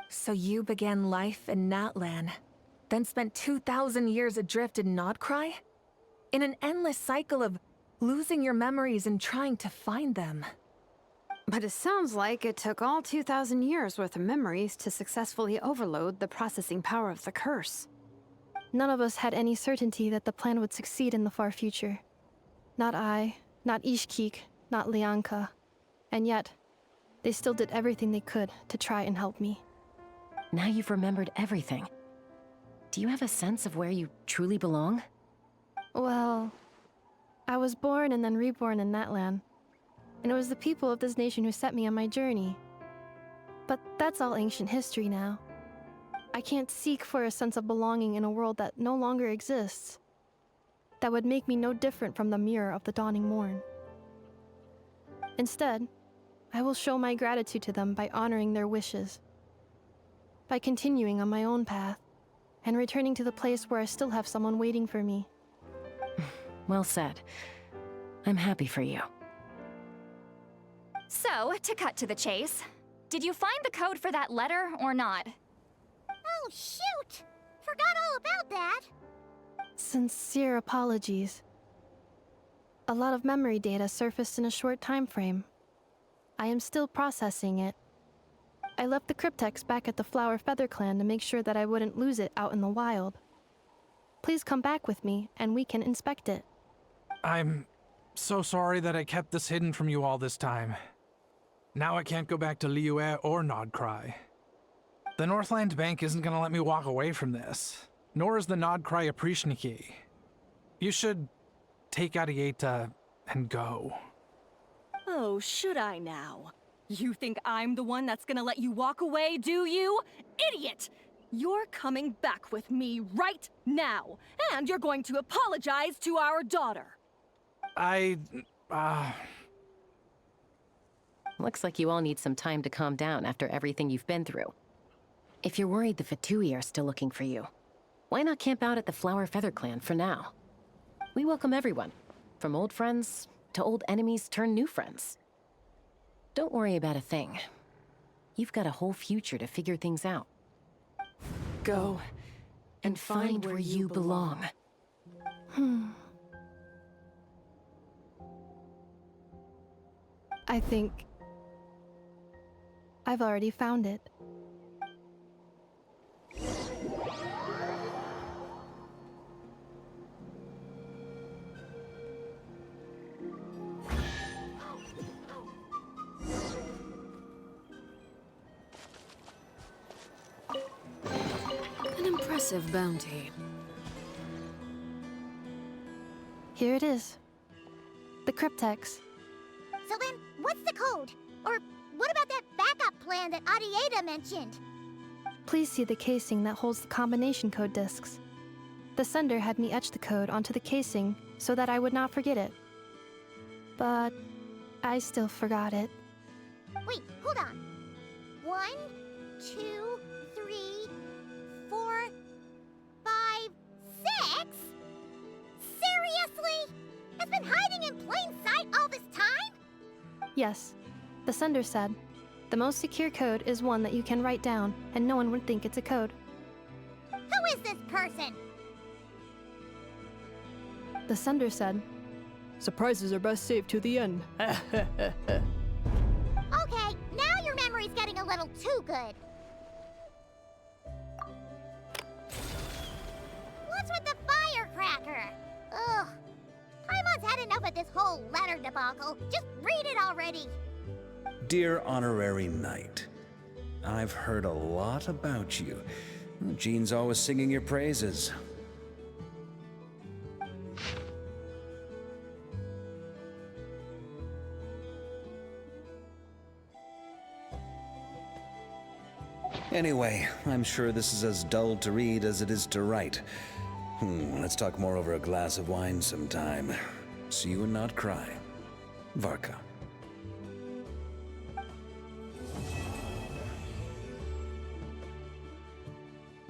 So you began life in Natlan, then spent 2,000 years adrift in Nodcry? In an endless cycle of losing your memories and trying to find them. But it sounds like it took all 2,000 years worth of memories to successfully overload the processing power of the curse. None of us had any certainty that the plan would succeed in the far future. Not I, not Ishkik, not Lianka. And yet, they still did everything they could to try and help me. Now you've remembered everything. Do you have a sense of where you truly belong? Well, I was born and then reborn in Natlan. And it was the people of this nation who set me on my journey. But that's all ancient history now. I can't seek for a sense of belonging in a world that no longer exists. That would make me no different from the Mirror of the Dawning Morn. Instead, I will show my gratitude to them by honoring their wishes. By continuing on my own path, and returning to the place where I still have someone waiting for me. Well said. I'm happy for you. So, to cut to the chase, did you find the code for that letter or not? Oh, shoot! Forgot all about that. Sincere apologies. A lot of memory data surfaced in a short time frame. I am still processing it. I left the cryptex back at the Flower Feather Clan to make sure that I wouldn't lose it out in the wild. Please come back with me, and we can inspect it. I'm so sorry that I kept this hidden from you all this time. Now I can't go back to Liyue or Nodcry. The Northland Bank isn't gonna let me walk away from this, nor is the Nodcry Aprishniki. You should take Arieta and go. Oh, should I now? You think I'm the one that's gonna let you walk away, do you? Idiot! You're coming back with me right now, and you're going to apologize to our daughter. Looks like you all need some time to calm down after everything you've been through. If you're worried the Fatui are still looking for you, why not camp out at the Flower Feather Clan for now? We welcome everyone, from old friends to old enemies turned new friends. Don't worry about a thing. You've got a whole future to figure things out. Go and find where you belong. I think I've already found it. An impressive bounty. Here it is. The cryptex. So then, what's the code? Or what about that backup plan that Arieta mentioned? Please see the casing that holds the combination code discs. The sender had me etch the code onto the casing so that I would not forget it. But I still forgot it. Wait, hold on. 1, 2, 3, 4, 5, 6? Seriously? It's been hiding in plain sight all this time? Yes, the sender said, the most secure code is one that you can write down and no one would think it's a code. Who is this person? The sender said, surprises are best saved to the end. Okay, now your memory's getting a little too good. What's with the firecracker? Ugh. Paimon's had enough of this whole letter debacle. Just read it already. Dear Honorary Knight, I've heard a lot about you. Jean's always singing your praises. Anyway, I'm sure this is as dull to read as it is to write. Let's talk more over a glass of wine sometime. See you and not cry. Varka.